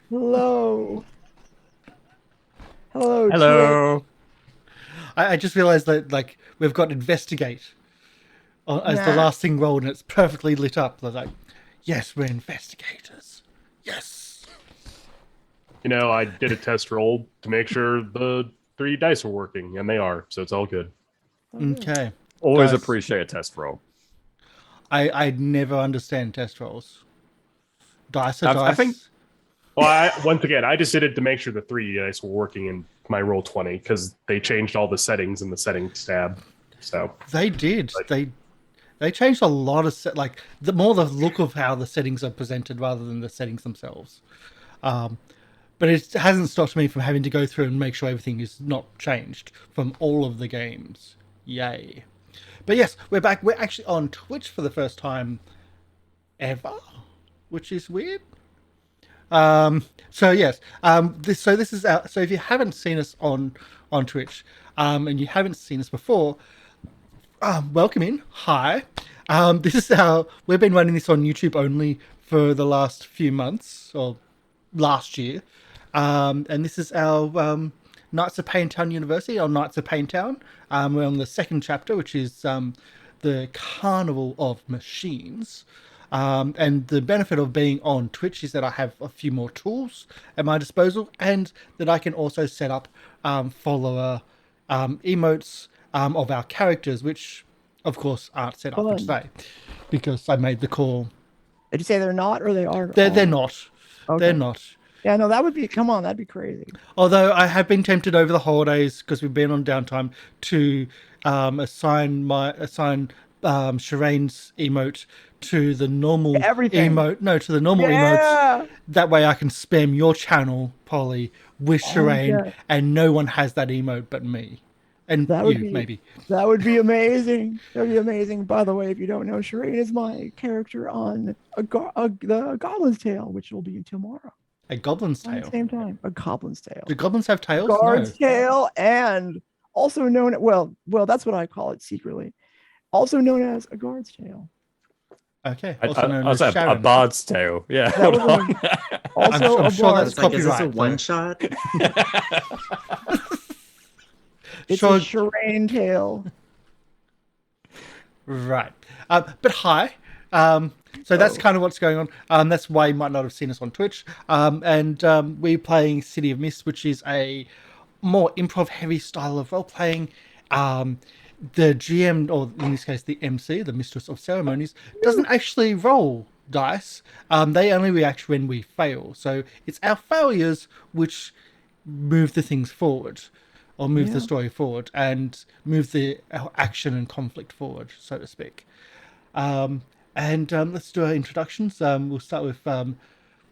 Hello. Hello, Hello. I just realized that like we've got investigate as the Nah. last thing rolled and it's perfectly lit up. I was like, yes, we're investigators. Yes. I did a test roll to make sure the three dice were working, and they are, so it's all good. Oh, good. Okay. Always Guys, appreciate a test roll. I never understand test rolls. Dice are I think dice. Well, once again, I just did it to make sure the three dice were working in my roll 20 because they changed all the settings in the settings tab. So, They did. like, They changed a lot of like the more the look of how the settings are presented rather than the settings themselves. But it hasn't stopped me from having to go through and make sure everything is not changed from all of the games. Yay. But yes, we're back. We're actually on Twitch for the first time ever, which is weird. So yes, this is our, so if you haven't seen us on Twitch, and you haven't seen us before, welcome in. Hi. This is our. We've been running this on YouTube only for the last few months or last year, and this is our Knights of Town University or Knights of Town. We're on the second chapter, which is the Carnival of Machines. And the benefit of being on Twitch is that I have a few more tools at my disposal, and that I can also set up follower emotes of our characters, which of course aren't set up for Fun. today because I made the call. Did you say they're not or they are? They're not. They're Okay. not. Yeah, no, that would be, come on, that'd be crazy. Although I have been tempted over the holidays because we've been on downtime to assign Shireen's emote to the normal Everything. emote. No, to the normal emotes. Yeah. That way I can spam your channel, Polly, with Oh, Shireen, yeah. and no one has that emote but me and That would you, be maybe. that would be amazing. That would be amazing. By the way, if you don't know, Shireen is my character on the Goblin's Tale, which will be tomorrow A goblin's on the tail. same time. A Goblin's Tale. Do goblins have tails? No. Guard's Tale, and also known, well, that's what I call it secretly. Also known as a Guard's Tale. Okay. I, Also I, known I as was a Sharon. bard's tale. Yeah, That hold was on. also I'm a sure bard. that's It's like, is this a copyright. one shot? It's Sure. a Shireen tale. Right. But hi. So that's kind of what's going on. That's why you might not have seen us on Twitch. And we're playing City of Mist, which is a more improv heavy style of role playing. The GM, or in this case, the MC, the Mistress of Ceremonies, doesn't actually roll dice. They only react when we fail. So it's our failures which move the things forward, or move the Yeah. story forward, and move the action and conflict forward, so to speak. And let's do our introductions. We'll start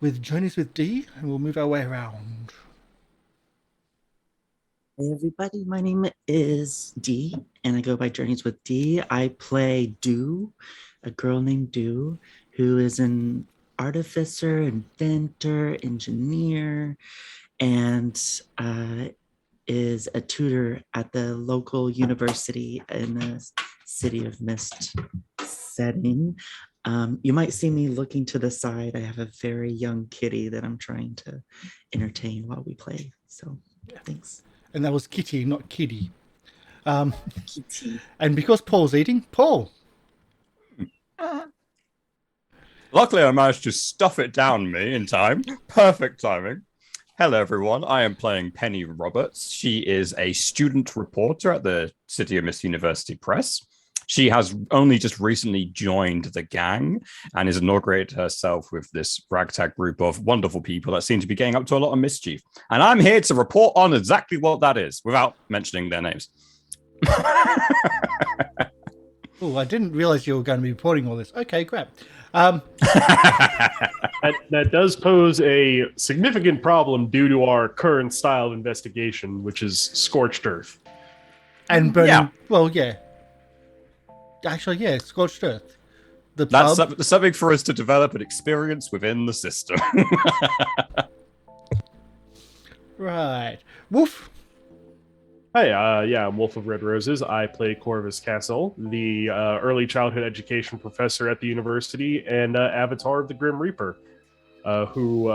with Journeys with D, and we'll move our way around. Hey everybody, my name is Dee, and I go by Journeys with Dee. I play Dew, a girl named Dew, who is an artificer, inventor, engineer, and is a tutor at the local university in the City of Mist setting. You might see me looking to the side. I have a very young kitty that I'm trying to entertain while we play. So, thanks. And that was Kitty, not Kiddy. Kitty. And because Paul's eating, Paul. Luckily, I managed to stuff it down me in time. Perfect timing. Hello, everyone. I am playing Penny Roberts. She is a student reporter at the City of Mist University Press. She has only just recently joined the gang and has inaugurated herself with this ragtag group of wonderful people that seem to be getting up to a lot of mischief. And I'm here to report on exactly what that is without mentioning their names. Oh, I didn't realize you were going to be reporting all this. Okay, great. that does pose a significant problem due to our current style of investigation, which is scorched earth. And burning. Yeah. Well, yeah. Actually, yeah, Scorched Earth. The That's pub. something for us to develop an experience within the system. Right. Woof. Hey, I'm Wolf of Red Roses. I play Corvus Castle, the early childhood education professor at the university and avatar of the Grim Reaper. who,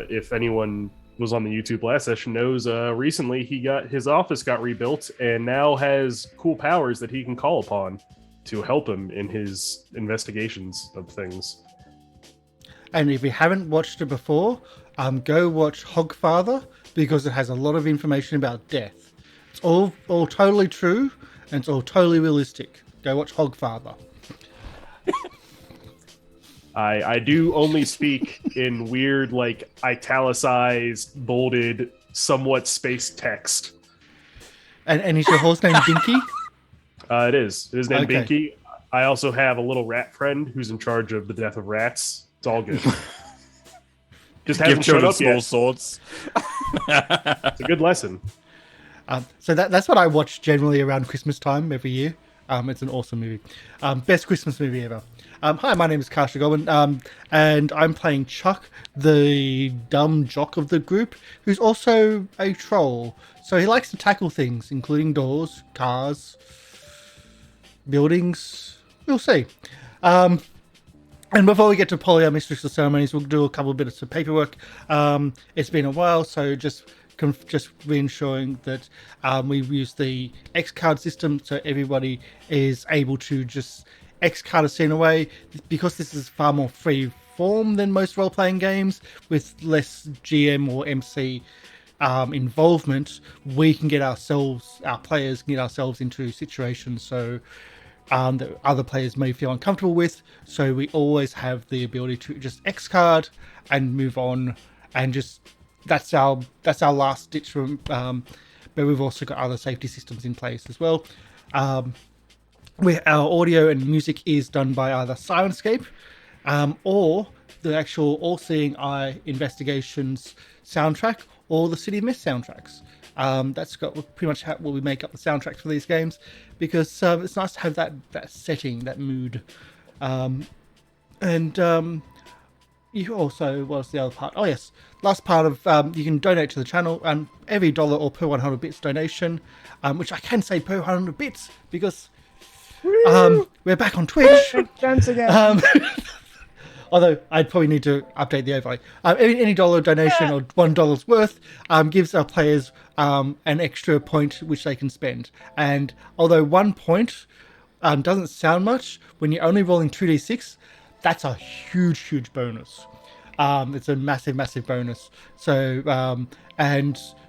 if anyone was on the YouTube last session, knows recently his office got rebuilt and now has cool powers that he can call upon to help him in his investigations of things. And if you haven't watched it before, go watch Hogfather, because it has a lot of information about death. It's all totally true, and it's all totally realistic. Go watch Hogfather. I do only speak in weird, like, italicized, bolded, somewhat spaced text. And is your horse named Binky? It is. It is named Okay. Binky. I also have a little rat friend who's in charge of the death of rats. It's all good. Just Give hasn't showed children up small yet. swords. It's a good lesson. So that's what I watch generally around Christmas time every year. It's an awesome movie. Best Christmas movie ever. Hi, my name is Karsh the Goblin, and I'm playing Chuck, the dumb jock of the group, who's also a troll. So he likes to tackle things, including doors, cars, buildings. We'll see. And before we get to poly our mystical ceremonies, we'll do a couple of bits of paperwork. It's been a while, so just reensuring that we use the X card system, so everybody is able to just X card a scene away, because this is far more free form than most role-playing games with less GM or MC involvement. We can get our players can get ourselves into situations so that other players may feel uncomfortable with. So we always have the ability to just X card and move on, and just that's our last ditch room. But we've also got other safety systems in place as well. Our audio and music is done by either Syrinscape or the actual All-Seeing Eye Investigations soundtrack, or the City of Mist soundtracks. That's got pretty much what we make up the soundtracks for these games, because it's nice to have that setting, that mood. You also, what's the other part? Oh yes, last part of you can donate to the channel, and every $1 or per 100 bits donation, which I can say per 100 bits because we're back on Twitch. Chance again. Although I'd probably need to update the overlay. Any dollar donation or $1 worth gives our players an extra point which they can spend. And although 1 point doesn't sound much, when you're only rolling 2d6, that's a huge bonus. It's a massive bonus. So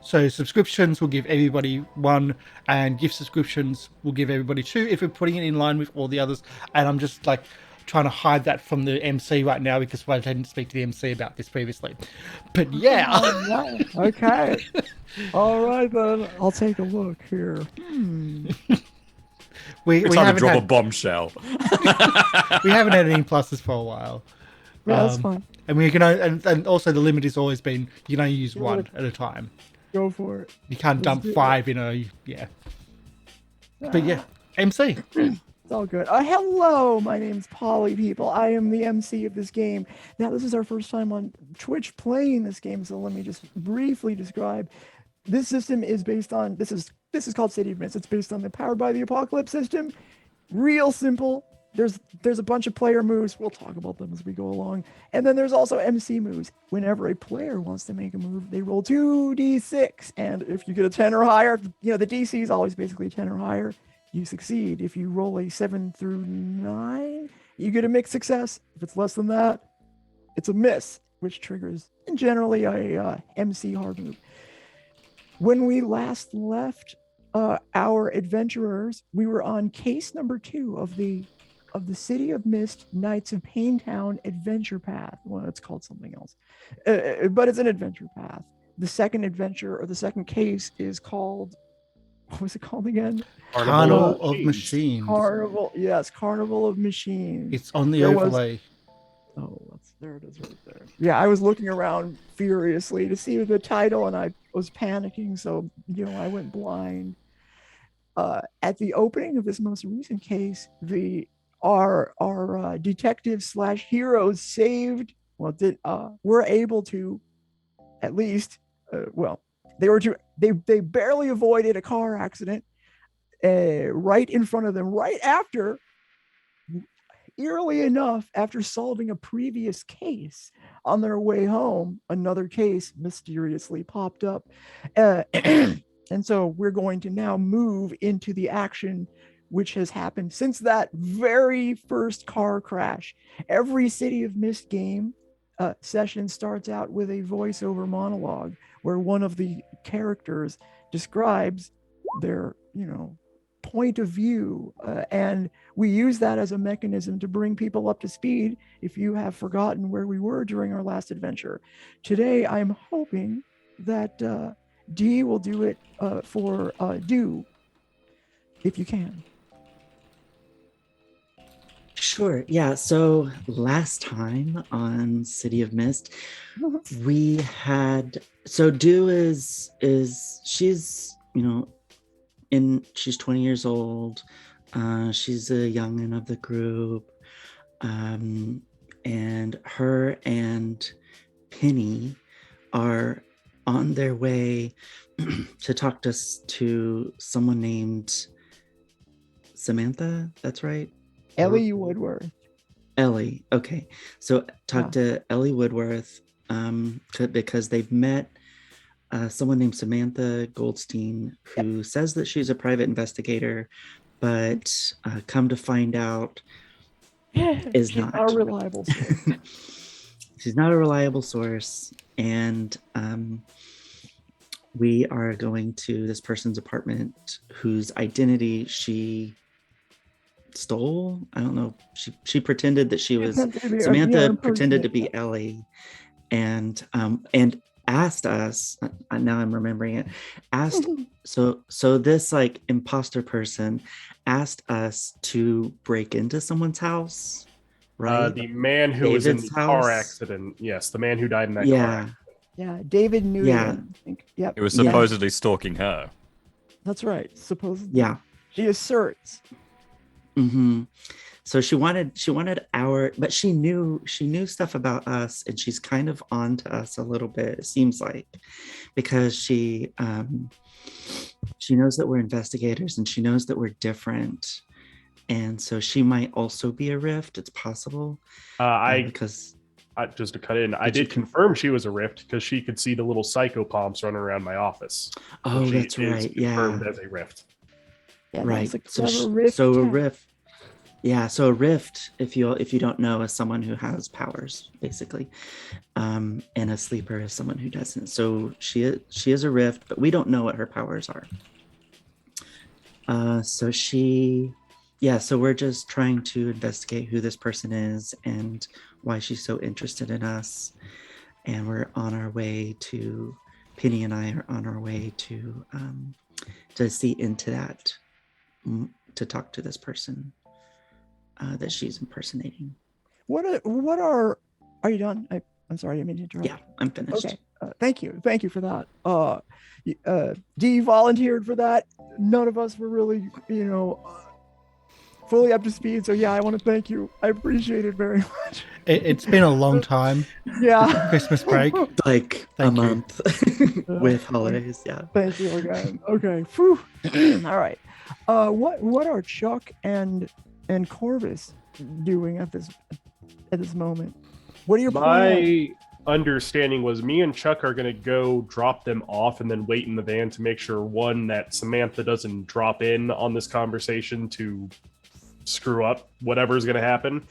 so subscriptions will give everybody 1, and gift subscriptions will give everybody 2 if we're putting it in line with all the others. And I'm just like trying to hide that from the MC right now, because I didn't speak to the MC about this previously. But yeah. Okay. All right, then. I'll take a look here. we It's time to haven't drop a had, bombshell. we haven't had any pluses for a while. Yeah, that's fine. And we can and also the limit has always been you can only use 1 at a time. Go for it. You can't dump do it. 5 in a But yeah, MC. It's all good. Hello, my name's Polly, people. I am the MC of this game. Now, this is our first time on Twitch playing this game, so let me just briefly describe. This system is based on, this is called City of Mist. It's based on the Powered by the Apocalypse system. Real simple. There's a bunch of player moves. We'll talk about them as we go along. And then there's also MC moves. Whenever a player wants to make a move, they roll 2d6. And if you get a 10 or higher, the DC is always basically 10 or higher, you succeed. If you roll a 7 through 9, you get a mixed success. If it's less than that, it's a miss, which triggers generally a MC hard move. When we last left our adventurers, we were on case number 2 of the City of Mist Knights of Payne Town adventure path. Well, it's called something else, but it's an adventure path. The second adventure, or the second case, is called, what was it called again? Carnival of Machines. Carnival, yes, Carnival of Machines. It's on the There was- overlay. There it is right there. Yeah, I was looking around furiously to see the title, and I was panicking, so I went blind. At the opening of this most recent case, our detective / heroes saved. Were able to, at least, they barely avoided a car accident right in front of them, right after eerily enough, after solving a previous case on their way home, another case mysteriously popped up. And so we're going to now move into the action which has happened since that very first car crash. Every City of Mist game session starts out with a voiceover monologue where one of the characters describes their, point of view. And we use that as a mechanism to bring people up to speed if you have forgotten where we were during our last adventure. Today, I'm hoping that Dee will do it for Do, if you can. Sure. Yeah. So last time on City of Mist, we had Do is she's she's 20 years old. She's a youngin' of the group, and her and Penny are on their way to talk to someone named Samantha. That's right. Ellie Woodworth. Ellie. Okay. So talk to Ellie Woodworth because they've met someone named Samantha Goldstein who says that she's a private investigator, but come to find out is She's not a reliable source. She's not a reliable source. And we are going to this person's apartment whose identity she stole. I don't know. She pretended that she was Samantha pretended to be Ellie, and asked us. Now I'm remembering it. Asked so this like imposter person asked us to break into someone's house. Right. The man who was in the car accident. Yes, the man who died in that car accident. Yeah, David Newton. Yeah. I think. Yep. It was supposedly stalking her. That's right. Supposedly. Yeah. She asserts. Mm-hmm. So she wanted our, but she knew stuff about us, and she's kind of on to us a little bit, it seems like, because she knows that we're investigators and she knows that we're different. And so she might also be a rift. It's possible. Just to cut in, I did confirm she was a rift because she could see the little psychopomps running around my office. Oh, so that's right. Confirmed as a rift. Yeah, right. A rift. Yeah, so a rift, if you don't know, is someone who has powers, basically, and a sleeper is someone who doesn't. So she is a rift, but we don't know what her powers are. So we're just trying to investigate who this person is and why she's so interested in us. And we're on our way to, Penny and I are on our way to see into that, to talk to this person that she's impersonating. Are you done? I'm sorry, I didn't mean to interrupt. Yeah, I'm finished. Okay. Thank you for that. Dee volunteered for that. None of us were really, fully up to speed. So yeah, I want to thank you. I appreciate it very much. It's been a long time. Yeah. Christmas break. Like a month with holidays. Yeah. Thank you again. Okay. Whew. All right. What are Chuck and Corvus doing at this moment? What are your plans? My understanding was me and Chuck are going to go drop them off and then wait in the van to make sure, one, that Samantha doesn't drop in on this conversation to screw up whatever's going to happen,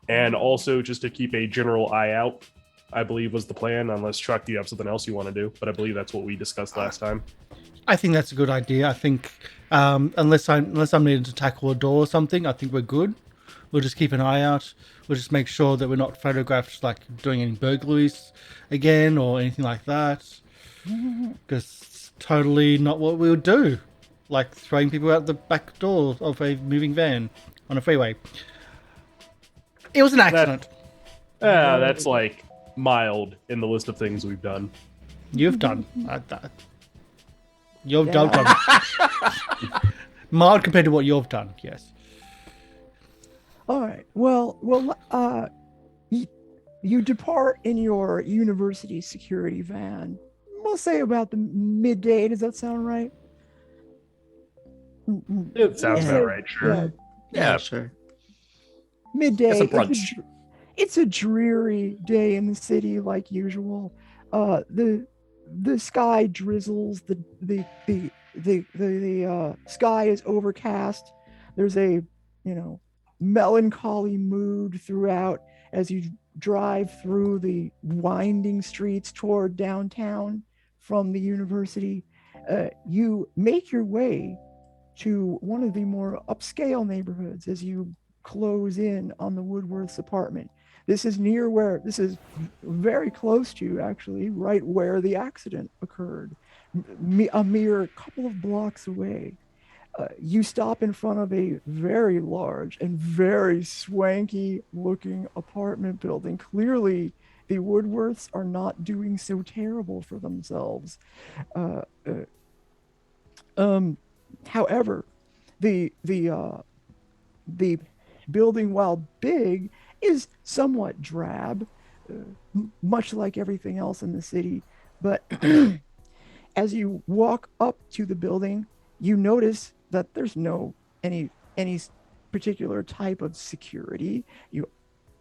and also just to keep a general eye out, I believe was the plan, unless Chuck, do you have something else you want to do? But I believe that's what we discussed last time. I think that's a good idea. I think unless I'm needed to tackle a door or something, I think we're good. We'll just keep an eye out. We'll just make sure that we're not photographed like doing any burglaries again or anything like that. Because it's totally not what we would do. Like throwing people out the back door of a moving van on a freeway. It was an accident. That's like mild in the list of things we've done. You've done. You've done. Mild compared to what you've done, yes. All right. Well, you depart in your university security van. We'll say about the midday. Does that sound right? It sounds about right. Sure. Yeah, sure. midday. It's a brunch. It's a dreary day in the city, like usual. The sky drizzles. The sky is overcast. There's a melancholy mood throughout as you drive through the winding streets toward downtown from the university. You make your way to one of the more upscale neighborhoods as you close in on the Woodworth's apartment. This is very close to, actually, right where the accident occurred, a mere couple of blocks away. You stop in front of a very large and very swanky looking apartment building. Clearly, the Woodworths are not doing so terrible for themselves. However, the building, while big, is somewhat drab, much like everything else in the city. But as you walk up to the building, you notice that there's any particular type of security.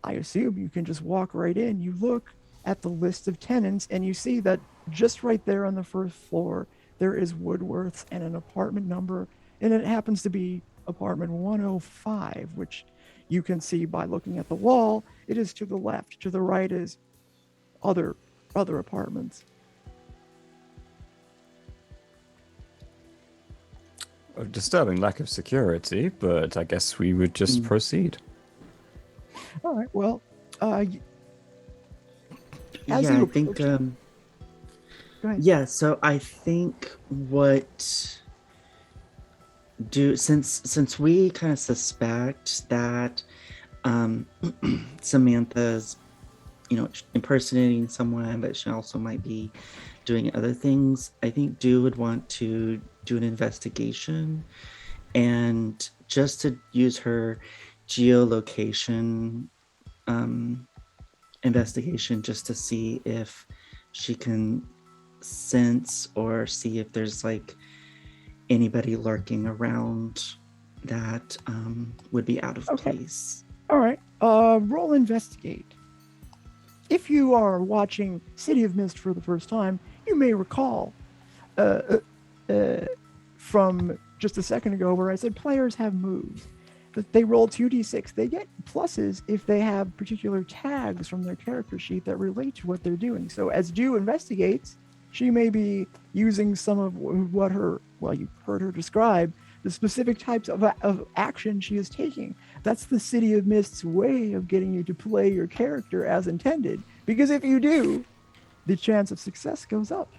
I assume you can just walk right in. You look at the list of tenants and you see that just right there on the first floor, there is Woodworth's and an apartment number, and it happens to be apartment 105, which you can see by looking at the wall. It is to the left. To the right is other apartments. A disturbing lack of security, but I guess we would just proceed. All right. Well, I think. Go ahead. Yeah, so I think since we kind of suspect that Samantha's, impersonating someone, but she also might be doing other things, I think Do would want to do an investigation, and just to use her geolocation investigation, just to see if she can sense or see if there's like anybody lurking around that would be out of place. All right. Roll investigate. If you are watching City of Mist for the first time, you may recall from just a second ago where I said players have moves. But they roll 2d6. They get pluses if they have particular tags from their character sheet that relate to what they're doing. So as Do investigates, she may be using some of what you heard her describe, the specific types of action she is taking. That's the City of Mist's way of getting you to play your character as intended. Because if you do, the chance of success goes up.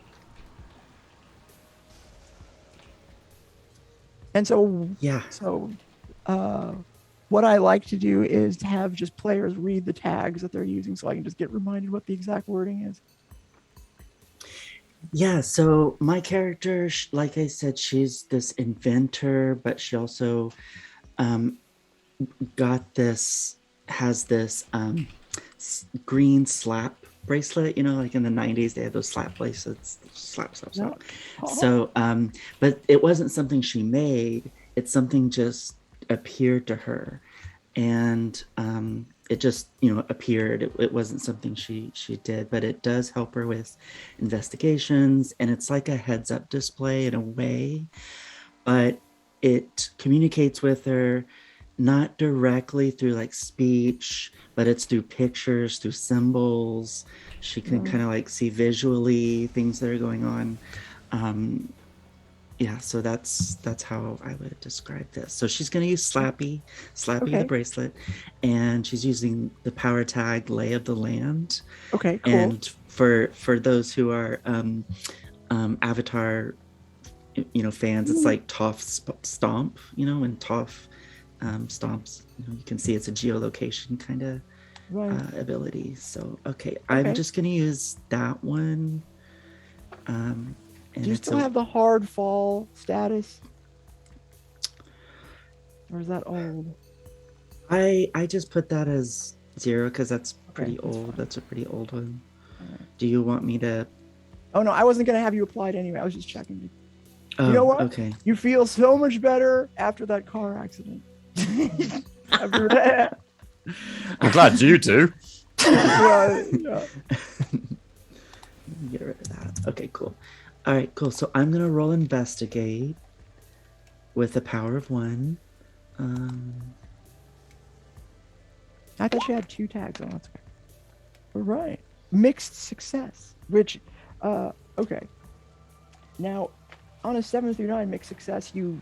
And so, Yeah. What I like to do is to have just players read the tags that they're using so I can just get reminded what the exact wording is. Yeah, so my character, like I said, she's this inventor, but she also has this green slap bracelet, like in the 90s, they had those slap bracelets, slap. No. So, but it wasn't something she made, it's something just appeared to her. And it just appeared. It wasn't something she did, but it does help her with investigations, and it's like a heads up display in a way, but it communicates with her not directly through like speech, but it's through pictures, through symbols. She can kind of like see visually things that are going on. Yeah, so that's how I would describe this. So she's going to use Slappy, the bracelet, and she's using the power tag Lay of the Land. Okay, cool. And for those who are Avatar, fans, it's like Toph Stomp, when Toph stomps, you can see it's a geolocation kind of ability. So, okay, I'm just going to use that one. Do you still have the hard fall status? Or is that old? I just put that as 0 because that's pretty old. That's a pretty old one. Right. Do you want me to... Oh, no, I wasn't going to have you applied anyway. I was just checking. Oh, you know what? Okay. You feel so much better after that car accident. After that. I'm glad you do. Well, yeah. Get rid of that. Okay, cool. All right, cool. So I'm gonna roll investigate with the power of 1. I thought she had 2 tags on. That's okay. All right. Mixed success. Which, okay. Now, on a 7 through 9 mixed success, you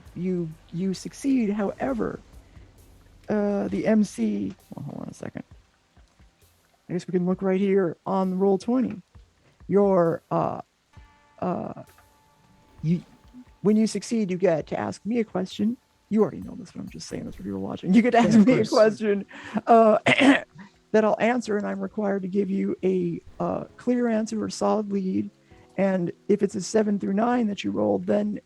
succeed. However, the MC. Well, hold on a second. I guess we can look right here on roll 20. Your when you succeed, you get to ask me a question. You already know this, but I'm just saying this if you're watching. You get to ask me a question that I'll answer, and I'm required to give you a clear answer or solid lead. And if it's a 7 through 9 that you rolled, then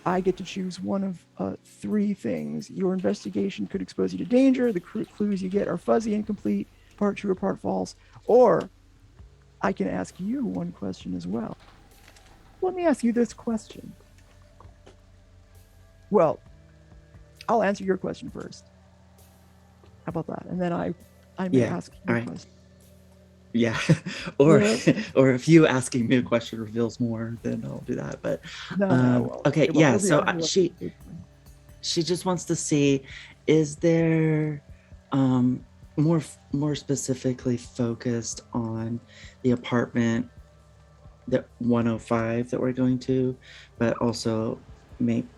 I get to choose one of 3 things. Your investigation could expose you to danger. The clues you get are fuzzy, incomplete, part true or part false. Or I can ask you one question as well. Let me ask you this question. Well, I'll answer your question first. How about that? And then I may ask you a question. Yeah. or if you asking me a question reveals more, then I'll do that. But okay, yeah. So she just wants to see, is there more specifically focused on the apartment, that 105 that we're going to, but also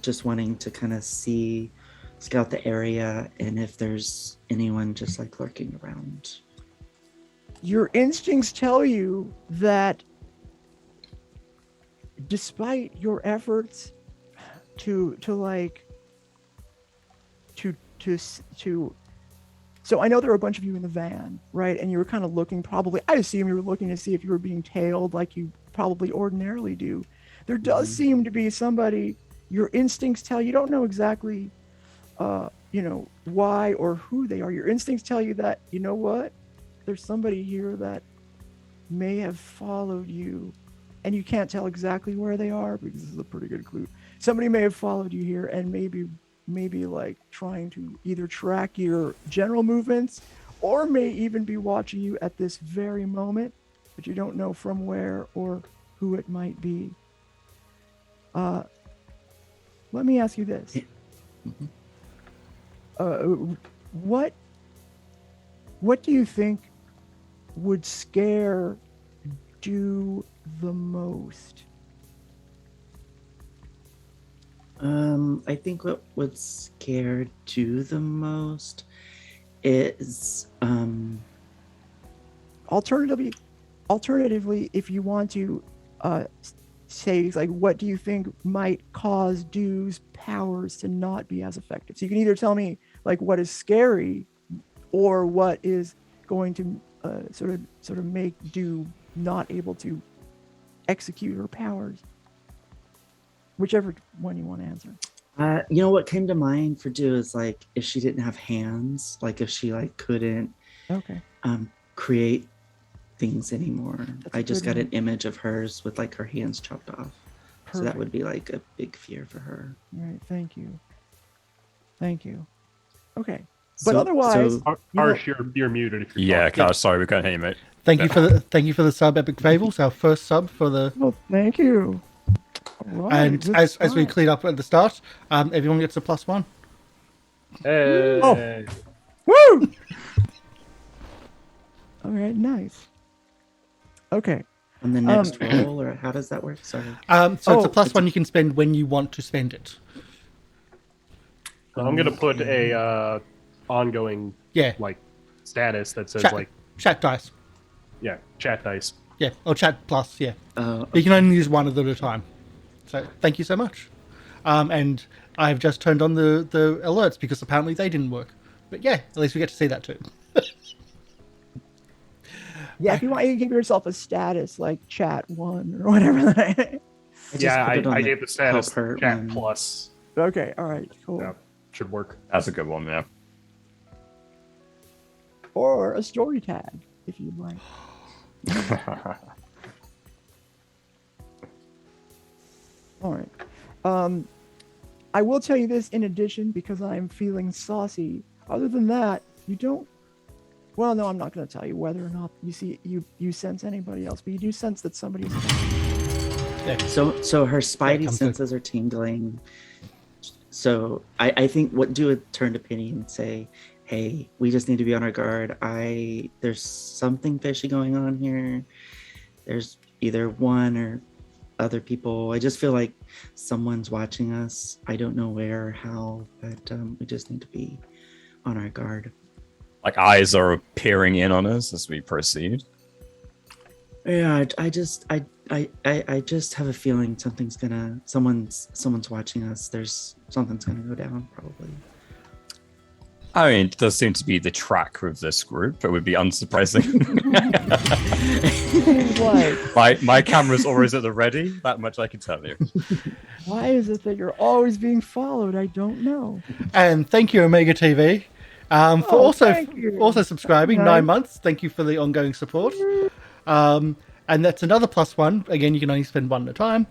just wanting to kind of scout the area and if there's anyone just like lurking around. Your instincts tell you that despite your efforts to so I know there were a bunch of you in the van, right? And you were kind of looking, probably, I assume you were looking to see if you were being tailed like you probably ordinarily do. There does seem to be somebody, your instincts tell you don't know exactly, why or who they are. Your instincts tell you that, you know what? There's somebody here that may have followed you, and you can't tell exactly where they are because this is a pretty good clue. Somebody may have followed you here and maybe like trying to either track your general movements or may even be watching you at this very moment, but you don't know from where or who it might be. Let me ask you this. What do you think would scare you the most? I think what would scare you the most is alternatively, if you want to say, like, what do you think might cause Dew's powers to not be as effective? So you can either tell me like what is scary or what is going to sort of make Dew not able to execute her powers. Whichever one you want to answer. What came to mind for Dew is like if she didn't have hands, like if she like couldn't create things anymore. I just got an image of hers with like her hands chopped off. Perfect. So that would be like a big fear for her. All right, thank you. Okay. But otherwise, Karsh, you're muted if you're talking. Karsh, sorry, we can't hear you, mate. Thank you for the sub, Epic Fables, our first sub for the. Well, thank you. Right, and as we cleared up at the start, everyone gets a +1. Hey. Oh. Woo! All right, nice. Okay. On the next roll, or how does that work? Sorry. It's a +1 you can spend when you want to spend it. I'm gonna put a ongoing status that says chat dice. Yeah, chat dice. Yeah, or chat plus. Yeah. You can only use one of them at a time. So thank you so much. And I've just turned on the alerts because apparently they didn't work. But yeah, at least we get to see that too. Yeah, if you want, you can give yourself a status like chat 1 or whatever. I gave the status chat plus. Okay, all right, cool. Yeah, should work. That's a good one, yeah. Or a story tag, if you'd like. All right. I will tell you this in addition because I'm feeling saucy. Other than that, you don't Well, no, I'm not going to tell you whether or not you sense anybody else, but you do sense that somebody's. So her spidey comes senses are tingling. So I think what do would turn to Penny and say, "Hey, we just need to be on our guard. There's something fishy going on here. There's either one or other people. I just feel like someone's watching us. I don't know where or how, but we just need to be on our guard." Like eyes are peering in on us as we proceed. Yeah, I just have a feeling someone's watching us. Something's gonna go down probably. I mean, it does seem to be the track with this group. It would be unsurprising. What? my camera's always at the ready. That much I can tell you. Why is it that you're always being followed? I don't know. And thank you, Omega TV, for thank you. also subscribing. Okay. 9 months. Thank you for the ongoing support. And that's another +1. Again, you can only spend one at a time.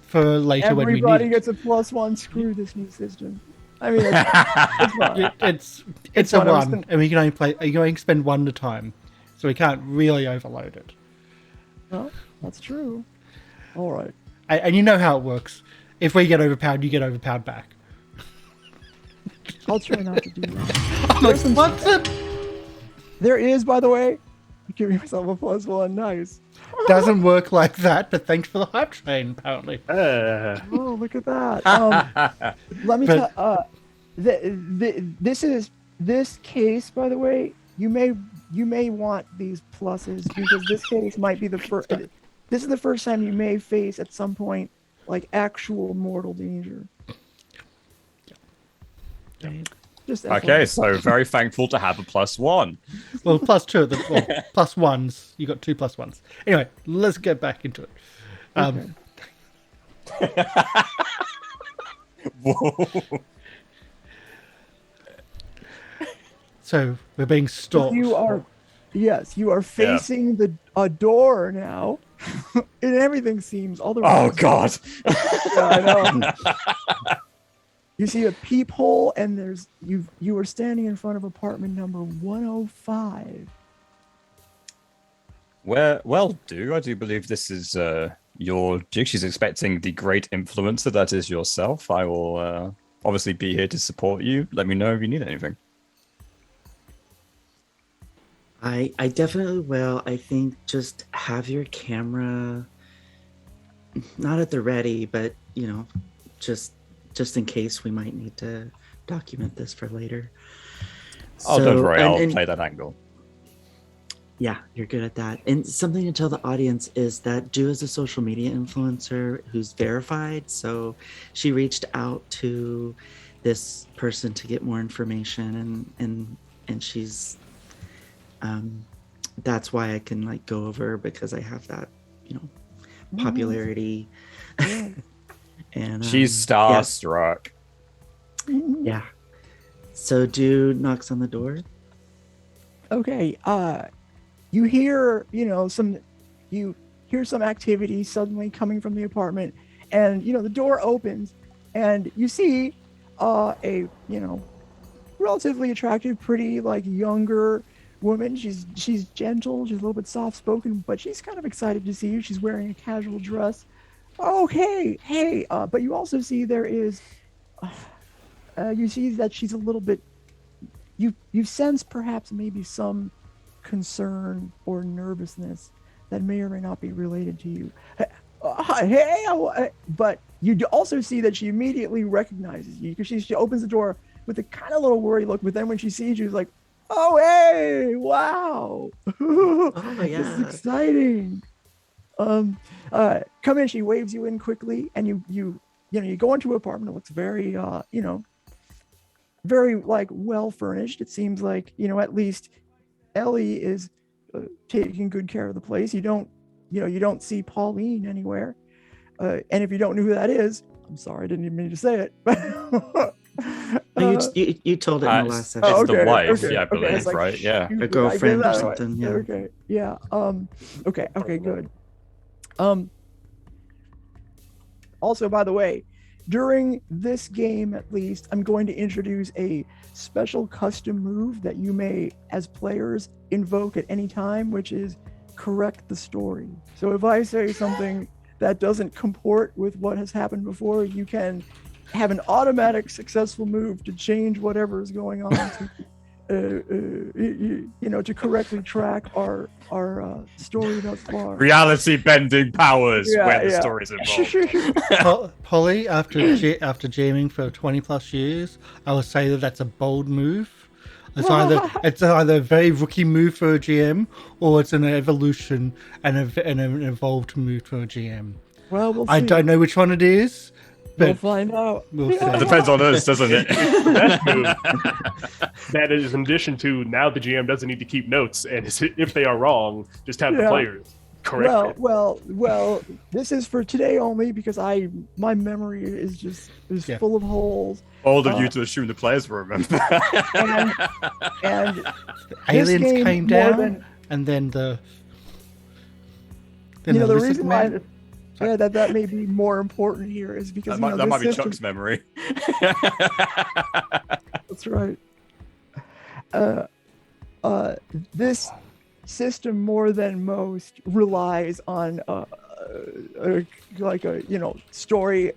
For later when we Everybody need. gets a +1. Screw this new system. I mean, it's fine. It's a fine. I was 1, gonna- and we can only play. You can only spend one at a time, so we can't really overload it. Well, that's true. All right. And you know how it works. If we get overpowered, you get overpowered back. I'll try not to do that. I'm like, what's it? There is, by the way, I'm giving myself a +1. Nice. Doesn't work like that, but thanks for the hype train, apparently. Oh, look at that. Let me But- tell. This case, by the way, you may want these pluses because this case might be the first. This is the first time you may face at some point like actual mortal danger. Just Okay, so very thankful to have a +1. Well, +2, +1s. You got 2 +1s. Anyway, let's get back into it. Okay. Whoa. So we're being stalked. You are facing a door now, and everything seems otherwise. Oh God. Yeah, I know. You see a peephole, and you are standing in front of apartment number 105. Well, I do believe this is your Duke. She's expecting the great influencer that is yourself. I will obviously be here to support you. Let me know if you need anything. I definitely will. I think just have your camera not at the ready, but just in case we might need to document this for later. Oh, don't So- worry. and- I'll and- play that angle. Yeah, you're good at that. And something to tell the audience is that Ju is a social media influencer who's verified. So she reached out to this person to get more information, and she's that's why I can like go over, because I have that popularity. And She's starstruck. yeah. So Ju knocks on the door. Okay. You hear some activity suddenly coming from the apartment, and the door opens, and you see a relatively attractive, pretty like younger woman. She's gentle, she's a little bit soft spoken, but she's kind of excited to see you. She's wearing a casual dress. Okay, hey, but you also see there is you see that she's a little bit, you sense perhaps maybe some concern or nervousness that may or may not be related to you. But you also see that she immediately recognizes you, because she opens the door with a kind of little worried look, but then when she sees you, she's like, oh, hey, wow. Oh This is yeah. exciting. Come in. She waves you in quickly, and you go into an apartment. It looks very very like well furnished. It seems like at least Ellie is taking good care of the place. You don't see Pauline anywhere, and if you don't know who that is, I'm sorry, I didn't even mean to say it. You told it in the It's- last it's session. the wife, okay, I okay. believe, It's like, right? Yeah. shoot, A girlfriend I or did that right. something, yeah. Okay. Yeah. Okay, good. Also, by the way, during this game, at least, I'm going to introduce a special custom move that you may, as players, invoke at any time, which is correct the story. So if I say something that doesn't comport with what has happened before, you can have an automatic successful move to change whatever is going on to correctly track our story thus far. Reality bending powers Yeah, where the yeah. story's involved. Polly, after jamming for 20 plus years, I would say that that's a bold move. It's either a very rookie move for a GM, or it's an evolution and an evolved move for a GM. Well, we'll see. I don't know which one it is, but We'll find out. we'll see. It depends on us, doesn't it? That move, that is in addition to now the GM doesn't need to keep notes, and if they are wrong, just have the Yeah. players correct it. Well. This is for today only because my memory is Yeah. full of holes. Bold of you to assume the players will remember. And Aliens game came more down, than- and then the the lizard reason why man- that may be more important here is because that might be this system, Chuck's memory. that's right. This system more than most relies on story,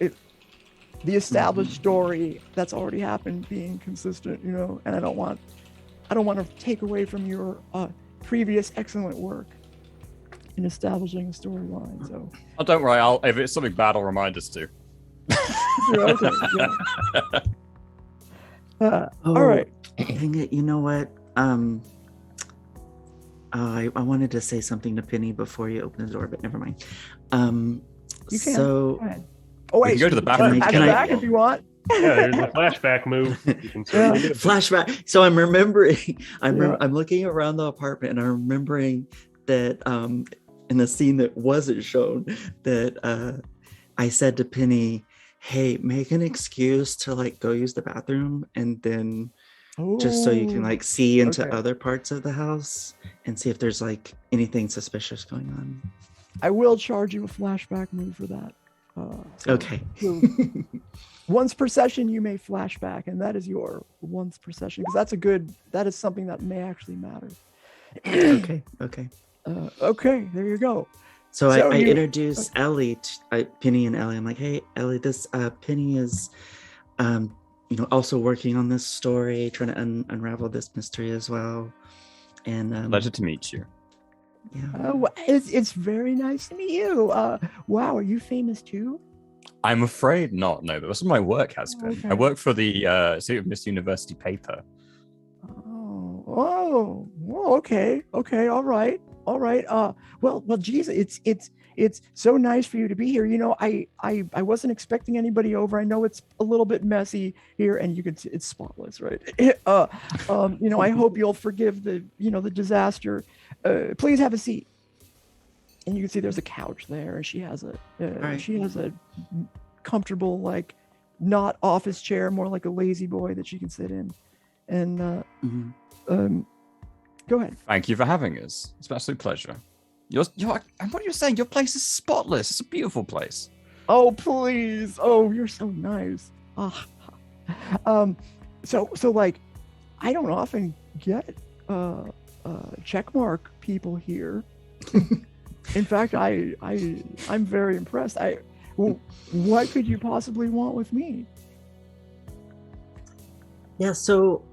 the established story that's already happened being consistent, and I don't want to take away from your previous excellent work in establishing a storyline. So Oh, don't worry. If it's something bad, I'll remind us to. okay, yeah. All right. Dang it! You know what? I wanted to say something to Penny before you open the door, but never mind. You can. So Go ahead. Oh wait, can go to the bathroom. Back Can I- back if you want. Yeah, there's a flashback move. You can certainly do. flashback. So I'm remembering. Yeah. I'm looking around the apartment, and I'm remembering that in a scene that wasn't shown, that I said to Penny, "Hey, make an excuse to go use the bathroom, and then just so you can see into Okay. other parts of the house and see if there's anything suspicious going on." I will charge you a flashback move for that. Okay. So once per session, you may flashback, and that is your once per session because that is something that may actually matter. Okay. Okay, there you go. So So I you- introduce Ellie, Penny and Ellie. I'm like, "Hey, Ellie, this Penny is, also working on this story, trying to unravel this mystery as well." And Pleasure to meet you. yeah, It's very nice to meet you. Wow, are you famous too? I'm afraid not. No, but that's what my work has been. Okay. I work for the City of Miss University paper. Oh, okay, all right. Well, geez, it's so nice for you to be here. I wasn't expecting anybody over. I know it's a little bit messy here, and you can see it's spotless, right? I hope you'll forgive the disaster. Please have a seat. And you can see there's a couch there, and she has a comfortable, not office chair, more like a lazy boy that she can sit in. And go ahead. Thank you for having us. It's an absolute pleasure. And what you're saying, your place is spotless. It's a beautiful place. Oh, please. Oh, you're so nice. So I don't often get checkmark people here. In fact, I'm very impressed. What could you possibly want with me? yeah. So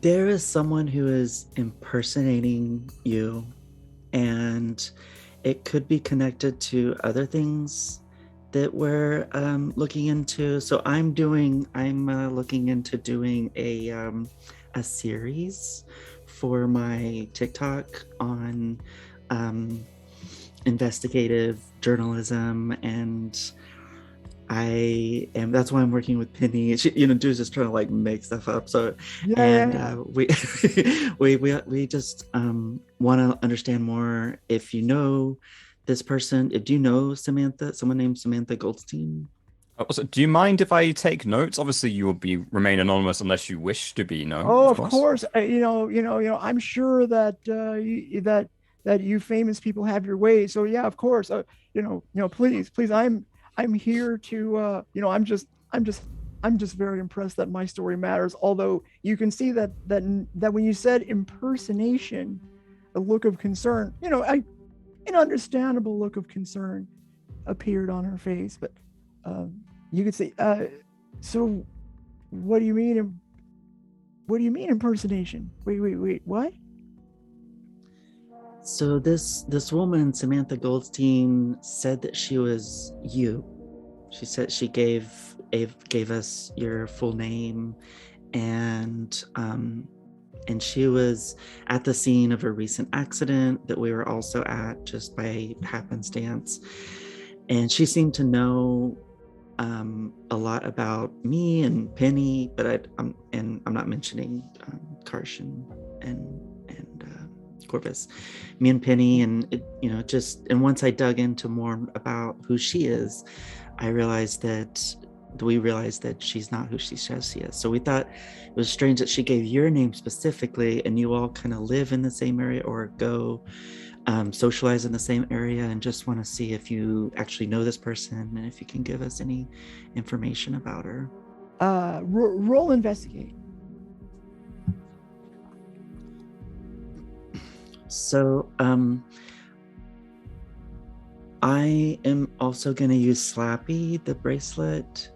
there is someone who is impersonating you, and it could be connected to other things that we're looking into. So I'm looking into doing a series for my TikTok on investigative journalism, and that's why I'm working with Penny. She, Dude's just trying to make stuff up. So we we just want to understand more. If you know this person, do you know someone named Samantha Goldstein? Also, do you mind if I take notes? Obviously, you will remain anonymous unless you wish to be known. Oh, of course. I'm sure that that you famous people have your ways. So yeah, of course. Please, I'm here to I'm just very impressed that my story matters. Although you can see that when you said impersonation, a look of concern, an understandable look of concern appeared on her face. But you could see. So, what do you mean? What do you mean impersonation? Wait. What? So this woman, Samantha Goldstein, said that she was you. She said she gave us your full name, and she was at the scene of a recent accident that we were also at just by happenstance. And she seemed to know a lot about me and Penny, but I'm not mentioning Karsh and Corvus. Me and Penny, and once I dug into more about who she is, we realized that she's not who she says she is. So we thought it was strange that she gave your name specifically, and you all kind of live in the same area or go socialize in the same area, and just want to see if you actually know this person and if you can give us any information about her. Roll investigate. So I am also going to use Slappy, the bracelet.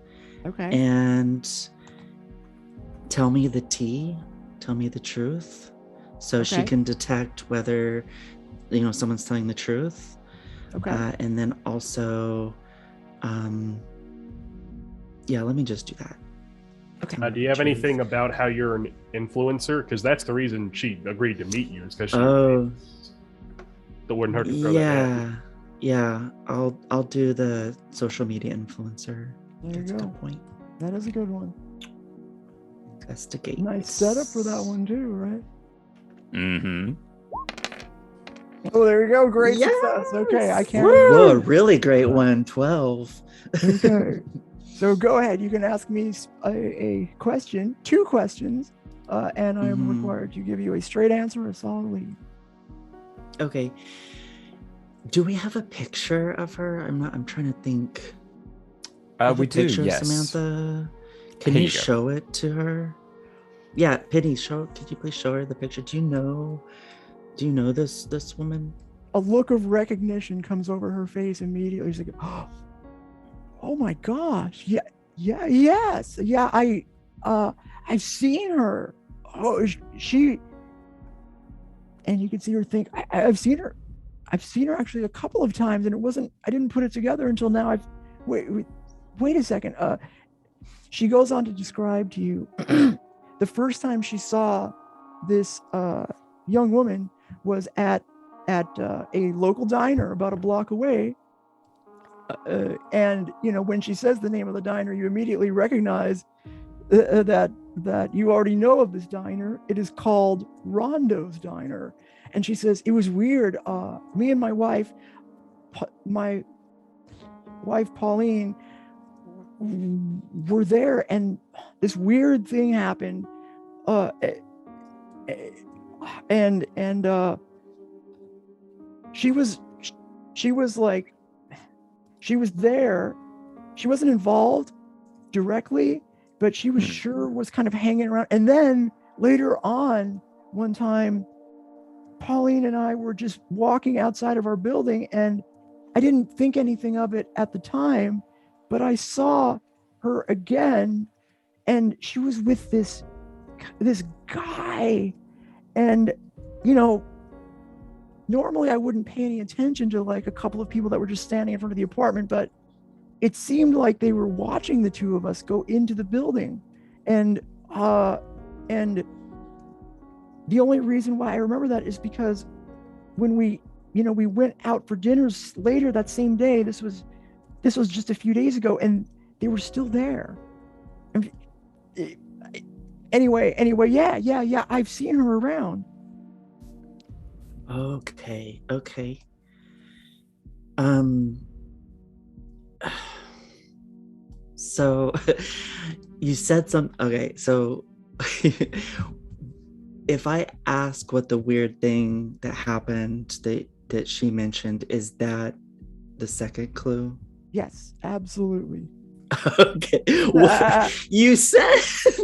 Okay. And tell me the tea, tell me the truth, so she can detect whether someone's telling the truth. Okay. And then also let me just do that. Okay. Do you have anything about how you're an influencer? Because that's the reason she agreed to meet you, is because that wouldn't hurt to throw that in. Yeah, I'll do the social media influencer. There That's you a go. good point. That is a good one. Investigate. Nice setup for that one too, right? Mm-hmm. Oh, there you go. Great Yes! success. Okay, I can't. Whoa, a really great one. 12. Okay. So go ahead. You can ask me a question, 2 questions, and I am required to give you a straight answer or a solid lead. Okay. Do we have a picture of her? I'm trying to think. We do, Picture yes. of Samantha. Can Here you you go. show it to her? Yeah, Penny, could you please show her the picture? Do you know this woman? A look of recognition comes over her face immediately. She's like, "Oh my gosh, yes, yeah. I've seen her. Oh, she." And you can see her think, "I've seen her. I've seen her actually a couple of times, and I didn't put it together until now. Wait a second." She goes on to describe to you the first time she saw this young woman was at a local diner about a block away. And when she says the name of the diner, you immediately recognize that you already know of this diner. It is called Rondo's Diner. And she says, it was weird. Me and my wife Pauline, were there, and this weird thing happened. And she was like, she was there. She wasn't involved directly, but she was was kind of hanging around. And then later on, one time, Pauline and I were just walking outside of our building, and I didn't think anything of it at the time, but I saw her again, and she was with this guy. And normally I wouldn't pay any attention to like a couple of people that were just standing in front of the apartment, but it seemed like they were watching the two of us go into the building. And the only reason why I remember that is because when we went out for dinners later that same day, this was just a few days ago, and they were still there. Anyway, yeah, I've seen her around. Okay. So you said okay, so if I ask what the weird thing that happened that she mentioned, is that the second clue? Yes, absolutely. Okay. Well, you said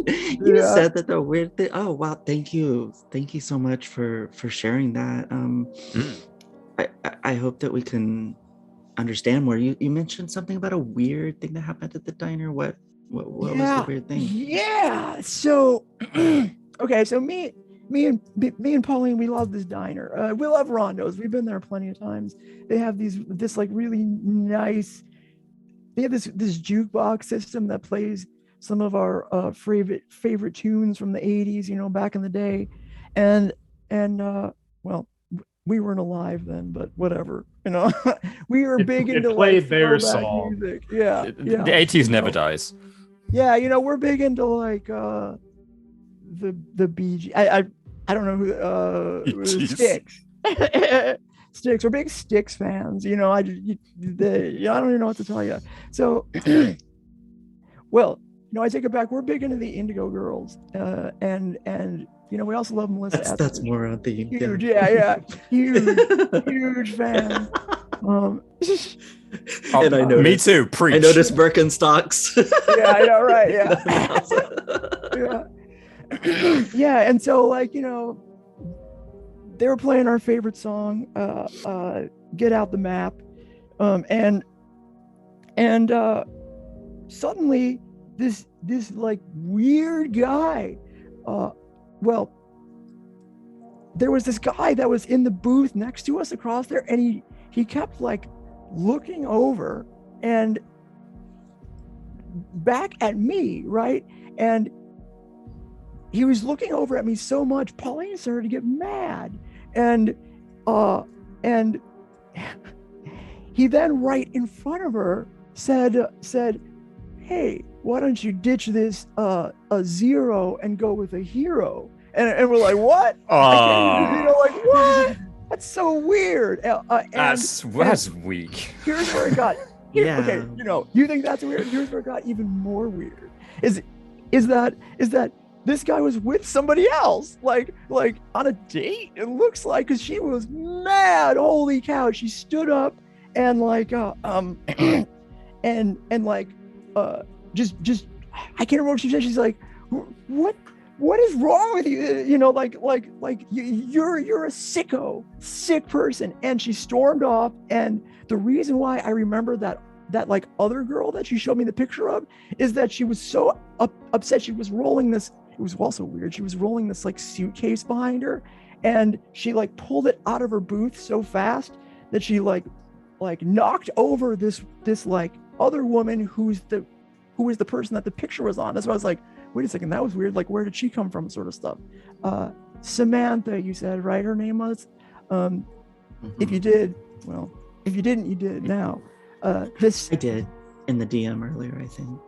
that the weird thing. Oh wow, thank you so much for sharing that. I hope that we can understand more. You mentioned something about a weird thing that happened at the diner. What was the weird thing? Yeah. So, okay. So me and Pauline, we love this diner. We love Rondo's. We've been there plenty of times. They have this like really nice. They have this jukebox system that plays some of our favorite tunes from the 80s, back in the day. And well, we weren't alive then, but whatever, we were big into played their throwback song. music. Yeah. The 80s never dies. Yeah, we're big into like the Bee Gees. I don't know who Sticks. Sticks. We're big Sticks fans. I don't even know what to tell you. So, well, I take it back. We're big into the Indigo Girls, and we also love Melissa. That's more of the huge, huge fan. And I noticed, me too. Preach. I noticed Birkenstocks. Yeah, I know, right? Yeah. Yeah, and so like they were playing our favorite song, "Get Out the Map," and suddenly this like weird guy, well, there was this guy that was in the booth next to us across there, and he kept like looking over and back at me, right? And he was looking over at me so much, Pauline started to get mad. And he then right in front of her said, "Hey, why don't you ditch this a zero and go with a hero?" And we're like, "What?" Like, what? That's so weird. That's weak. Here's where it got. Yeah. Okay, you think that's weird? Here's where it got even more weird. Is that this guy was with somebody else, like on a date? It looks like, because she was mad. Holy cow! She stood up and like and like just I can't remember what she said. She's like, what is wrong with you? You're a sick person. And she stormed off. And the reason why I remember that like other girl that she showed me the picture of is that she was so upset. She was rolling this. It was also weird. She was rolling this like suitcase behind her, and she like pulled it out of her booth so fast that she like knocked over this like other woman who was the person that the picture was on. That's why I was like, wait a second, that was weird. Like, where did she come from? Sort of stuff. Samantha, you said, right? Her name was. If you did, well, if you didn't, you did now. I did in the DM earlier, I think.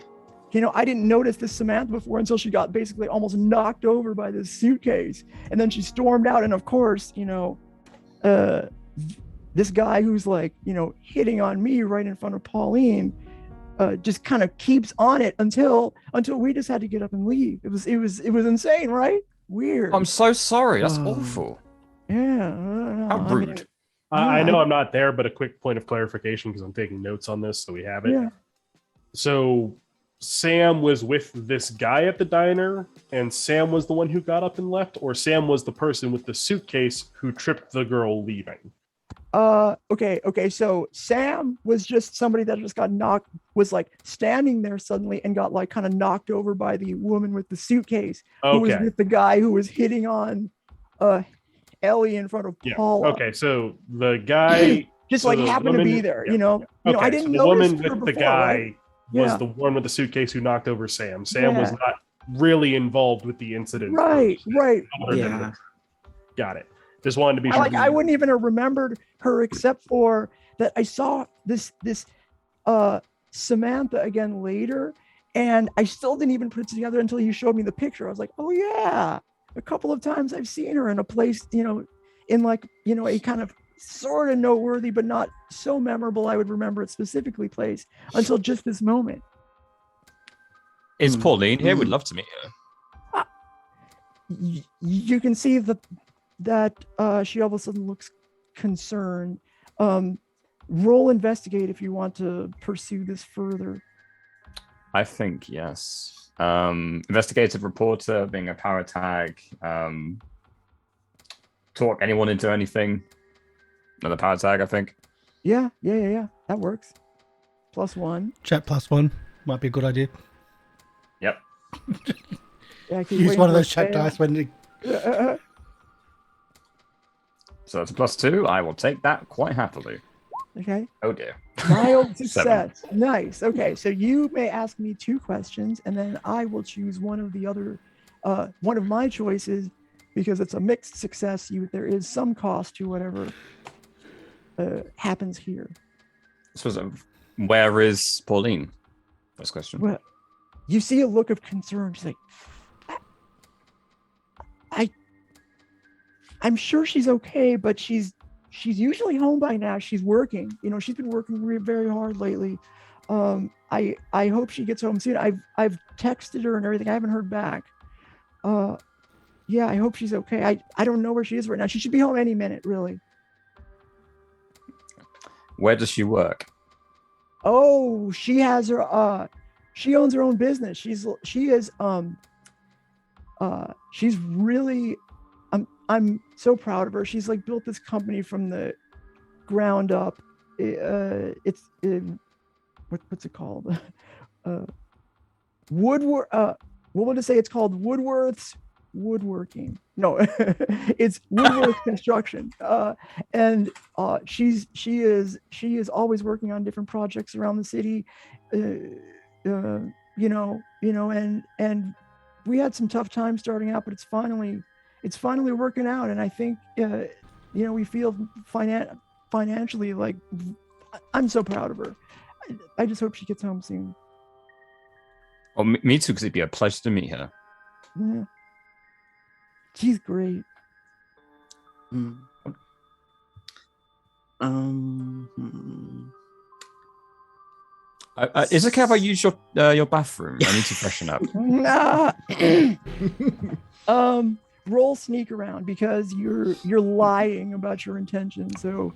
I didn't notice this Samantha before until she got basically almost knocked over by this suitcase. And then she stormed out. And of course, this guy who's like, hitting on me right in front of Pauline, just kind of keeps on it until we just had to get up and leave. It was insane, right? Weird. I'm so sorry. That's awful. Yeah. How rude. I know I'm not there, but a quick point of clarification, because I'm taking notes on this so we have it. Yeah. So Sam was with this guy at the diner, and Sam was the one who got up and left, or Sam was the person with the suitcase who tripped the girl leaving? Okay. So Sam was just somebody that just got knocked, was like standing there suddenly and got like kind of knocked over by the woman with the suitcase, who was with the guy who was hitting on Ellie in front of Paula. Okay, so the guy just like happened to be there, Okay, I didn't so the notice woman her with the before, guy right? was the one with the suitcase who knocked over Sam. Sam was not really involved with the incident. Right. Yeah. Got it. Just wanted to be sure. I wouldn't even have remembered her except for that I saw this Samantha again later, and I still didn't even put it together until you showed me the picture. I was like, oh yeah, a couple of times I've seen her in a place, in like, a kind of sort of noteworthy but not so memorable I would remember it specifically place until just this moment. Is Pauline here? We'd love to meet her. You can see that she all of a sudden looks concerned. roll investigate if you want to pursue this further. I think yes. Investigative reporter, being a power tag. Talk anyone into anything. Another power tag, I think. Yeah. That works. +1. Chat +1 might be a good idea. Yep. Yeah, 'cause Use waiting one of for those a chat fail. dice when you... So that's a +2. I will take that quite happily. Okay. Oh dear. Mild success. Nice. Okay, so you may ask me 2 questions, and then I will choose one of the other, one of my choices, because it's a mixed success. There is some cost to whatever happens here. So, where is Pauline? First question. Well, you see a look of concern. She's like, I'm sure she's okay, but she's usually home by now. She's working. She's been working very hard lately. I hope she gets home soon. I've texted her and everything. I haven't heard back. Yeah, I hope she's okay. I don't know where she is right now. She should be home any minute, really. Where does she work? Oh, she has her she owns her own business. She's really I'm so proud of her. She's like built this company from the ground up. What's it called? Woodwork. What would I say? It's called Woodworth's Woodworking. No, it's Woodworth Construction. And she is always working on different projects around the city. And we had some tough times starting out, but it's finally working out. And I think we feel financially like I'm so proud of her. I just hope she gets home soon. Oh, me too, because it'd be a pleasure to meet her. Yeah. She's great. Is it okay if I use your bathroom? I need to freshen up. Roll sneak around, because you're lying about your intentions. So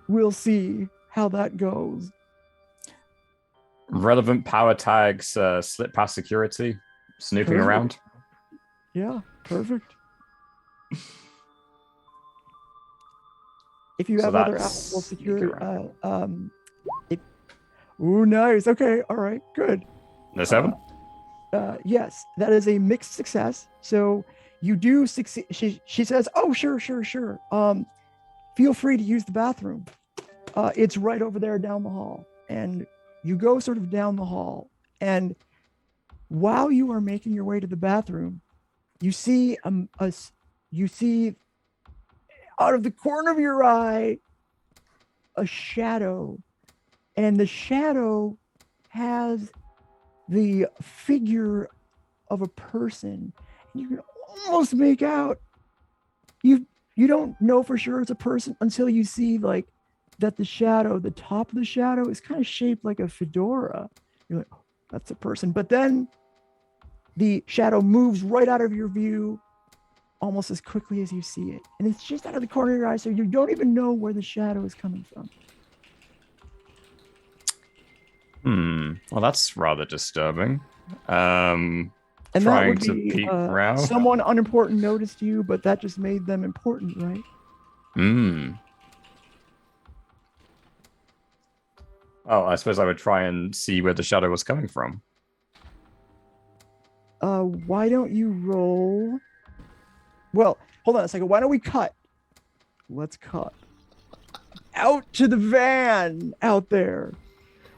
we'll see how that goes. Relevant power tags, slip past security, snooping Perfect. around. Yeah, perfect. If you So have other that's applicable sneak security, around. ooh, nice. Okay, all right, good. No 7? Yes, that is a mixed success. So you do succeed. She says, "Oh, sure. Feel free to use the bathroom. It's right over there down the hall." And you go sort of down the hall, and while you are making your way to the bathroom, you see out of the corner of your eye a shadow, and the shadow has the figure of a person. And you can almost make out, you don't know for sure it's a person until you see like that the top of the shadow is kind of shaped like a fedora. You're like, oh, that's a person. But then the shadow moves right out of your view almost as quickly as you see it. And it's just out of the corner of your eye, so you don't even know where the shadow is coming from. Well, that's rather disturbing. And that Trying would to be peek around. someone unimportant noticed you, but that just made them important, right? Oh, I suppose I would try and see where the shadow was coming from. Why don't you roll? Well, hold on a second. Why don't we cut? Let's cut. Out to the van out there.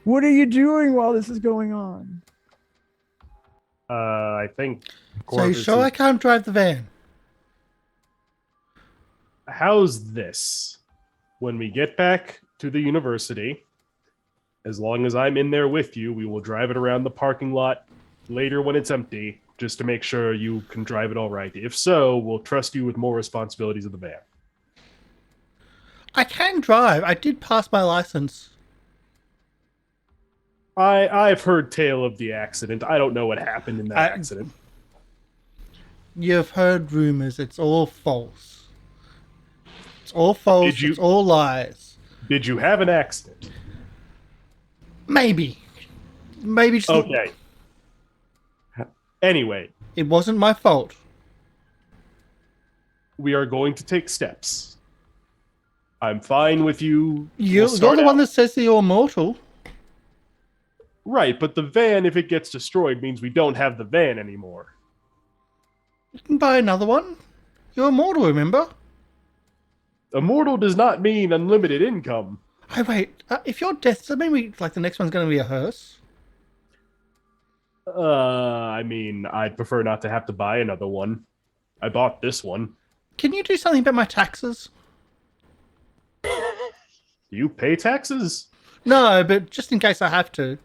What are you doing while this is going on? I think. So you Corvus sure is- I can't drive the van? How's this? When we get back to the university, as long as I'm in there with you, we will drive it around the parking lot later when it's empty, just to make sure you can drive it all right. If so, we'll trust you with more responsibilities of the van. I can drive. I did pass my license. I've heard tale of the accident. I don't know what happened in that I- accident. You've heard rumors. It's all false. It's all false. Did you- It's all lies. Did you have an accident? Maybe just Okay. Anyway, it wasn't my fault. we are going to take steps. I'm fine with you. You're the one that says that you're mortal. Right, but the van, if it gets destroyed, means we don't have the van anymore. You can buy another one. You're immortal, remember? Immortal does not mean unlimited income. Oh, wait. If you're death, does that mean the next one's going to be a hearse? I mean, I'd prefer not to have to buy another one. I bought this one. Can you do something about my taxes? Do you pay taxes? No, but just in case I have to.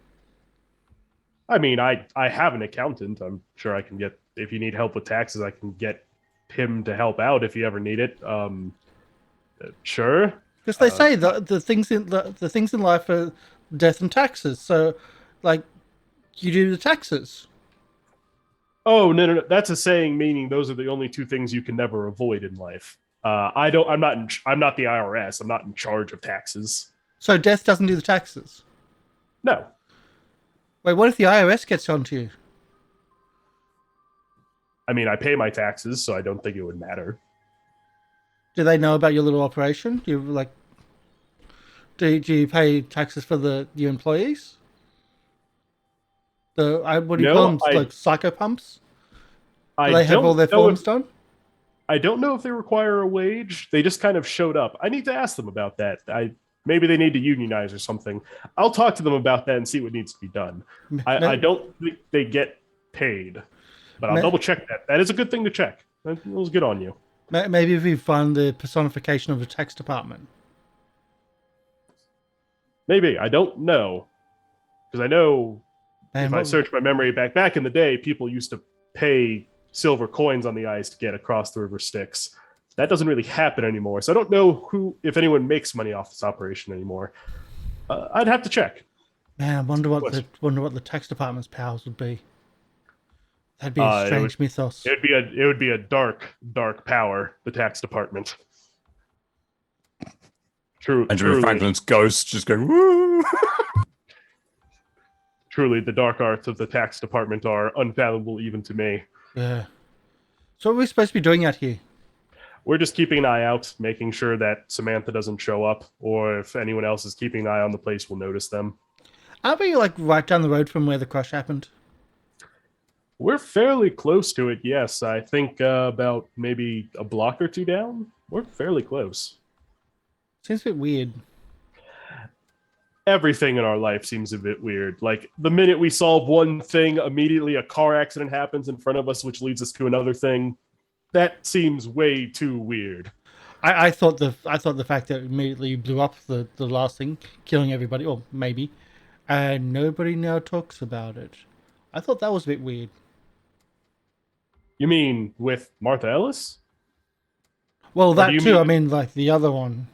I mean, I have an accountant. I'm sure I can get, if you need help with taxes, I can get him to help out if you ever need it. Sure. Because they say the things in life are death and taxes. So, you do the taxes. Oh, no. That's a saying meaning those are the only two things you can never avoid in life. I'm not the IRS. I'm not in charge of taxes. So death doesn't do the taxes? No. Wait, what if the IRS gets onto you? I mean, I pay my taxes, so I don't think it would matter. Do they know about your little operation? Do you pay taxes for your employees? What do you call them? Psychopumps? Do they have all their forms done? I don't know if they require a wage. They just kind of showed up. I need to ask them about that. Maybe they need to unionize or something. I'll talk to them about that and see what needs to be done. I don't think they get paid, but I'll double check that. That is a good thing to check. That was good on you. Maybe if we find the personification of the tax department. Maybe. I don't know. Because I know Man, if I search my memory back in the day, people used to pay silver coins on the ice to get across the river Styx. That doesn't really happen anymore. So I don't know if anyone makes money off this operation anymore. I'd have to check. Man, I wonder what the tax department's powers would be. That'd be a strange mythos. It would be a dark power, the tax department. True. Benjamin Franklin's ghost just going, woo! Truly, the dark arts of the tax department are unfathomable even to me. Yeah. So what are we supposed to be doing out here? We're just keeping an eye out, making sure that Samantha doesn't show up, or if anyone else is keeping an eye on the place, we'll notice them. Aren't we right down the road from where the crush happened? We're fairly close to it, yes. I think about maybe a block or two down. We're fairly close. Seems a bit weird. Everything in our life seems a bit weird. Like, the minute we solve one thing, immediately a car accident happens in front of us, which leads us to another thing. That seems way too weird. I thought the fact that immediately blew up the last thing, killing everybody, or maybe, and nobody now talks about it. I thought that was a bit weird. You mean with Martha Ellis? Well, that too. I mean, the other one.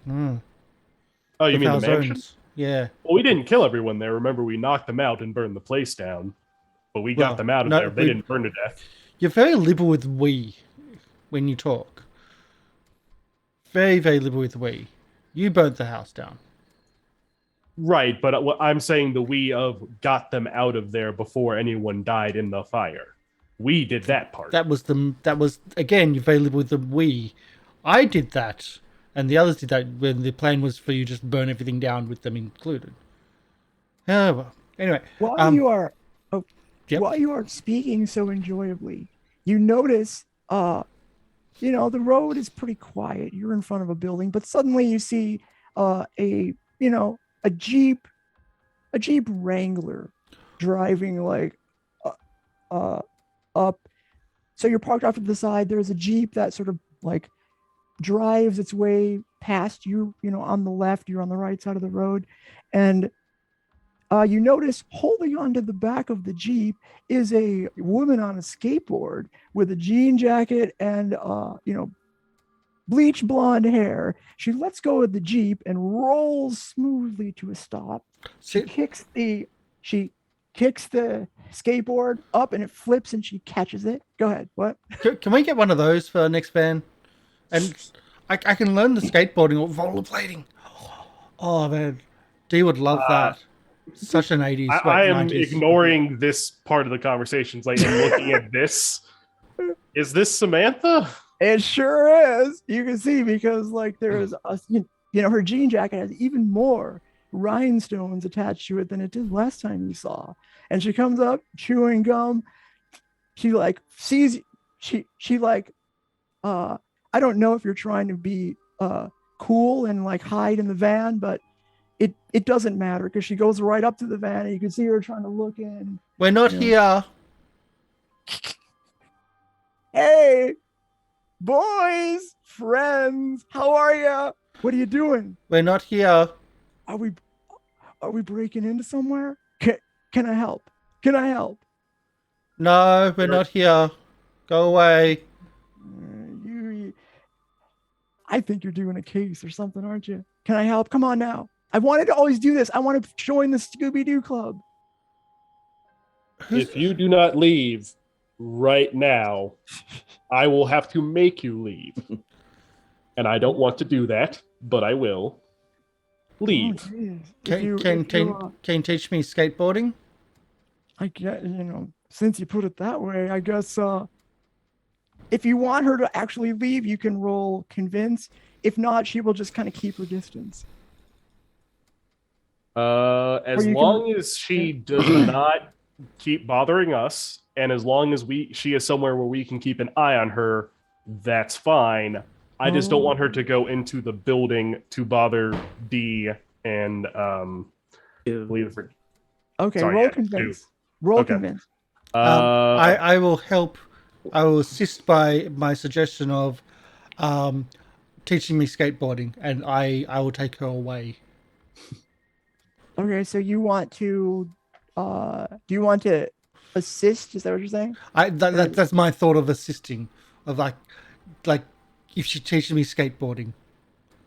Oh, you mean the mansion? Yeah. Well, we didn't kill everyone there. Remember, we knocked them out and burned the place down. But we got them out of there. They didn't burn to death. You're very liberal with we when you talk. Very, very liberal with we. You burnt the house down. Right, but I'm saying the we of got them out of there before anyone died in the fire. We did that part. That was again, you're very liberal with the we. I did that. And the others did that when the plan was for you just burn everything down with them included. Oh, well. Anyway. While you are speaking so enjoyably, you notice, the road is pretty quiet. You're in front of a building, but suddenly you see a Jeep Wrangler driving up. So you're parked off to the side. There's a Jeep that sort of drives its way past you, on the left. You're on the right side of the road, and you notice holding onto the back of the Jeep is a woman on a skateboard with a jean jacket and bleach blonde hair. She lets go of the Jeep and rolls smoothly to a stop. She kicks the skateboard up and it flips and she catches it. Go ahead. What? Can we get one of those for our next van? And I can learn the skateboarding or rollerblading. Oh man, Dee would love that. Such an 80s, I am 90s. ignoring this part of the conversations. Like, I'm looking at this. Is this Samantha? It sure is. You can see because like there's her jean jacket has even more rhinestones attached to it than it did last time you saw. And she comes up chewing gum. She like sees she like I don't know if you're trying to be cool and like hide in the van, but it doesn't matter because she goes right up to the van and you can see her trying to look in. We're not here. Hey, boys, friends, how are you? What are you doing? We're not here. Are we breaking into somewhere? Can I help? Can I help? No, we're not here. Go away. I think you're doing a case or something, aren't you? Can I help? Come on now. I wanted to always do this. I want to join the Scooby-Doo Club. If you do not leave right now, I will have to make you leave. And I don't want to do that, but I will. Leave. Oh, Can you teach me skateboarding? I get, since you put it that way, I guess if you want her to actually leave, you can roll convince. If not, she will just kind of keep her distance. As long as she does not keep bothering us, and as long as she is somewhere where we can keep an eye on her, that's fine. I just don't want her to go into the building to bother Dee and leave for. Okay, Sorry, roll yeah, convince. Roll Okay. convince. I will help. I will assist by my suggestion of teaching me skateboarding, and I will take her away. Okay, so you want to do you want to assist? Is that what you're saying? That's my thought of assisting, of like if she teaches me skateboarding.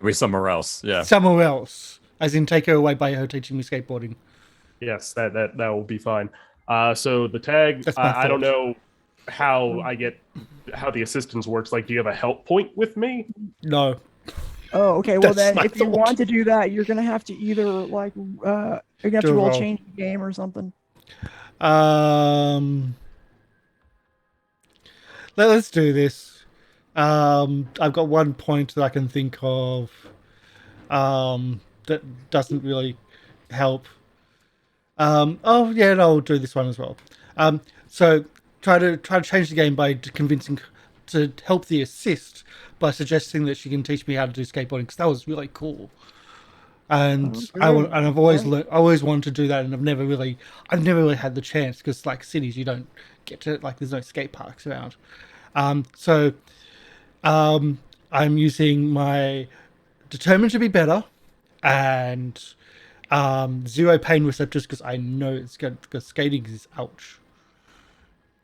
We're somewhere else. Yeah. Somewhere else, as in take her away by her teaching me skateboarding. Yes, that will be fine. So the tag, That's my I don't thought. know how the assistance works. Like, do you have a help point with me? No. Oh, okay. Well, That's then, my if you thought. want to do that, you're gonna have to either like you're gonna have Do to a roll roll. change the game or something. Let's do this. I've got one point that I can think of that doesn't really help. Oh yeah, no, I'll do this one as well. So try to change the game by convincing to help the assist by suggesting that she can teach me how to do skateboarding, because that was really cool. And I've always I always wanted to do that, and I've never really had the chance, because like cities, you don't get to, like, there's no skate parks around. So I'm using my determined to be better and 0 pain receptors, because I know it's good, because skating is ouch.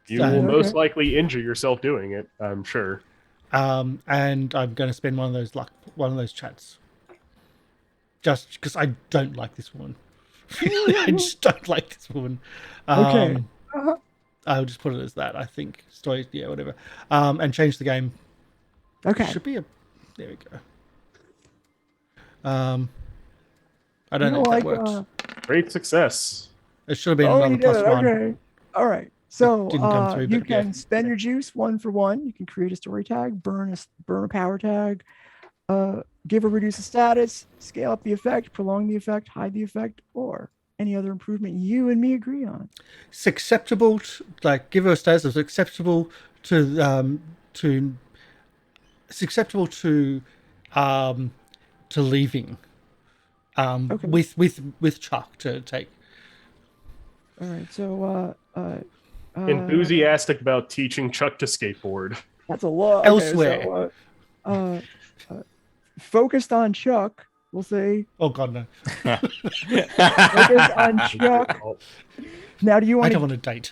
You So- will most likely injure yourself doing it, I'm sure. And I'm going to spend one of those chats, just because I don't like this woman. I just don't like this woman. Okay. I'll just put it as that. I think story, yeah, whatever. And change the game. Okay. Should be a. There we go. I don't know if that worked. Great success. It should have been Oh, another you did it. +1. Okay. All right. So Didn't come through, you but yeah. can spend your juice 1 for 1. You can create a story tag, burn a power tag, give or reduce a status, scale up the effect, prolong the effect, hide the effect, or any other improvement you and me agree on. It's acceptable give her a status that's acceptable to it's acceptable to leaving Okay. with Chuck to take. All right. So Enthusiastic about teaching Chuck to skateboard. that's a lot. Elsewhere. So, focused on Chuck, we'll say. Oh god, no. Focused on Chuck. Now, do you I want don't to? want to date.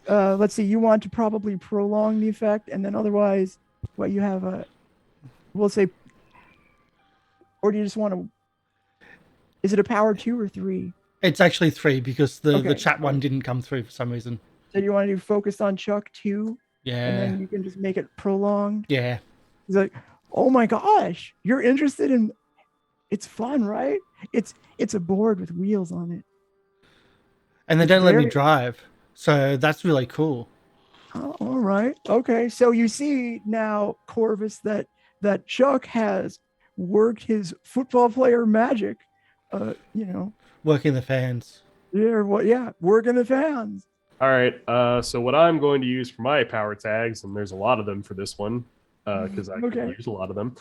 Let's see. You want to probably prolong the effect, and then otherwise, what you have we'll say, or do you just want to? Is it a power 2 or 3? It's actually 3, because the Okay. chat one didn't come through for some reason. So you want to do focused on Chuck 2, and Yeah. then you can just make it prolonged. Yeah. He's like, oh my gosh, you're interested in It's fun, right? It's a board with wheels on it. And they It's don't let me very- drive, so that's really cool. Oh, all right. Okay. So you see now, Corvus, that Chuck has worked his football player magic. You know, Working the fans. working the fans. All right. So what I'm going to use for my power tags, and there's a lot of them for this one, because I Okay. can use a lot of them.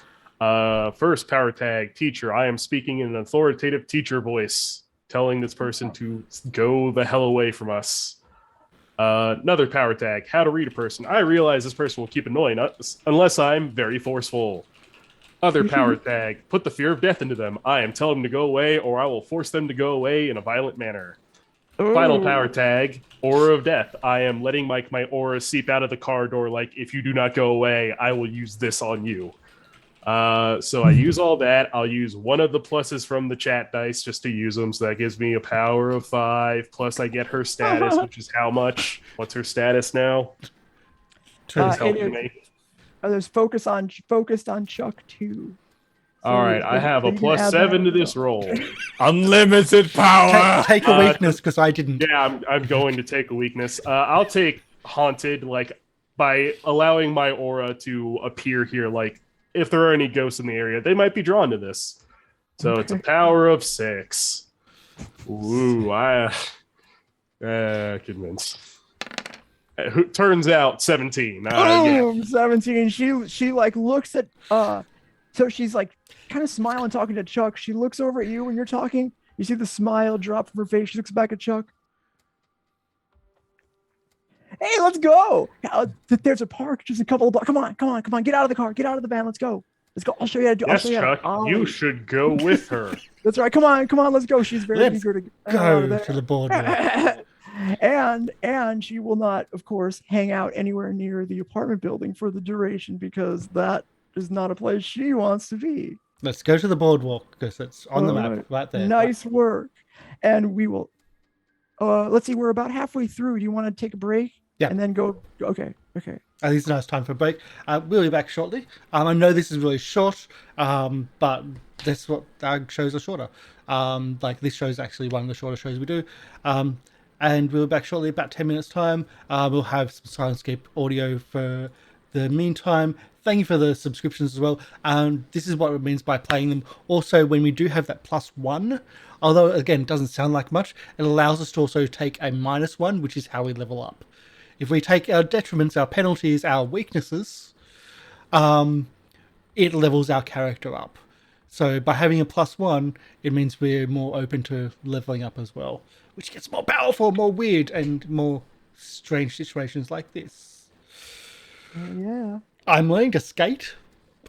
First power tag, teacher. I am speaking in an authoritative teacher voice, telling this person to go the hell away from us. Another power tag, how to read a person. I realize this person will keep annoying us unless I'm very forceful. Other power tag, put the fear of death into them. I am telling them to go away, or I will force them to go away in a violent manner. Final power tag, aura of death. I am letting my aura seep out of the car door. Like, if you do not go away, I will use this on you. So I use all that. I'll use one of the pluses from the chat dice just to use them. So that gives me a power of 5. Plus, I get her status, which is how much? What's her status now? Who's helping me? There's focused on Chuck too. All right, I have a plus 7 to this roll. Unlimited power. Take a weakness because I didn't. Yeah, I'm going to take a weakness. I'll take haunted, like by allowing my aura to appear here. Like if there are any ghosts in the area, they might be drawn to this. So it's a power of 6. Ooh, I convinced. Turns out 17. Boom, 17. She like looks at so she's like kind of smiling, talking to Chuck. She looks over at you when you're talking. You see the smile drop from her face. She looks back at Chuck. Hey, let's go. There's a park just a couple of blocks. Come on. Get out of the car. Get out of the van. Let's go. I'll show you how to do it. Yes, Chuck, you should go with her. That's right. Come on. Let's go. She's very eager to Go to the boardwalk. and she will not, of course, hang out anywhere near the apartment building for the duration because that is not a place she wants to be. Let's go to the boardwalk because it's on the map right there. Nice work. And we will. Let's see. We're about halfway through. Do you want to take a break? Yeah. And then go. Okay. I think it's a nice time for a break. We'll be back shortly. I know this is really short, but that's what our shows are shorter. Like this show is actually one of the shorter shows we do. And we'll be back shortly, about 10 minutes time. We'll have some Syrinscape audio for the meantime. Thank you for the subscriptions as well. This is what it means by playing them. Also, when we do have that +1, although again, it doesn't sound like much, it allows us to also take a -1, which is how we level up. If we take our detriments, our penalties, our weaknesses, it levels our character up. So by having a +1, it means we're more open to leveling up as well, which gets more powerful, more weird, and more strange situations like this. Yeah. I'm learning to skate.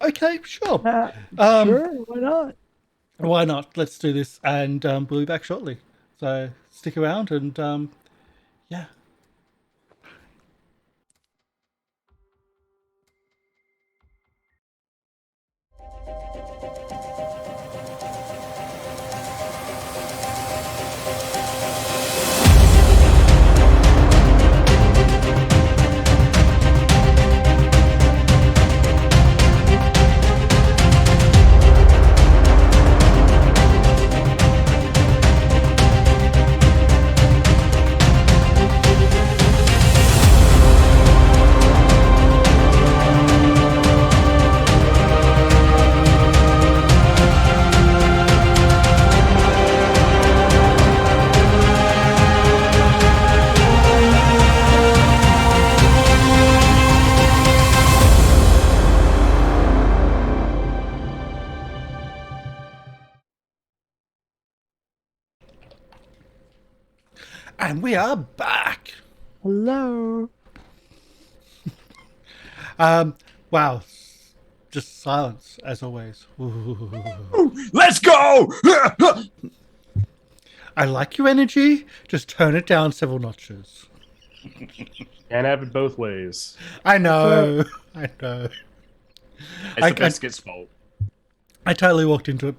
Okay, sure. Sure. Why not? Why not? Let's do this, and we'll be back shortly. So stick around, and yeah. And we are back. Hello. Wow. Just silence, as always. Let's go. I like your energy. Just turn it down several notches. Can't have it both ways. I know. I know. It's the biscuit's fault. I totally walked into it.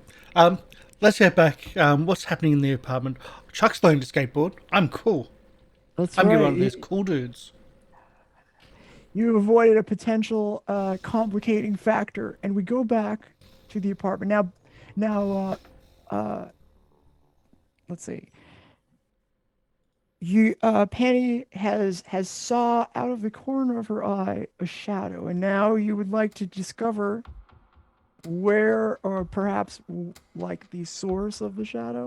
Let's get back. What's happening in the apartment? Chuck's learning to skateboard. I'm cool. That's I'm right. one of these cool dudes. You avoided a potential complicating factor, and we go back to the apartment. Now, Now, let's see. You, Penny has saw out of the corner of her eye a shadow, and now you would like to discover where, or perhaps like the source of the shadow.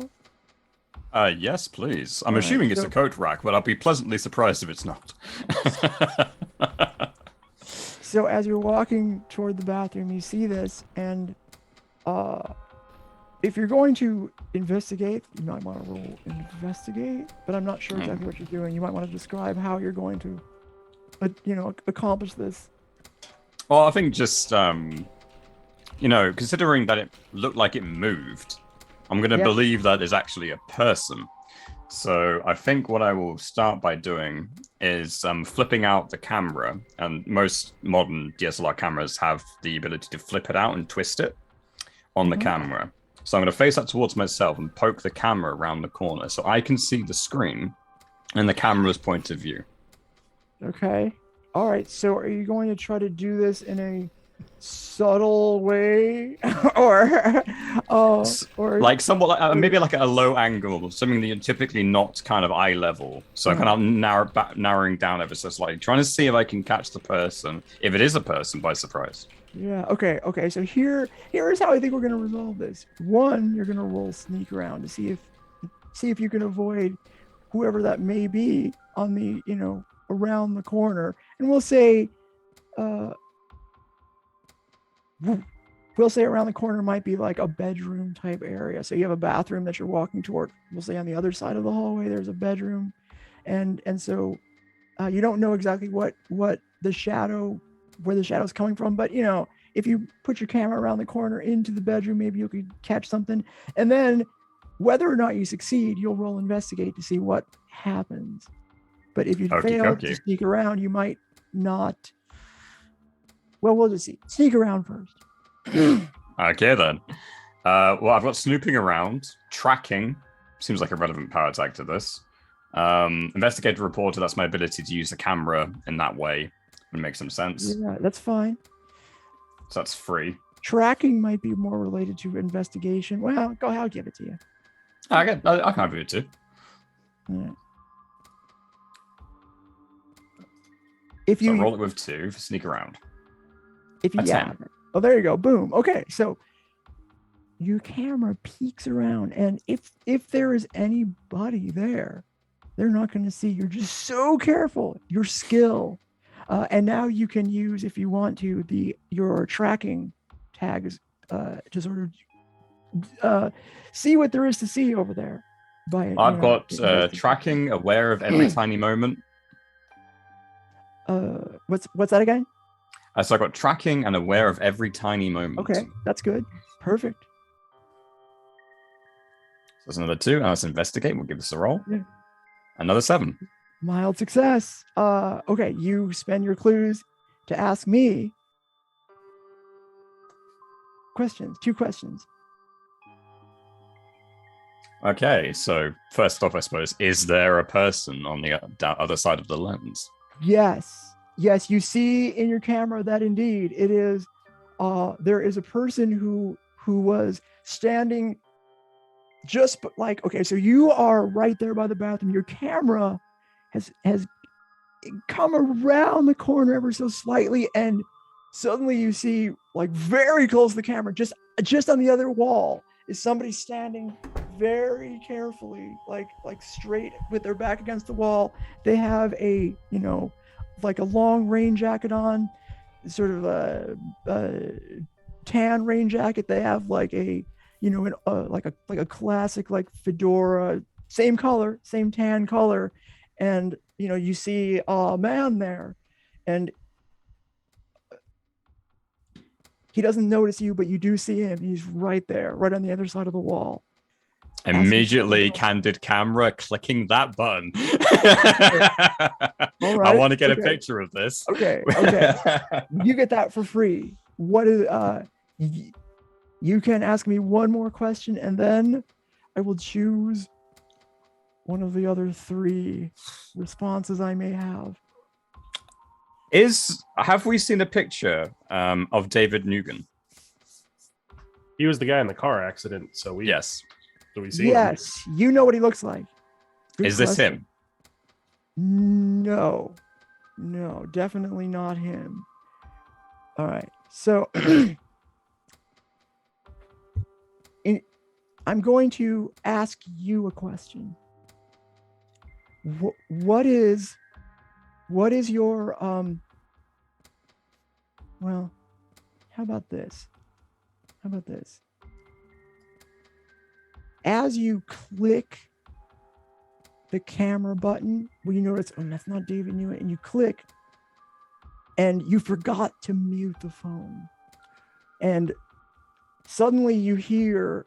Yes, please. I'm All right, assuming it's so- a coat rack, but I'll be pleasantly surprised if it's not. So as you're walking toward the bathroom, you see this, and if you're going to investigate, you might want to roll investigate, but I'm not sure exactly what you're doing. You might want to describe how you're going to, accomplish this. Well, I think just, considering that it looked like it moved, I'm going to Yeah. believe that is actually a person. So I think what I will start by doing is flipping out the camera. And most modern DSLR cameras have the ability to flip it out and twist it on the camera. So I'm going to face that towards myself and poke the camera around the corner so I can see the screen and the camera's point of view. Okay. All right. So are you going to try to do this in a subtle way, or Like somewhat like maybe like at a low angle, something that you're typically not kind of eye level. So kind of narrowing down ever so slightly, trying to see if I can catch the person, if it is a person, by surprise. Yeah. Okay. So here's how I think we're gonna resolve this. One, you're gonna roll sneak around to see if you can avoid whoever that may be on the around the corner, and we'll say around the corner might be like a bedroom type area. So you have a bathroom that you're walking toward. We'll say on the other side of the hallway there's a bedroom, and so you don't know exactly what the shadow, where the shadow's coming from, but if you put your camera around the corner into the bedroom, maybe you could catch something. And then whether or not you succeed, you'll roll investigate to see what happens. But if you fail to sneak around, you might not. Well, we'll just see. Sneak around first. Okay, then. Well, I've got snooping around, tracking. Seems like a relevant power tag to this. Investigator reporter, that's my ability to use the camera in that way. Would make some sense. Yeah, that's fine. So that's free. Tracking might be more related to investigation. Well, go ahead, I'll give it to you. I can have it too. Yeah. If you roll it with 2 for sneak around. If you, a yeah. 10. Oh, there you go. Boom. Okay. So your camera peeks around, and if there is anybody there, they're not going to see. You're just so careful. Your skill. And now you can use, if you want to, your tracking tags to sort of see what there is to see over there. I've got tracking, aware of every tiny moment. What's that again? So I've got tracking and aware of every tiny moment. Okay, that's good. Perfect. So that's another 2, and let's investigate. We'll give this a roll. Yeah. Another 7. Mild success. Okay, you spend your clues to ask me questions. 2 questions. Okay, so first off, I suppose, is there a person on the other side of the lens? Yes, you see in your camera that indeed it is. There is a person who was standing just like, okay, so you are right there by the bathroom. Your camera has come around the corner ever so slightly, and suddenly you see, like very close to the camera, just on the other wall, is somebody standing very carefully, like straight with their back against the wall. They have a like a long rain jacket on, sort of a tan rain jacket. They have like a like a classic like fedora, same color, same tan color, and you see a man there, and he doesn't notice you, but you do see him. He's right there, right on the other side of the wall. Immediately, candid camera, clicking that button. All right, I want to get a picture of this. Okay. You get that for free. What is you can ask me one more question, and then I will choose one of the other 3 responses I may have. Have we seen a picture of David Nugan? He was the guy in the car accident. So we Yes. So we see him. Yes, you know what he looks like. Good Is this question. him? No, definitely not him. All right, so I'm going to ask you a question. What is your well, how about this? As you click the camera button, well, you notice, oh, that's not David Newitt, and you click, and you forgot to mute the phone. And suddenly you hear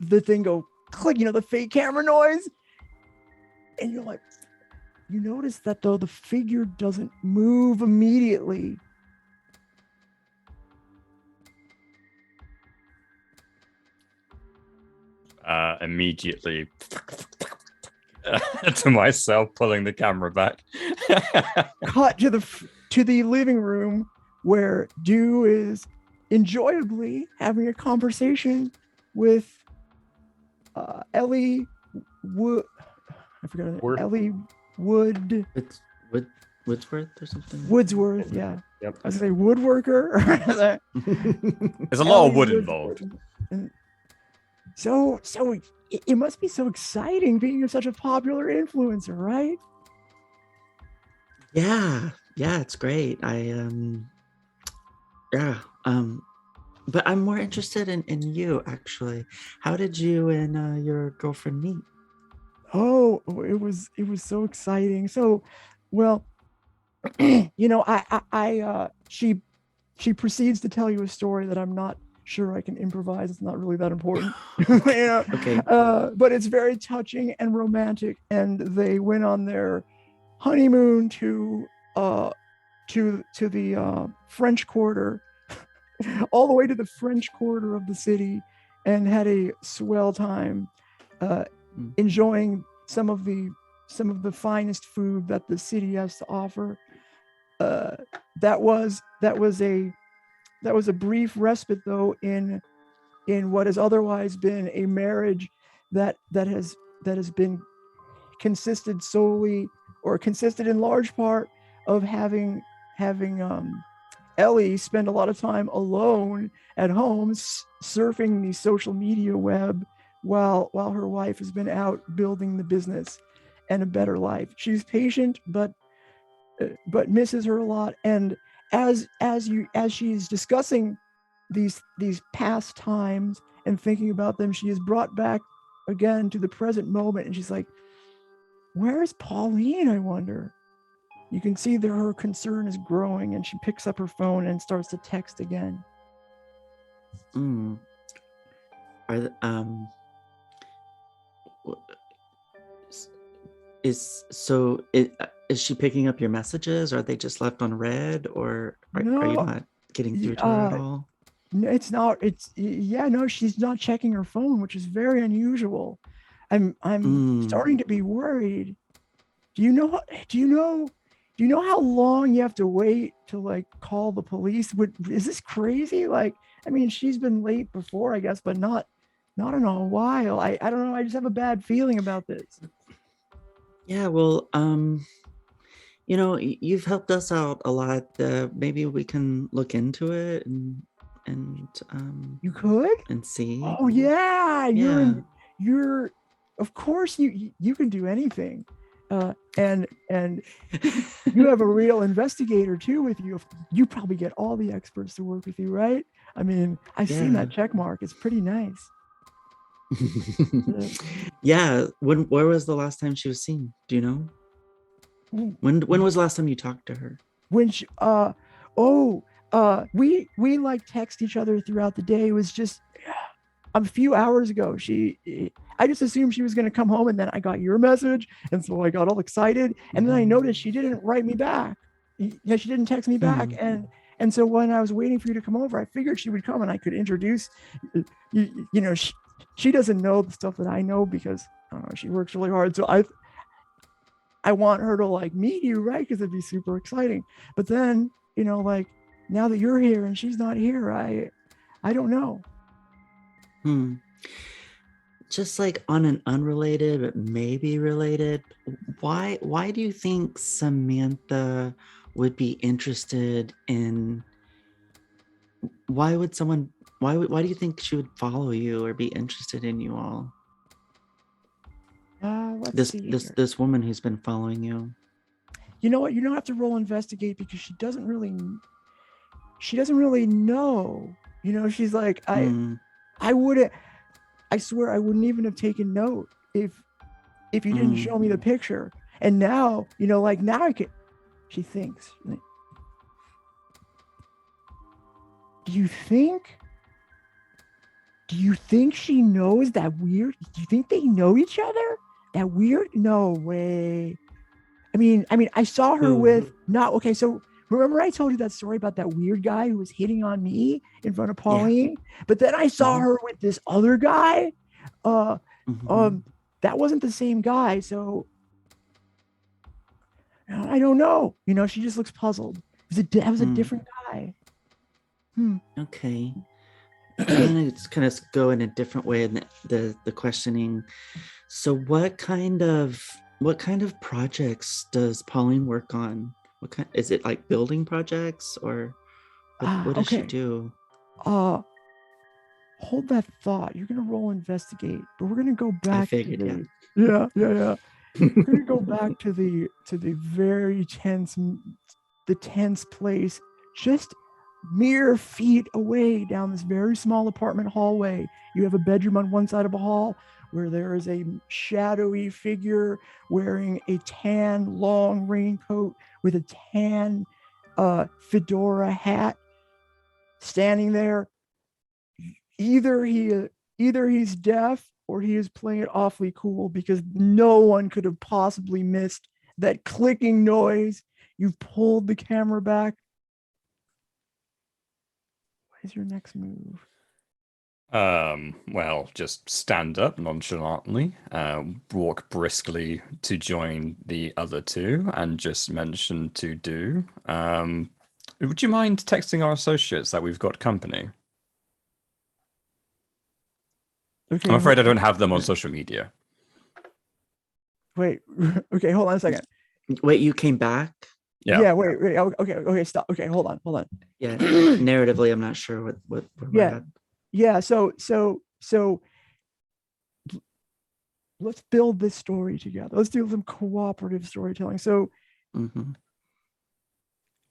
the thing go click, the fake camera noise. And you're like, you notice that though the figure doesn't move immediately. Immediately to myself, pulling the camera back. Cut to the living room where Dew is enjoyably having a conversation with Ellie Wood. I forgot her name. Worth. Ellie Wood. It's Woodsworth or something. Woodsworth, yeah. Yep. I was gonna say woodworker. There's a lot of Ellie wood Wood- involved. And so it must be so exciting being such a popular influencer, right? Yeah, it's great. But I'm more interested in you actually. How did you and your girlfriend meet? Oh, it was so exciting. So, well, she proceeds to tell you a story that I'm not sure I can improvise. It's not really that important. Okay. But it's very touching and romantic. And they went on their honeymoon to the French Quarter, all the way to the French Quarter of the city, and had a swell time, enjoying some of the finest food that the city has to offer. That was a brief respite, though, in what has otherwise been a marriage that has been consisted in large part of having Ellie spend a lot of time alone at home surfing the social media web while her wife has been out building the business and a better life. She's patient, but misses her a lot. And as she's discussing these past times and thinking about them, she is brought back again to the present moment, and she's like, where's Pauline, I wonder? You can see that her concern is growing, and she picks up her phone and starts to text again. Is she picking up your messages? Are they just left on read, or are you not getting through to her at all? It's not. She's not checking her phone, which is very unusual. I'm starting to be worried. Do you know how long you have to wait to call the police? Is this crazy? She's been late before, I guess, but not in a while. I don't know. I just have a bad feeling about this. Yeah, well, you've helped us out a lot. Maybe we can look into it and you could and see. Oh yeah, Yeah. you're of course you can do anything, and you have a real investigator too with you. You probably get all the experts to work with you, right? I've seen that check mark. It's pretty nice. Yeah. Where was the last time she was seen? Do you know? When was the last time you talked to her? When she we text each other throughout the day. It was just a few hours ago. I just assumed she was going to come home, and then I got your message, and so I got all excited, and then I noticed she didn't write me back. Yeah, she didn't text me back, and so when I was waiting for you to come over, I figured she would come and I could introduce. She doesn't know the stuff that I know because I don't know, she works really hard. So I want her to meet you, right? Because it'd be super exciting. But then, now that you're here and she's not here, I don't know. Hmm. Just like on an unrelated but maybe related, why do you think Samantha would be interested in why would someone why do you think she would follow you or be interested in you all? Let's This see this here. this woman who's been following you. You know what? You don't have to roll investigate because she doesn't really know. You know, she's like, Hmm. I wouldn't, I swear I wouldn't even have taken note if you didn't Mm. show me the picture. And now, you know, like now I can, she thinks, do you think, do you think she knows that weird? Do you think they know each other? That weird? No way. I saw her Who? with not okay. So remember, I told you that story about that weird guy who was hitting on me in front of Yeah. Pauline, but then I saw Mhm. her with this other guy. Uh, Mhm. that wasn't the same guy. So I don't know. You know, she just looks puzzled. That was a Hmm. different guy. Hmm. Okay. I'm gonna just kind of go in a different way in the questioning. So what kind of projects does Pauline work on? What kind is it, like building projects, or what does she Okay. do? Uh, hold that thought. You're gonna roll investigate, but we're gonna go I back to figured, yeah. the yeah. We're gonna go back to the very tense place, just mere feet away down this very small apartment hallway. You have a bedroom on one side of a hall where there is a shadowy figure wearing a tan long raincoat with a tan fedora hat standing there. Either he's deaf or he is playing it awfully cool because no one could have possibly missed that clicking noise. You've pulled the camera back. What is your next move? Well, just stand up nonchalantly, walk briskly to join the other two, and just mention to do. Would you mind texting our associates that we've got company? I'm Okay, afraid I don't have them on social media. wait. Okay, hold on a second. Wait, you came back? Yeah. Yeah, wait. Okay, stop. Okay, hold on. Yeah. Narratively, I'm not sure what where we're Yeah, at. yeah. So let's build this story together. Let's do some cooperative storytelling. So Mhm.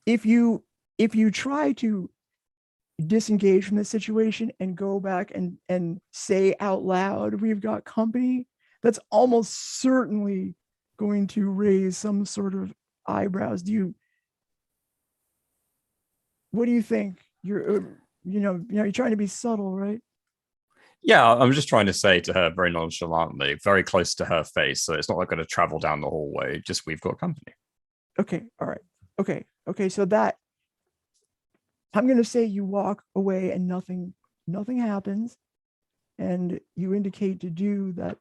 if you try to disengage from this situation and go back and say out loud we've got company, that's almost certainly going to raise some sort of eyebrows. What do you think? You're trying to be subtle, right? Yeah, I'm just trying to say to her very nonchalantly, very close to her face, so it's not like going to travel down the hallway. Just we've got company. Okay, all right. Okay, so that I'm going to say you walk away and nothing happens, and you indicate to do that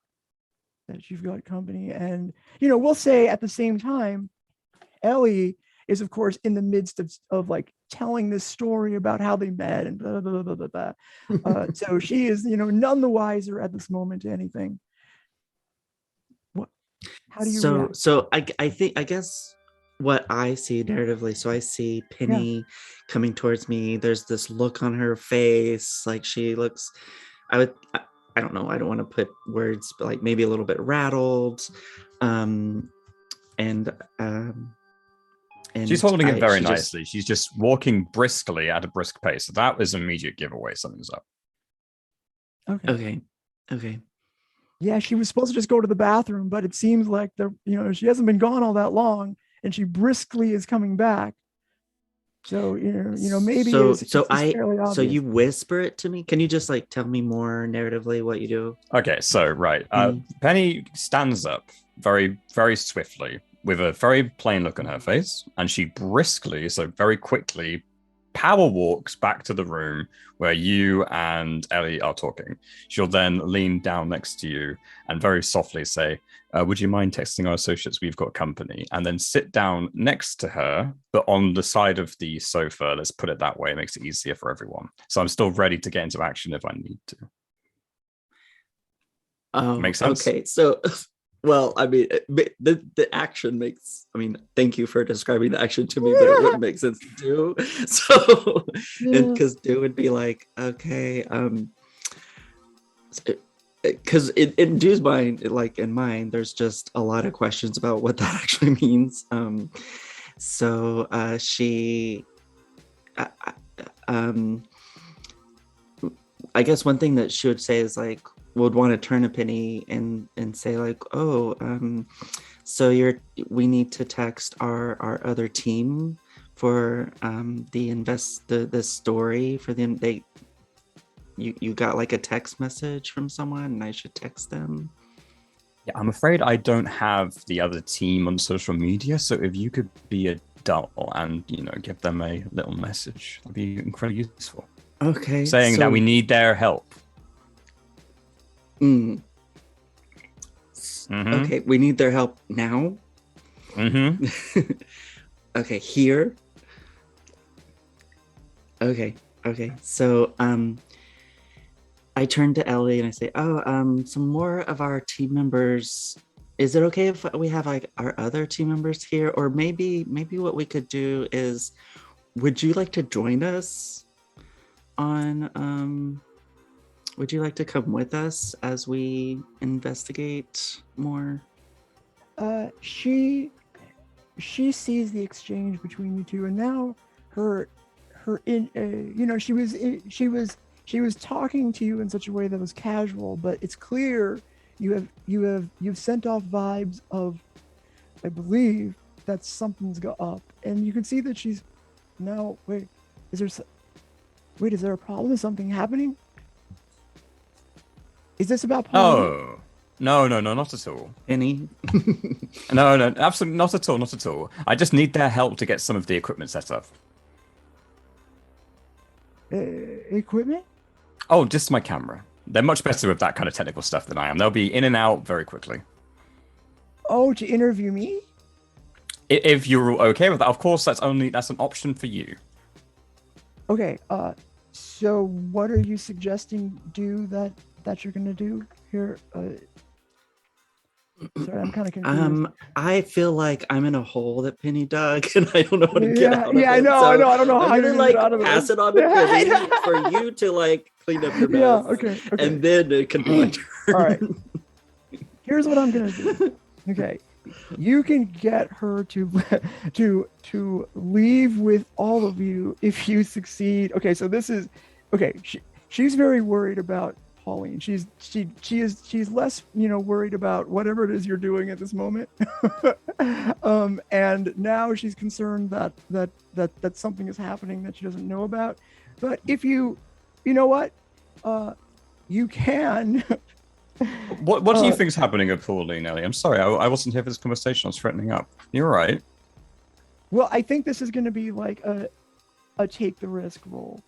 you've got company. And we'll say at the same time Ellie is of course in the midst of like telling this story about how they met and blah blah blah blah blah. So she is none the wiser at this moment to anything. What How do you react? So I guess what I see narratively, so I see Yeah. Penny coming towards me. There's this look on her face, like she looks. I don't know. I don't want to put words, but like maybe a little bit rattled, um, and She's holding it very she just nicely. She's just walking briskly at a brisk pace. So that is an immediate giveaway. Something's up. okay. Yeah, she was supposed to just go to the bathroom, but it seems like she hasn't been gone all that long, and she briskly is coming back. So maybe it's fairly So obvious. you whisper it to me. Can you just like tell me more narratively what you do? Okay, so right. Penny? Penny stands up very, very swiftly with a very plain look on her face, and she briskly, so very quickly, power walks back to the room where you and Ellie are talking. She'll then lean down next to you and very softly say, would you mind texting our associates we've got company? And then sit down next to her, but on the side of the sofa. Let's put it that way. It makes it easier for everyone. So I'm still ready to get into action if I need to. Oh, Makes sense. okay. So, well, I mean, the action makes. I mean, thank you for describing the action to me, but it wouldn't make sense to do. So, and because do would be like, okay, because in Du's mind, like in mine, there's just a lot of questions about what that actually means. So she, I guess one thing that she would say is like, would want to turn a penny and say like, oh, so we need to text our other team for the story for them. You got like a text message from someone and I should text them. Yeah, I'm afraid I don't have the other team on social media, so if you could be a doll and give them a little message, that'd be incredibly useful. Okay. Saying that we need their help. Okay, we need their help now. Okay, here. Okay. So I turn to Ellie and I say, some more of our team members. Is it okay if we have like our other team members here? Or maybe what we could do is, would you like to join us on would you like to come with us as we investigate more? She sees the exchange between you two, and now she was talking to you in such a way that was casual, but it's clear you've sent off vibes of, I believe that something's up, and you can see that she's now. Is there a problem? Is something happening? Is this about Pauline? Oh, no, not at all. Penny? No, absolutely not at all. I just need their help to get some of the equipment set up. Equipment? Oh, just my camera. They're much better with that kind of technical stuff than I am. They'll be in and out very quickly. Oh, to interview me? If you're okay with that, of course. That's an option for you. Okay. So what are you suggesting that you're gonna do here? Sorry, I'm kind of confused. I feel like I'm in a hole that Penny dug, and I don't know how to get out of it. I know. I don't know how I'm you're gonna gonna get out of pass it. it on to Penny for you to like clean up your mess. Yeah. Okay. And then it can be my turn. All right. Here's what I'm gonna do. Okay. You can get her to leave with all of you if you succeed. Okay, so this is okay. She's very worried about Pauline. She's less worried about whatever it is you're doing at this moment. And now she's concerned that something is happening that she doesn't know about. But if you know what, you can. What do you think is happening at Pauline, Ellie? I'm sorry, I wasn't here for this conversation. I was threatening up. You're right. Well, I think this is going to be like a take the risk role.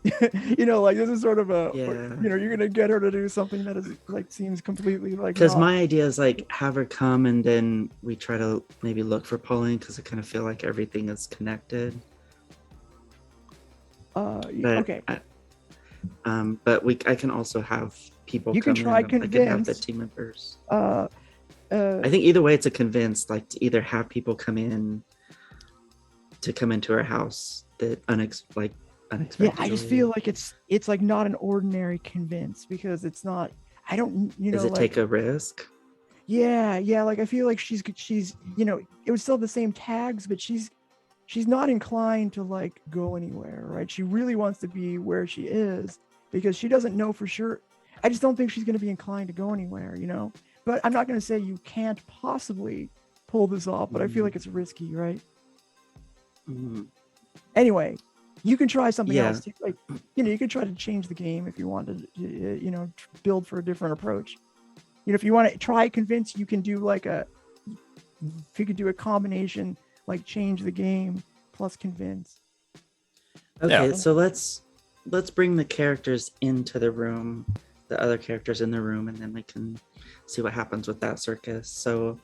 Like this is sort of you're going to get her to do something that is like seems completely like. Because my idea is like have her come and then we try to maybe look for Pauline because I kind of feel like everything is connected. Okay. But I can also have people. You can try convince. I can have the team members. I think either way, it's a convince. Like to either have people come into our house that unexpectedly. Yeah, I just feel like it's like not an ordinary convince because it's not. I don't. Does it take a risk? Yeah. Like I feel like she's it would still have the same tags, but she's not inclined to like go anywhere, right? She really wants to be where she is because she doesn't know for sure. I just don't think she's going to be inclined to go anywhere, But I'm not going to say you can't possibly pull this off, but I feel like it's risky, right? Mm-hmm. Anyway, you can try something else. Too. Like, you can try to change the game if you want to, build for a different approach. If you want to try convince, you can do if you could do a combination, like change the game plus convince. Okay, so let's bring the characters into the room, the other characters in the room, and then we can see what happens with that circus. So,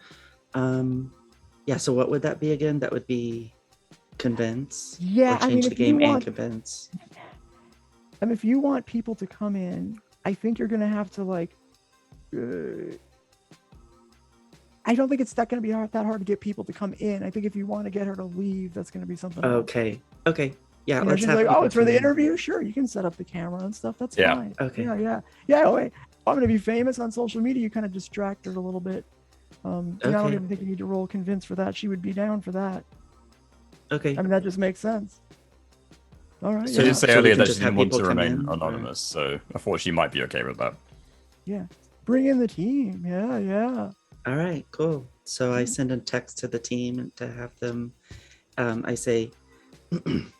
so what would that be again? That would be convince. Yeah, or change the game and convince. If you want people to come in, I think you're gonna have to like I don't think it's that going to be that hard to get people to come in. I think if you want to get her to leave, that's going to be something else. Okay. Yeah, You know, let's she's have like, people oh, it's for come the in. interview. Sure, you can set up the camera and stuff. That's Yeah. fine. Okay. Yeah. Oh, wait, I'm going to be famous on social media. You kind of distract her a little bit. I don't Okay. even think you need to roll convince for that. She would be down for that. Okay. I mean, that just makes sense. All right. She So- yeah. did say so we earlier can that she just have didn't want to people come remain in, or- anonymous, so I thought she might be okay with that. Yeah. Bring in the team. Yeah. All right, cool. So I send a text to the team to have them. I say,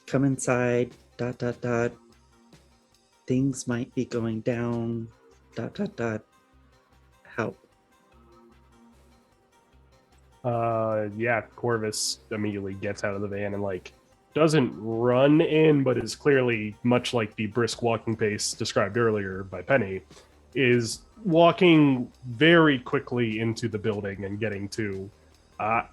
come inside. ... Things might be going down. ... Help. Yeah, Corvus immediately gets out of the van and like doesn't run in, but is clearly much like the brisk walking pace described earlier by Penny, is walking very quickly into the building and getting to I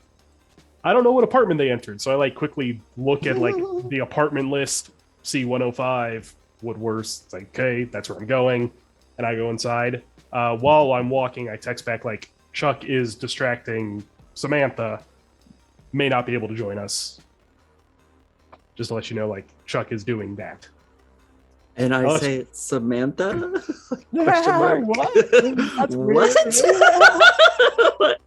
don't know what apartment they entered, so I like quickly look at like the apartment list, C105, Woodworth. It's like, okay, that's where I'm going, and I go inside. While I'm walking, I text back like, Chuck is distracting Samantha, may not be able to join us. Just to let you know, like, Chuck is doing that. And I Oh, say, Samantha? Yeah, what? That's weird. What?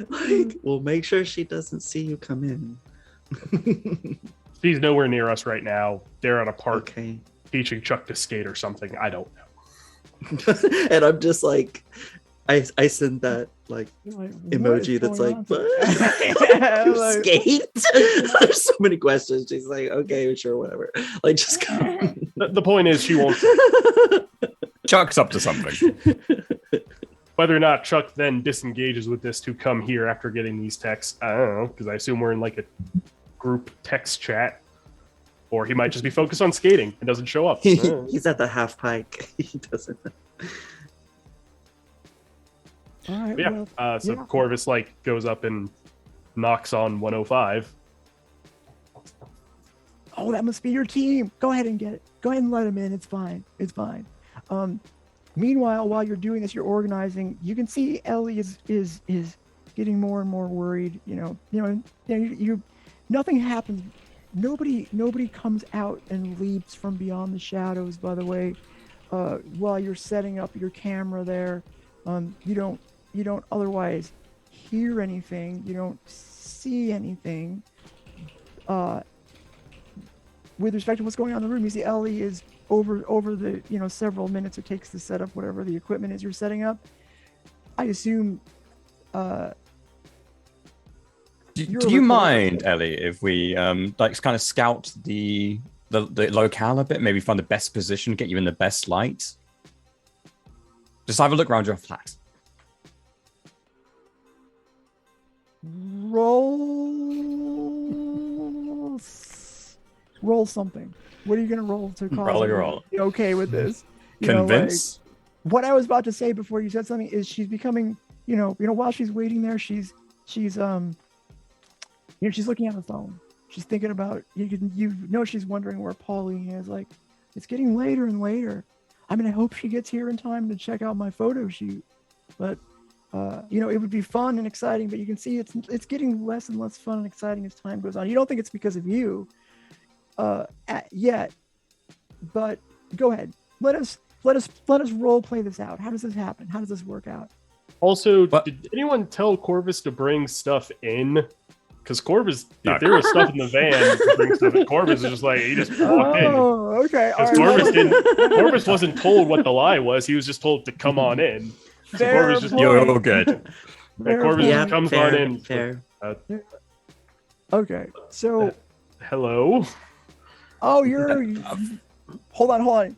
Like, we'll make sure she doesn't see you come in. She's nowhere near us right now. They're at a park Okay. teaching Chuck to skate or something. I don't know. And I'm just like, I send that like You're like, what emoji is that's going like, on what? You Like- skate? There's so many questions. She's like, okay, sure, whatever. Like, just come. The point is, she won't. Chuck's up to something. Whether or not Chuck then disengages with this to come here after getting these texts, I don't know, because I assume we're in like a group text chat. Or he might just be focused on skating and doesn't show up. He's at the half pike. He doesn't. All right. Yeah. Well, So yeah. Corvus like goes up and knocks on 105. Oh, that must be your team. Go ahead and get it. Go ahead and let him in. It's fine. It's fine. Meanwhile, while you're doing this, you're organizing. You can see Ellie is getting more and more worried. You nothing happens. Nobody comes out and leaps from beyond the shadows. By the way, while you're setting up your camera there, you don't otherwise hear anything. You don't see anything. With respect to what's going on in the room, you see Ellie is over the several minutes it takes to set up whatever the equipment is you're setting up. I assume. Do You're you recording. mind, Ellie, if we like kind of scout the locale a bit, maybe find the best position, get you in the best light? Just have a look around your flat. Roll something. What are you gonna roll to cause Roll a me to roll. be okay with this? You know, like, Convince? what I was about to say before you said something is she's becoming, while she's waiting there, she's she's looking at the phone. She's thinking about she's wondering where Pauline is. Like, it's getting later and later. I mean, I hope she gets here in time to check out my photo shoot. But it would be fun and exciting. But you can see it's getting less and less fun and exciting as time goes on. You don't think it's because of you yet, but go ahead. Let us role play this out. How does this happen? How does this work out? Also, What? did anyone tell Corvus to bring stuff in? Because Corvus, No. if there was stuff in the van to bring stuff in, Corvus is just like, he just walked in. Oh, okay. All Because right. Corvus wasn't told what the lie was. He was just told to come on in. So Fair Corvus just point. You're all good. Yeah, Corvus Yeah, just comes fair, on in. fair. Okay. So, Hello. oh, hold on.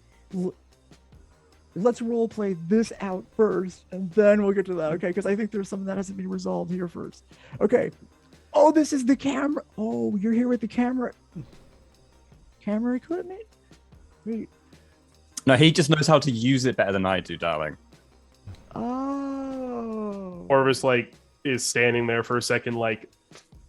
Let's role play this out first, and then we'll get to that. Okay, because I think there's something that has to be resolved here first. Okay. Oh, this is the camera. Oh, you're here with the camera equipment? Wait. No, he just knows how to use it better than I do, darling. Oh. Corvus like is standing there for a second, like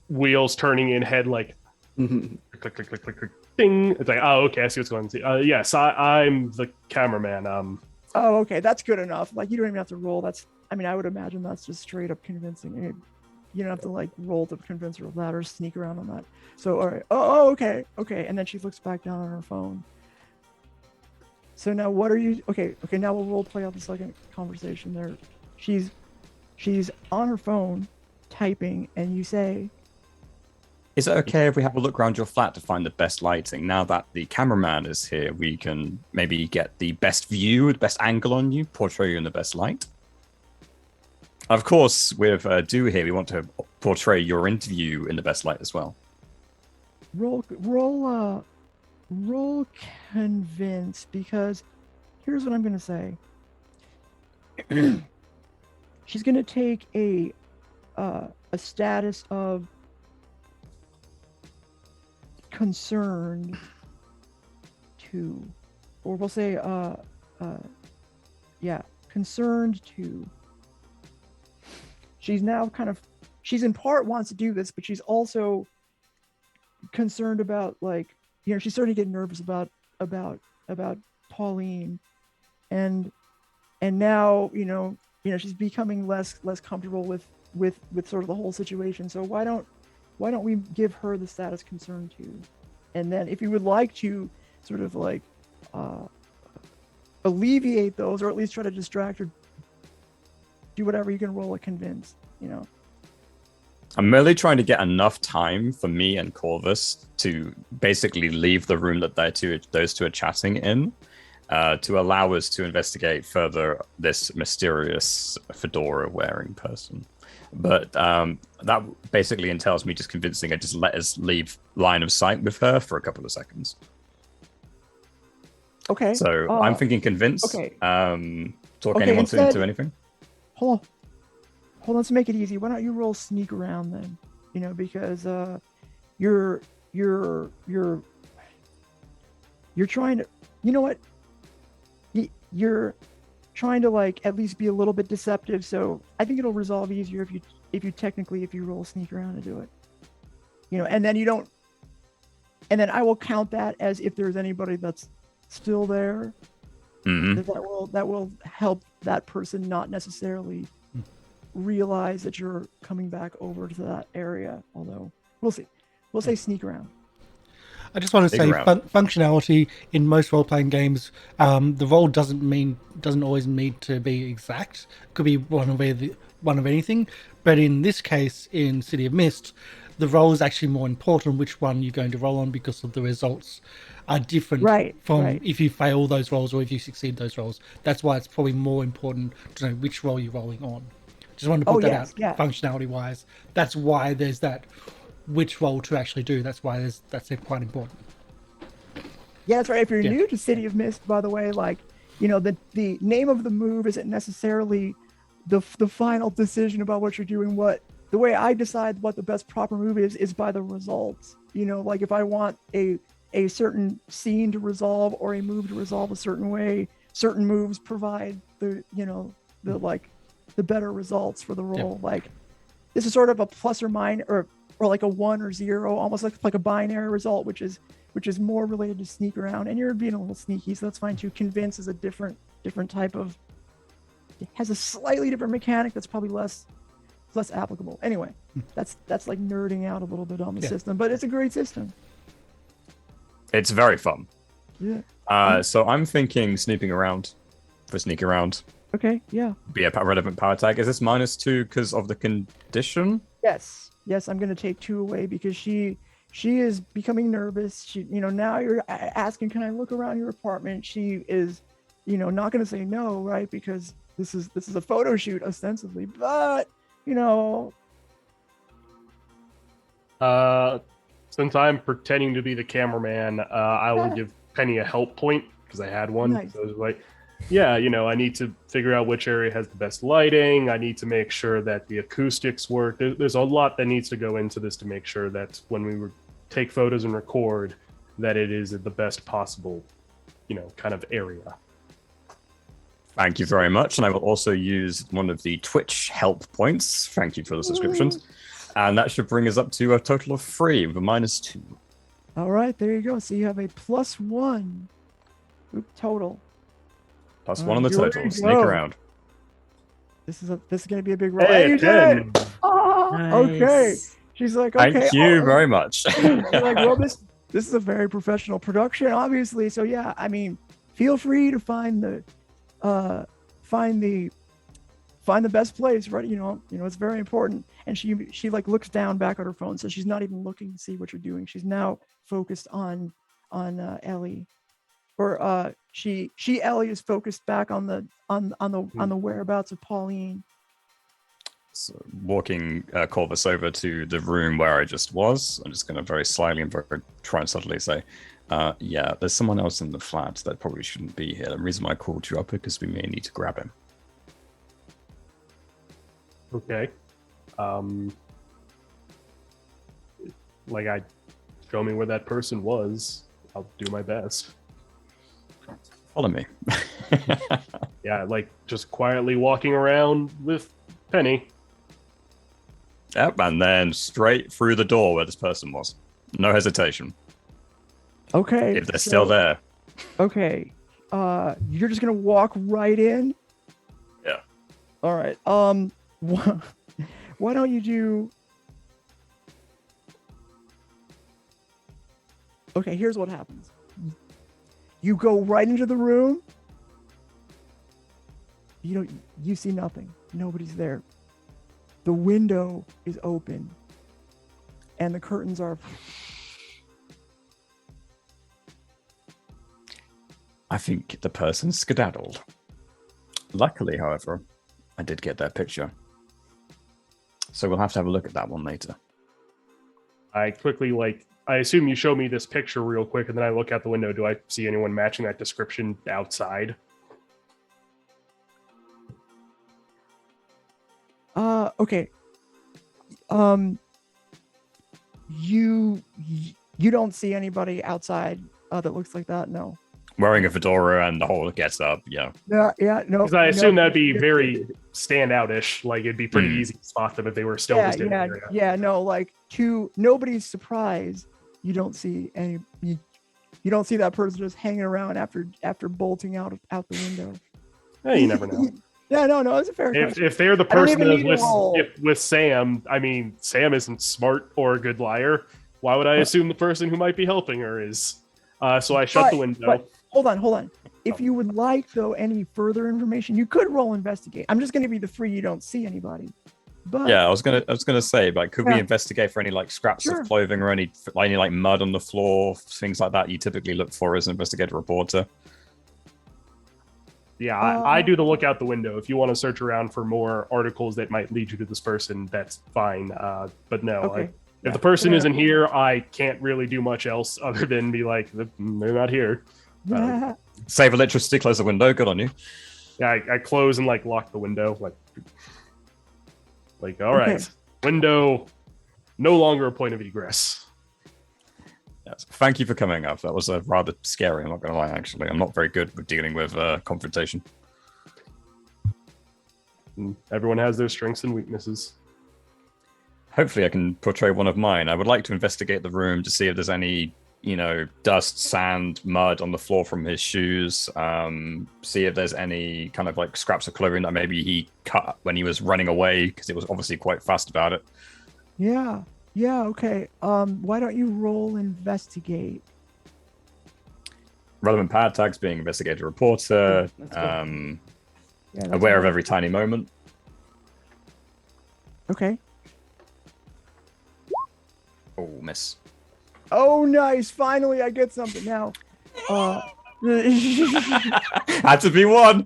wheels turning in head, like click, click, click, click, click, ding. It's like, oh, okay, I see what's going on. Yes, I'm the cameraman. Oh, okay, that's good enough. Like you don't even have to roll. I mean, I would imagine that's just straight up convincing. You don't have to like roll to convince her of that or sneak around on that. So, all right. Okay. And then she looks back down on her phone. So now what are you? Okay. Now we'll role play out the second conversation there. She's on her phone typing, and you say, Is it okay if we have a look around your flat to find the best lighting? Now that the cameraman is here, we can maybe get the best view, the best angle on you, portray you in the best light. Of course, with Do here, we want to portray your interview in the best light as well. roll convince, because here's what I'm going to say. She's going to take a status of concerned to, or we'll say concerned to. She's now she's in part wants to do this, but she's also concerned about, like, she's starting to get nervous about Pauline, and now she's becoming less comfortable with sort of the whole situation. So why don't we give her the status concerned to, and then if you would like to sort of like alleviate those, or at least try to distract her, do whatever, you can roll a convince. I'm merely trying to get enough time for me and Corvus to basically leave the room that those two are chatting in, to allow us to investigate further this mysterious fedora-wearing person. But that basically entails me just convincing her, just let us leave line of sight with her for a couple of seconds. Okay. So I'm thinking convince. Okay. Talk anyone into anything. Hold on, let's make it easy. Why don't you roll sneak around then? Because you're trying to, you're trying to like at least be a little bit deceptive. So I think it'll resolve easier if you roll sneak around and do it. And then and then I will count that as if there's anybody that's still there. Mm-hmm. That will help that person not necessarily realize that you're coming back over to that area. Although we'll see. We'll say sneak around. I just want to say functionality in most role-playing games. The role doesn't always need to be exact. It could be one of anything. But in this case, in City of Mist, the role is actually more important. Which one you're going to roll on, because of the results are different from if you fail those rolls or if you succeed those rolls. That's why it's probably more important to know which role you're rolling on. Just wanted to put that out functionality-wise. That's why there's that which role to actually do. That's why that's quite important. Yeah, that's right. If you're new to City of Mist, by the way, like, the name of the move isn't necessarily the final decision about what you're doing. The way I decide what the best proper move is by the results. Like if I want a certain scene to resolve or a move to resolve a certain way, certain moves provide the better results for the roll. Like this is sort of a plus or minus, or like a 1 or 0, almost like a binary result, which is more related to sneak around. And you're being a little sneaky, so that's fine too. Convince is a different type of, it has a slightly different mechanic that's probably less applicable. Anyway, that's like nerding out a little bit on the system, but it's a great system. It's very fun. Yeah. So I'm thinking snooping around for sneak around. Okay, yeah. Be a relevant power tag. Is this -2 because of the condition? Yes, I'm going to take 2 away because she is becoming nervous. She, now you're asking, can I look around your apartment? She is, not going to say no, right? Because this is a photo shoot ostensibly, but since I'm pretending to be the cameraman, I will give Penny a help point because I had one. Nice. So it was like, I need to figure out which area has the best lighting. I need to make sure that the acoustics work. There's a lot that needs to go into this to make sure that when we take photos and record, that it is the best possible, kind of area. Thank you very much. And I will also use one of the Twitch help points. Thank you for the subscriptions. And that should bring us up to a total of 3 with a -2. All right, there you go. So you have a +1 total. Plus one on the Here we total. Sneak go. around. This is gonna be a big roll. Hey, you did it! Okay. Nice. She's like, okay. Thank you very much. She's like, well, this is a very professional production, obviously. So yeah, I mean, feel free to find the best place, right? It's very important. And she like looks down back at her phone, so she's not even looking to see what you're doing. She's now focused on Ellie, or Ellie is focused back on the whereabouts of Pauline. So walking Corvus over to the room where I just was, I'm just going to very slyly and try and subtly say, yeah, there's someone else in the flat that probably shouldn't be here. The reason why I called you up is because we may need to grab him. Okay. Show me where that person was. I'll do my best. Follow me. Yeah, like just quietly walking around with Penny. Yep, and then straight through the door where this person was. No hesitation. Okay. If they're still there. Okay. You're just gonna walk right in? Yeah. All right. Why don't you do? Okay, here's what happens. You go right into the room. You see nothing. Nobody's there. The window is open, and the curtains are. I think the person skedaddled. Luckily, however, I did get that picture. So we'll have to have a look at that one later. I quickly I assume you show me this picture real quick, and then I look out the window. Do I see anyone matching that description outside? Okay. You don't see anybody outside that looks like that. No. Wearing a fedora and the whole gets up, yeah. Yeah, no. Because I assume no. that'd be very standout-ish. Like it'd be pretty easy to spot them if they were still just in the area. Yeah. No, like to nobody's surprise, you don't see any. You don't see that person just hanging around after bolting out the window. Hey, you never know. Yeah, no, it's a fair question. If they're the I don't person even that need was to roll. with Sam, I mean, Sam isn't smart or a good liar. Why would I assume the person who might be helping her is? So I shut the window. But hold on. If you would like, though, any further information, you could roll investigate. I'm just going to be the free. You don't see anybody. But Yeah, I was gonna say, like, could we Yeah. investigate for any like scraps Sure. of clothing or any like mud on the floor, things like that? You typically look for as an investigative reporter. Yeah, I do the look out the window. If you want to search around for more articles that might lead you to this person, that's fine. But no, Okay. if the person isn't here, I can't really do much else other than be like, they're not here. Save electricity, close the window. Good on you. Yeah, I close and lock the window. All right, Okay. window no longer a point of egress. Yes. Thank you for coming up. That was rather scary. I'm not gonna lie. Actually, I'm not very good with dealing with confrontation. And everyone has their strengths and weaknesses. Hopefully, I can portray one of mine. I would like to investigate the room to see if there's any, dust, sand, mud on the floor from his shoes. See if there's any kind of like scraps of clothing that maybe he cut when he was running away, because it was obviously quite fast about it. Yeah. Okay. Why don't you roll investigate? Relevant pad tags being investigator reporter, That's good. Yeah, that's aware of fine. every tiny moment. Okay. Oh, miss. Oh, nice. Finally, I get something now. Had to be one.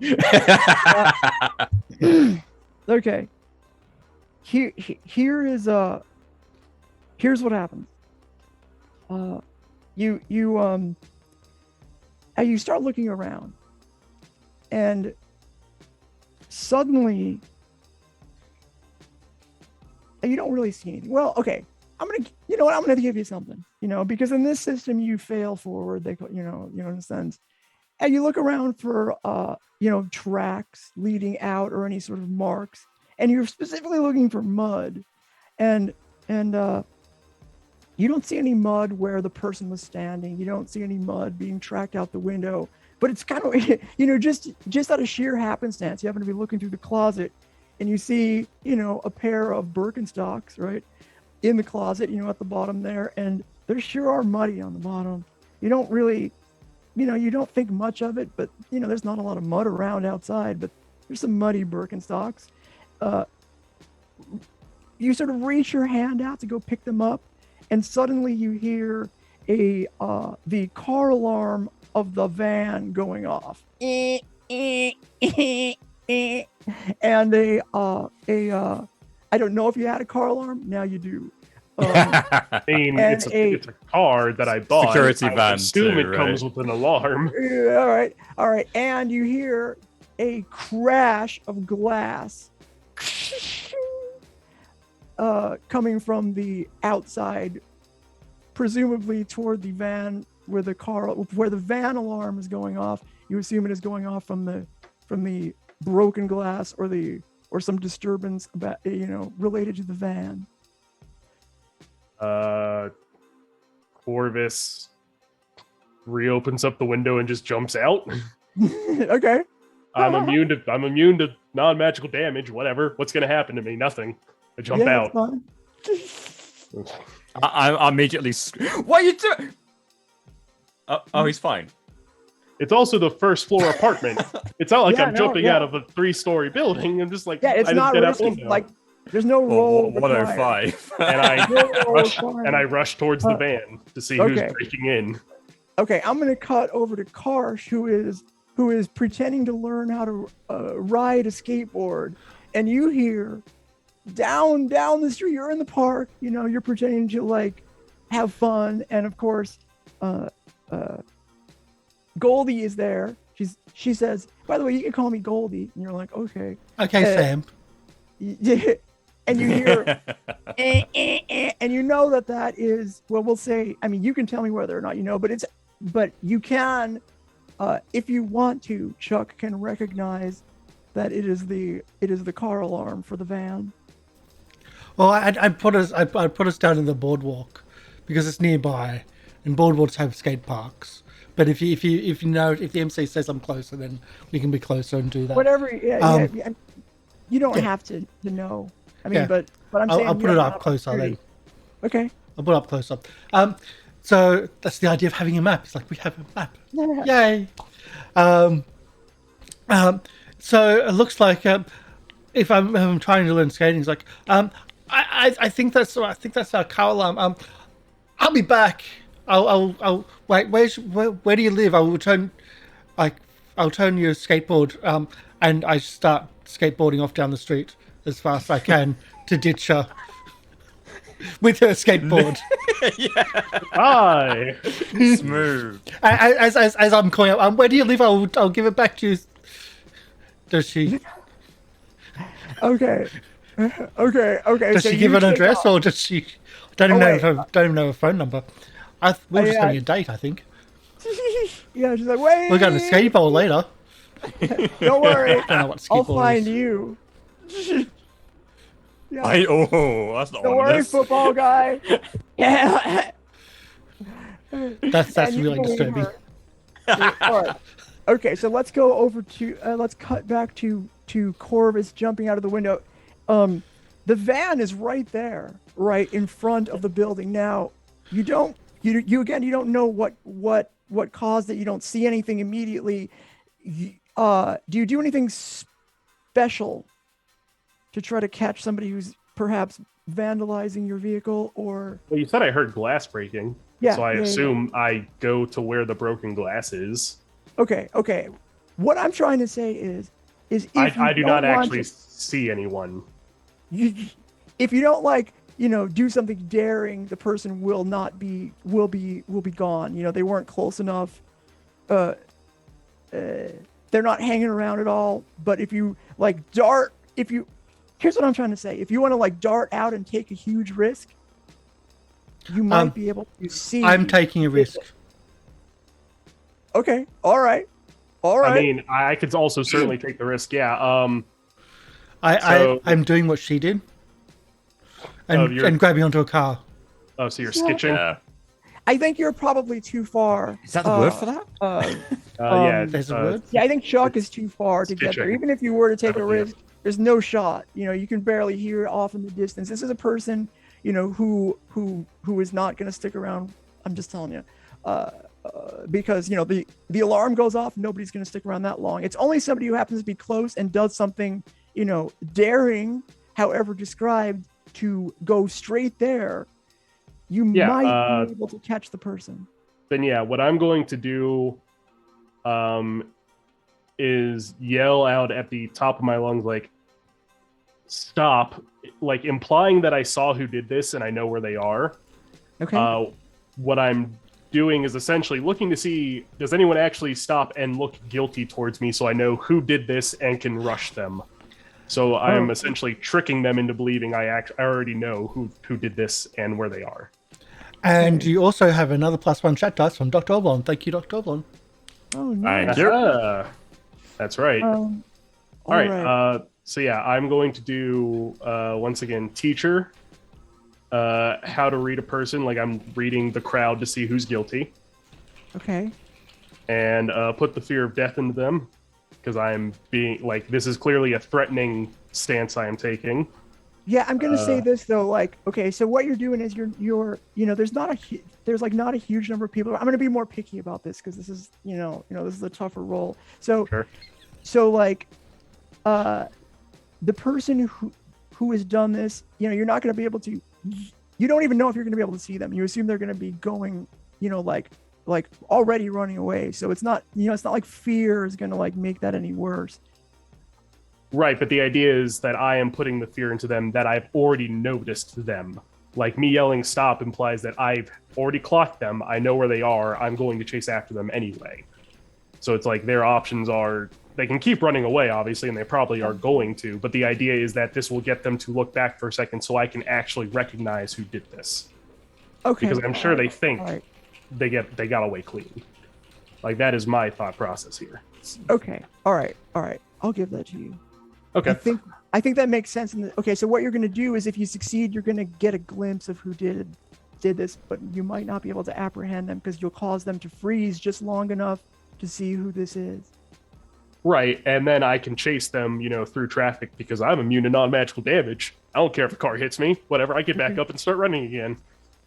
Okay. Here's what happens. You start looking around, and suddenly you don't really see anything. Well, okay. I'm gonna give you something, because in this system you fail forward. They, in a sense, and you look around for, tracks leading out or any sort of marks, and you're specifically looking for mud, and You don't see any mud where the person was standing. You don't see any mud being tracked out the window. But it's kind of, just out of sheer happenstance, you happen to be looking through the closet and you see, a pair of Birkenstocks, right, in the closet, at the bottom there. And there sure are muddy on the bottom. You don't really, you don't think much of it, but, there's not a lot of mud around outside, but there's some muddy Birkenstocks. You sort of reach your hand out to go pick them up. And suddenly you hear the car alarm of the van going off. And I don't know if you had a car alarm. Now you do. I mean, it's a car that I bought. Security I van assume too, it comes with an alarm. All right. And you hear a crash of glass coming from the outside, presumably toward the van where the van alarm is going off. You assume it is going off from the broken glass or some disturbance about related to the van. Corvus reopens up the window and just jumps out. Okay. I'm immune to non-magical damage. Whatever. What's gonna happen to me? Nothing. I jump out. I immediately. What are you doing? Oh, he's fine. It's also the first floor apartment. It's not like I'm jumping yeah. out of a 3-story building. I'm just like, Yeah, it's I not just risky. Like, there's no roll. 105. And I rush towards the van to see who's breaking in. Okay, I'm gonna cut over to Karsh, who is pretending to learn how to ride a skateboard, and you hear down the street. You're in the park. You're pretending to like have fun, and of course, Goldie is there. She says, "By the way, you can call me Goldie," and you're like, "Okay." Okay, Sam. Yeah, and you hear, and you know that is, well, we'll say. I mean, you can tell me whether or not you know, but you can, if you want to. Chuck can recognize that it is the car alarm for the van. Well, I'd put us down in the boardwalk because it's nearby, and boardwalks have skate parks. But if the MC says I'm closer, then we can be closer and do that. Whatever. You don't have to know. I mean, but I'm saying I'll put it up closer then. Okay. I'll put it up closer. So that's the idea of having a map. It's like we have a map. Yay. So it looks like if I'm trying to learn skating, it's like I think that's our car alarm. I'll be back. I'll wait. Where do you live? I'll turn your skateboard. And I start skateboarding off down the street as fast as I can to ditch her with her skateboard. Hi. Smooth. As I'm calling up, where do you live? I'll give it back to you. Does she? Okay. Does she give an address, or does she? Don't even know her phone number. We're just having a date, I think. Yeah, she's like, wait. We're going to skate bowl later. Don't worry. I don't know what I'll skateboard find is. you. Yeah. That's not Don't one of worry, this. football guy. Yeah. That's really disturbing. Okay, so let's go over to let's cut back to Corvus jumping out of the window. The van is right there, right in front of the building. Now, you don't know what caused it. You don't see anything immediately. Do you do anything special to try to catch somebody who's perhaps vandalizing your vehicle, or? Well, you said I heard glass breaking. Yeah. So I assume I go to where the broken glass is. Okay. What I'm trying to say is if I do not actually to, see anyone. If you don't do something daring, the person will be gone. They weren't close enough. They're not hanging around at all. But if you here's what I'm trying to say. If you want to dart out and take a huge risk, you might be able to see. I'm taking a risk. Okay. All right. I mean, I could also certainly take the risk. Yeah. I'm doing what she did, and grabbing onto a car. Oh, so you're Yeah. skitching? Yeah. I think you're probably too far. Is that the word for that? Yeah. There's a word. Yeah, I think Chuck is too far to get there. Stitching. Even if you were to take a That would be risk, there's no shot. You know, you can barely hear it off in the distance. This is a person, you know, who is not going to stick around. I'm just telling you, because you know the alarm goes off. Nobody's going to stick around that long. It's only somebody who happens to be close and does something, you know, daring, however described, to go straight there. You might be able to catch the person. Then yeah, what I'm going to do is yell out at the top of my lungs, like, stop, like implying that I saw who did this and I know where they are. Okay. What I'm doing is essentially looking to see, does anyone actually stop and look guilty towards me so I know who did this and can rush them. So I'm essentially tricking them into believing I already know who did this and where they are. And you also have another +1 chat dice from Dr. Oblong. Thank you, Dr. Oblong. Oh, nice. Thank you. That's right. All All right. So yeah, I'm going to do once again, teacher, how to read a person. Like I'm reading the crowd to see who's guilty, Okay. and put the fear of death into them because I'm being like, this is clearly a threatening stance I am taking. Yeah, I'm gonna say this though. Like, okay, so what you're doing is you're you know, there's not a huge number of people. I'm gonna be more picky about this because this is you know this is a tougher role. So Sure. so like, the person who has done this, you know, you're not gonna be able to. You don't even know if you're gonna be able to see them. You assume they're gonna be going, you know, like already running away. So it's not it's not like fear is gonna like make that any worse. Right, but the idea is that I am putting the fear into them that I've already noticed them. Like me yelling stop implies that I've already clocked them. I know where they are. I'm going to chase after them anyway. So it's like their options are, they can keep running away, obviously, and they probably are going to. But the idea is that this will get them to look back for a second so I can actually recognize who did this. Okay. Because I'm sure they think All right. they got away clean. Like that is my thought process here. Okay. All right. I'll give that to you. Okay. I think that makes sense. Okay, so what you're going to do is if you succeed, you're going to get a glimpse of who did this, but you might not be able to apprehend them because you'll cause them to freeze just long enough to see who this is. Right, and then I can chase them, through traffic because I'm immune to non-magical damage. I don't care if a car hits me. Whatever, I get back up and start running again.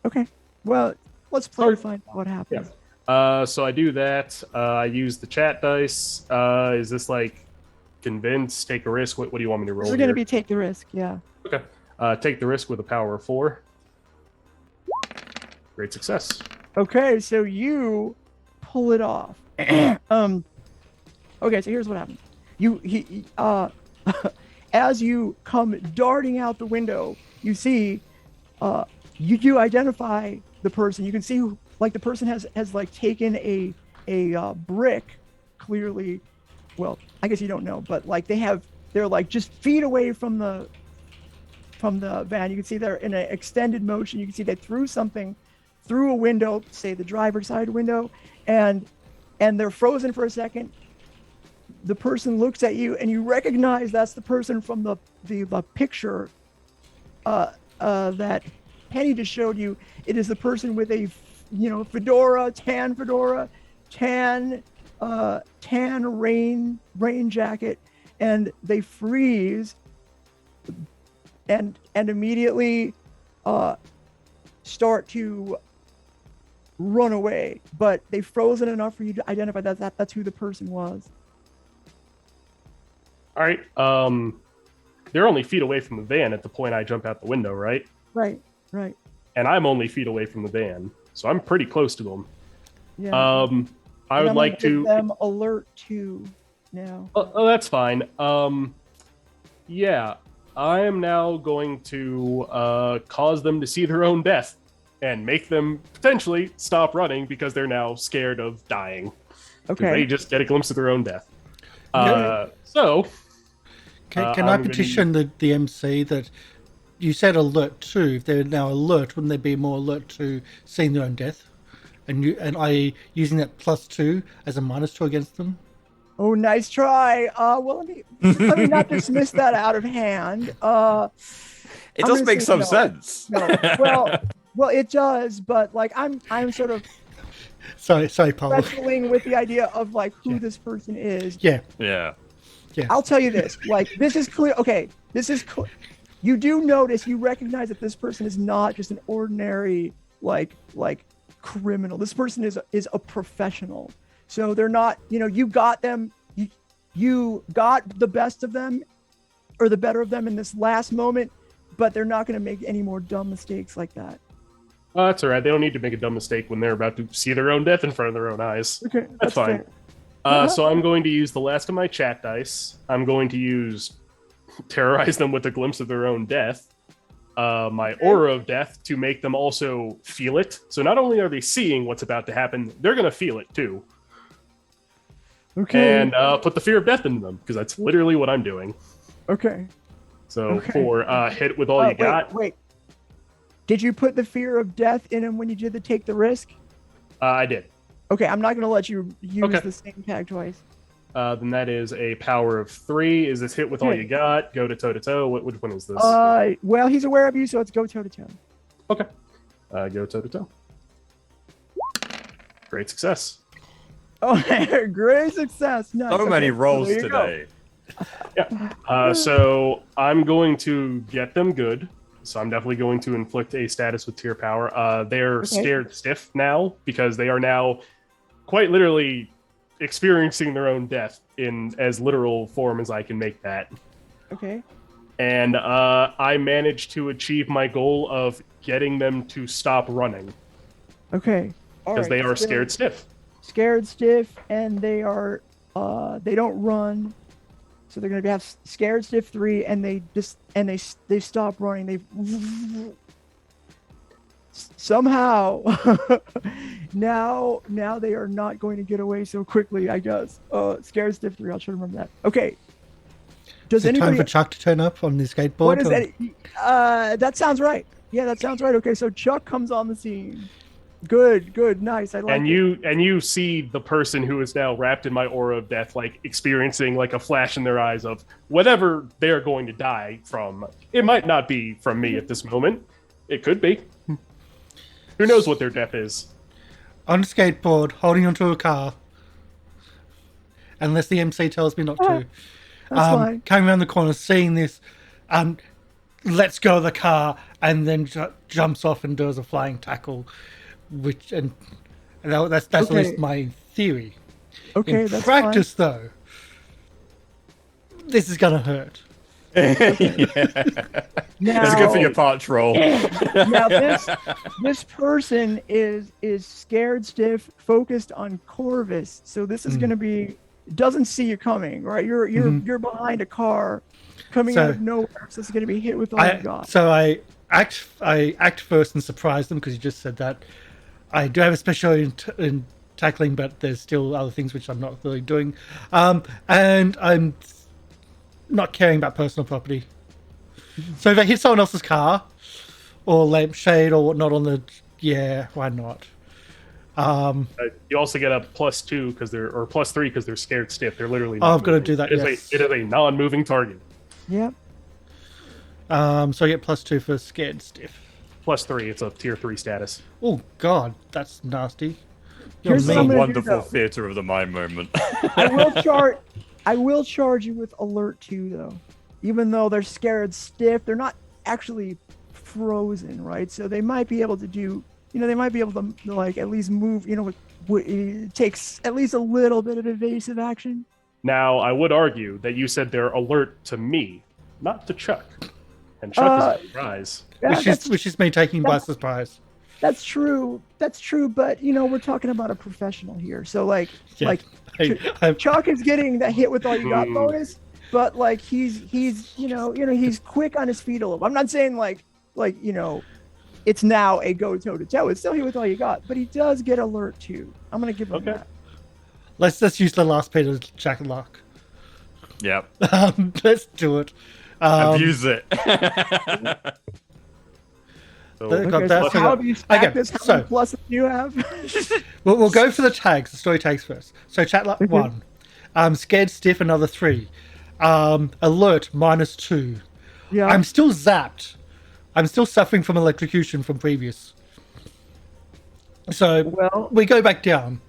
Okay. Well, let's play to find out what happens. Yeah. So I do that. I use the chat dice. Is this like convince, take a risk? What do you want me to roll? This is going to be take the risk, yeah. Okay. Take the risk with a power of 4. Great success. Okay, so you pull it off. Okay, so here's what happens. As you come darting out the window, you see, you identify the person. You can see who, like the person has like taken a brick, clearly. Well, I guess you don't know, but like they're like just feet away from the van. You can see they're in an extended motion. You can see they threw something through a window, say the driver's side window, and they're frozen for a second. The person looks at you and you recognize that's the person from the picture that Penny just showed you. It is the person with a fedora, tan rain jacket, and they freeze and immediately start to run away, but they've frozen enough for you to identify that's who the person was. All right. They're only feet away from the van at the point I jump out the window, right? Right. And I'm only feet away from the van, so I'm pretty close to them. Yeah. I would like to give them alert too now. Oh, that's fine. Yeah, I am now going to cause them to see their own death and make them potentially stop running because they're now scared of dying. Okay. They just get a glimpse of their own death. Can I petition the MC that you said alert to? If they're now alert, wouldn't they be more alert to seeing their own death? And I using that +2 as a -2 against them? Oh, nice try. Well, let me not dismiss that out of hand. It does make some sense. No. Well, Well, it does, but like I'm sort of Sorry, Paul. wrestling with the idea of like who this person is. Yeah. Yeah. I'll tell you this. Like this is clear. Okay, this is clear. You do notice, you recognize that this person is not just an ordinary like criminal. This person is a professional. So they're not, you got them, you got the best of them or the better of them in this last moment, but they're not going to make any more dumb mistakes like that. That's all right. They don't need to make a dumb mistake when they're about to see their own death in front of their own eyes. Okay, that's fine. So I'm going to use the last of my chat dice. I'm going to use terrorize them with a glimpse of their own death. My aura of death to make them also feel it. So not only are they seeing what's about to happen, they're going to feel it too. Okay. And put the fear of death into them, because that's literally what I'm doing. Okay. So for hit with all you got. Wait. Did you put the fear of death in him when you did the take the risk? I did. Okay, I'm not going to let you use the same tag twice. Then that is a power of 3. Is this hit with all you got? Go to toe-to-toe? Which one is this? Well, he's aware of you, so it's go toe-to-toe. Okay. Go toe-to-toe. Great success. Oh, great success. Nice. So many rolls so today. Yeah. So I'm going to get them good. So I'm definitely going to inflict a status with tier power. They're scared stiff now because they are now quite literally experiencing their own death in as literal form as I can make that. Okay. And I managed to achieve my goal of getting them to stop running. Okay. Because they are scared stiff. Scared stiff, and they are they don't run, so they're going to have scared stiff 3, and they stop running. They somehow now they are not going to get away so quickly, I guess. Scared stiff 3. I'll try to remember that. Okay. Is it time for Chuck to turn up on the skateboard? What is that? That sounds right. Yeah, that sounds right. Okay, so Chuck comes on the scene. Good, nice. I like it. And you see the person who is now wrapped in my aura of death, like experiencing like a flash in their eyes of whatever they're going to die from. It might not be from me at this moment. It could be. Who knows what their death is? On a skateboard, holding onto a car. Unless the MC tells me not to. That's fine. Coming around the corner, seeing this, lets go of the car, and then jumps off and does a flying tackle. That's at least my theory. Okay, in that's practice, though, this is gonna hurt. Now, It's good for your parch roll. now this person is scared stiff, focused on Corvus. So this is going to be doesn't see you coming, right? You're behind a car coming out of nowhere. So it's going to be hit with all you got. So I act first and surprise them because you just said that. I do have a specialty in tackling, but there's still other things which I'm not really doing. And I'm not caring about personal property. So if I hit someone else's car or lampshade or whatnot on the... Yeah, why not? You also get a +2 because they're... Or +3 because they're scared stiff. They're literally Oh, not I've got to moving. do that, yes. It is a non-moving target. Yep. So I get +2 for scared stiff. +3. It's a tier 3 status. Oh, God, that's nasty. Here's what I'm Some gonna do, wonderful though. theatre of the mind moment. I will charge you with alert 2 though. Even though they're scared stiff, they're not actually frozen, right? So they might be able to do, they might be able to like at least move, it takes at least a little bit of evasive action. Now, I would argue that you said they're alert to me, not to Chuck. And Chuck is a surprise. Yeah, Which is me taking by surprise. That's true, but we're talking about a professional here. So Chuck is getting the hit with all you got bonus, but like he's quick on his feet a little. I'm not saying it's now a go toe to toe. It's still hit with all you got, but he does get alert too. I'm gonna give him that. Let's use the last bit of Jack and Lock. Yep. Let's do it. Abuse it. How have you stacked this? How many pluses do you have? We'll go for the tags, the story tags first. So chat luck 1. Scared stiff, another 3. Alert, -2. Yeah. I'm still zapped. I'm still suffering from electrocution from previous. So Well, we go back down.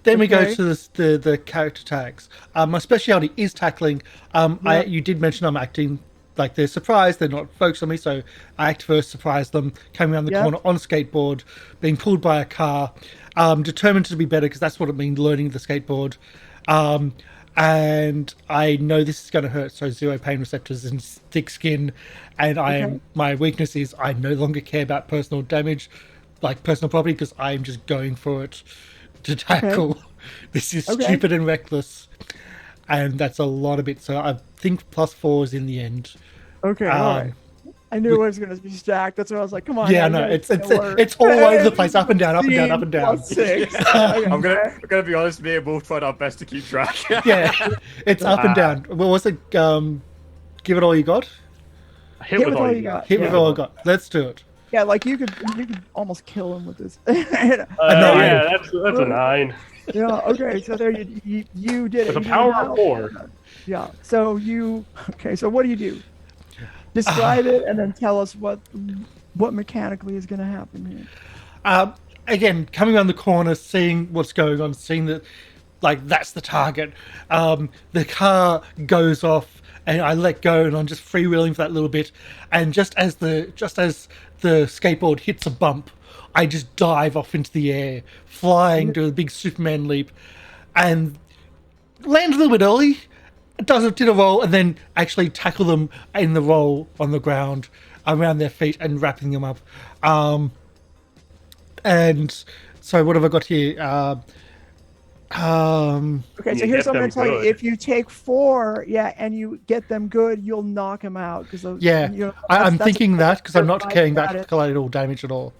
Then we go Okay. to the character tags. My speciality is tackling. You did mention I'm acting like they're surprised, they're not focused on me, so I act first, surprise them, coming around the Yep. corner on a skateboard, being pulled by a car, determined to be better because that's what it means learning the skateboard. And I know this is going to hurt, so 0 pain receptors and thick skin. And my weakness is I no longer care about personal damage, like personal property, because I'm just going for it to tackle. This is stupid and reckless, and that's a lot of it. So I think +4 is in the end. Okay, all right. I knew it was going to be stacked. That's why I was like, come on. Yeah, man, no, you it's guys it's can work. it's all over the place, up and down, up and down, up and down. +6. I'm gonna be honest. Me and Wolf tried our best to keep track. Yeah, it's up and down. What was it? Give it all you got. Hit with all you got. Hit with all you got. Let's do it. Yeah, like you could almost kill him with this. No, Yeah, that's a 9 Yeah. Okay. So there you did with it. a power of 4. Yeah. So So what do you do? Describe it and then tell us what mechanically is going to happen here. Again, coming around the corner, seeing what's going on, seeing that, like, that's the target. The car goes off, and I let go, and I'm just freewheeling for that little bit. And just as the skateboard hits a bump, I just dive off into the air, flying, do a big Superman leap, and land a little bit early. Did a roll, and then actually tackle them in the roll on the ground around their feet and wrapping them up. And so what have I got here? Okay, so You here's get what I'm them going to tell you. good. If you take 4, and you get them good, you'll knock them out. I'm thinking that because I'm not that's carrying back about it. collateral damage at all.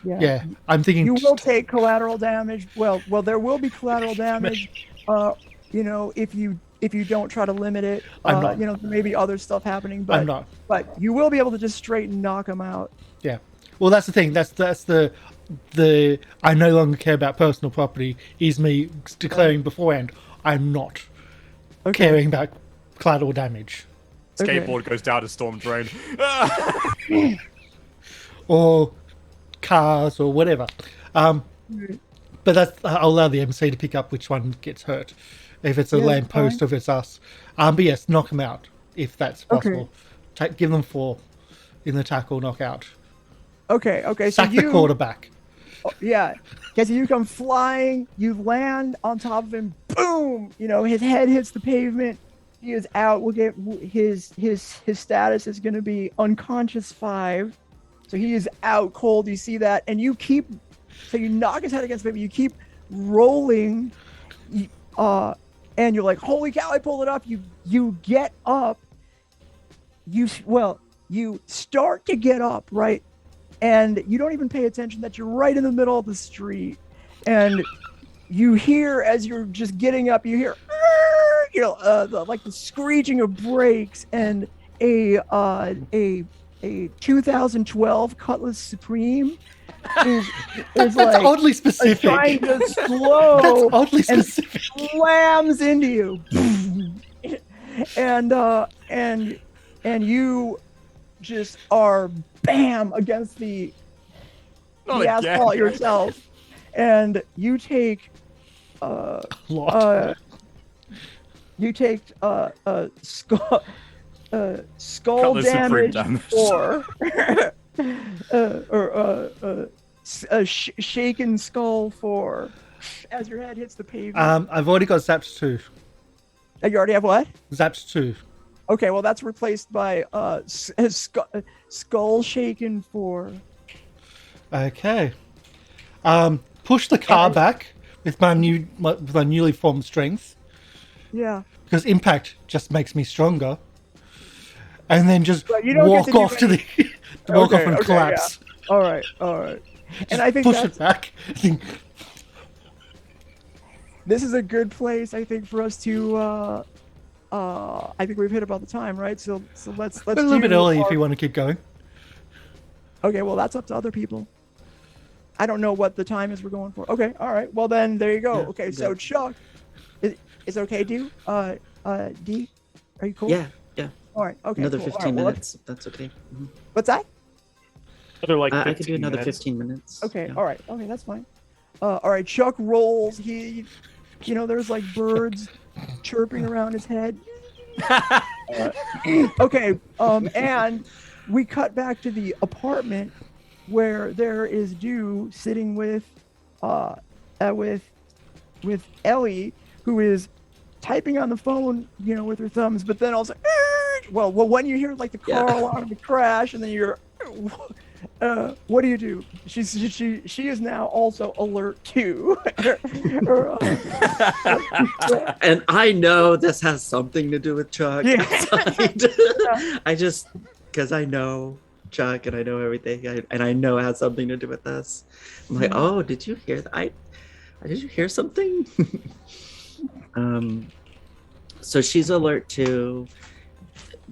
Yeah, I'm thinking You will take collateral damage. Well, there will be collateral damage. If you don't try to limit it. I'm not. There may be other stuff happening, but I'm not. But you will be able to just straight knock them out. Yeah. Well, that's the thing. That's the I no longer care about personal property is me declaring beforehand I'm not caring about collateral damage. Skateboard goes down a storm drain. Or cars or whatever. But I'll allow the MC to pick up which one gets hurt. If it's a lamppost or if it's us. But yes, knock them out if that's possible. Give them 4 in the tackle knockout. Okay. Sack the quarterback. Yeah. Okay, so you come flying, you land on top of him, boom! His head hits the pavement. He is out. We'll get his status is going to be unconscious 5. So he is out cold. You see that, and you knock his head against the pavement. You keep rolling, and you're like, "Holy cow! I pulled it up." You get up. You start to get up, right? And you don't even pay attention that you're right in the middle of the street, and you hear as you're just getting up, you hear, like the screeching of brakes, and a 2012 Cutlass Supreme is That's like oddly specific. trying to slow. That's oddly and specific. slams into you, and you just are bam against the Not again. asphalt yourself, and you take Lot. skull Cutlass Supreme damage damage. 4 or shaken skull 4 as your head hits the pavement. I've already got zapped 2. You already have what? Zapped 2. Okay, well that's replaced by skull shaken 4. Okay. Push the car back with my newly formed strength, Yeah. because impact just makes me stronger. And then just But you don't get walk to do off to the walk off and collapse. Yeah. All right. And I think Push it back. this is a good place. I think for us to. I think we've hit about the time, right? So let's a little bit do early if our- you want to keep going. Okay, well that's up to other people. I don't know what the time is we're going for. Okay, all right. Well then, there you go. Yeah, Okay, so Chuck, is it okay, D? D, are you cool? Yeah. All right. Okay. Another cool. 15 All right, well, minutes. That's okay. Mhm. what's that? Another like I could do 15 another minutes. 15 minutes. Okay, yeah. all right, okay, that's fine. All right, Chuck rolls. There's like birds chirping around his head. Okay, and we cut back to the apartment where there is Dew sitting with Ellie, who is typing on the phone, with her thumbs, but then also, well, when you hear like the car alarm, the crash, and then you're, what do? She is now also alert too. And I know this has something to do with Chuck. Yeah. I just, because I know Chuck and I know everything, and I know it has something to do with this. I'm like, oh, did you hear that? Did you hear something? So she's alert too.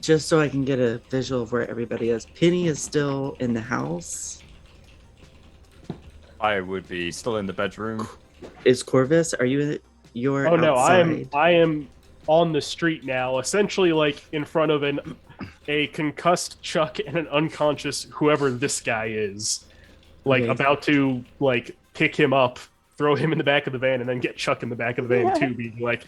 Just so I can get a visual of where everybody is. Penny is still in the house. I would be still in the bedroom. Is Corvus? Are you? You're Oh no, outside. I am on the street now, essentially like in front of a concussed Chuck and an unconscious whoever this guy is, like Okay. about to like pick him up, throw him in the back of the van, and then get Chuck in the back of the van too, being like,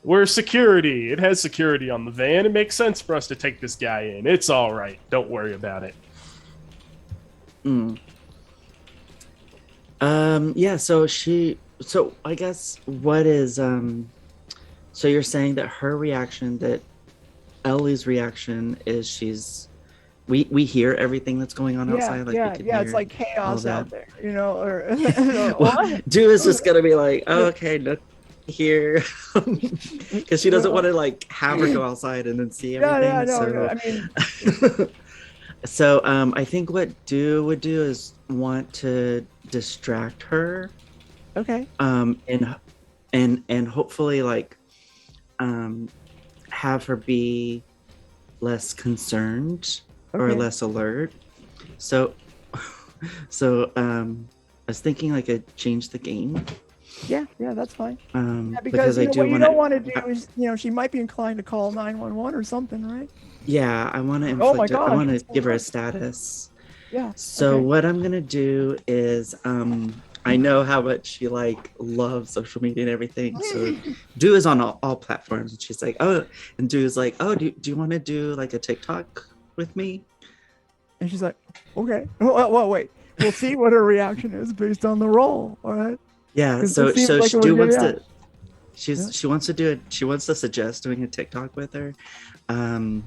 "We're security. It has security on the van. It makes sense for us to take this guy in. It's all right. Don't worry about it." Yeah. So I guess what is So you're saying that her reaction, that Ellie's reation is we hear everything that's going on outside. Like we can it's hear like chaos all out that. there, or What? Dew is just gonna be like, oh, okay, no, here, because she doesn't want to like have her go outside and then see everything. So I think what Dew would do is want to distract her. Okay. And hopefully like have her be less concerned or Okay. less alert. So I was thinking like a change the game. Yeah, that's fine. Because I do what you want don't want to do is, she might be inclined to call 911 or something, right? Yeah, I want to Oh my I gosh, want to that's so give her a nice. status. Yeah. So okay. what I'm gonna do is I know how much she like loves social media and everything. So Dew is on all platforms, and she's like, oh, and Dew is like, oh, do you want to do like a TikTok with me? And she's like, okay. Well, wait. We'll see what her reaction is based on the roll. All right. Yeah. 'Cause So it seems like a Dew legit wants to. reaction. She wants to do it. She wants to suggest doing a TikTok with her, and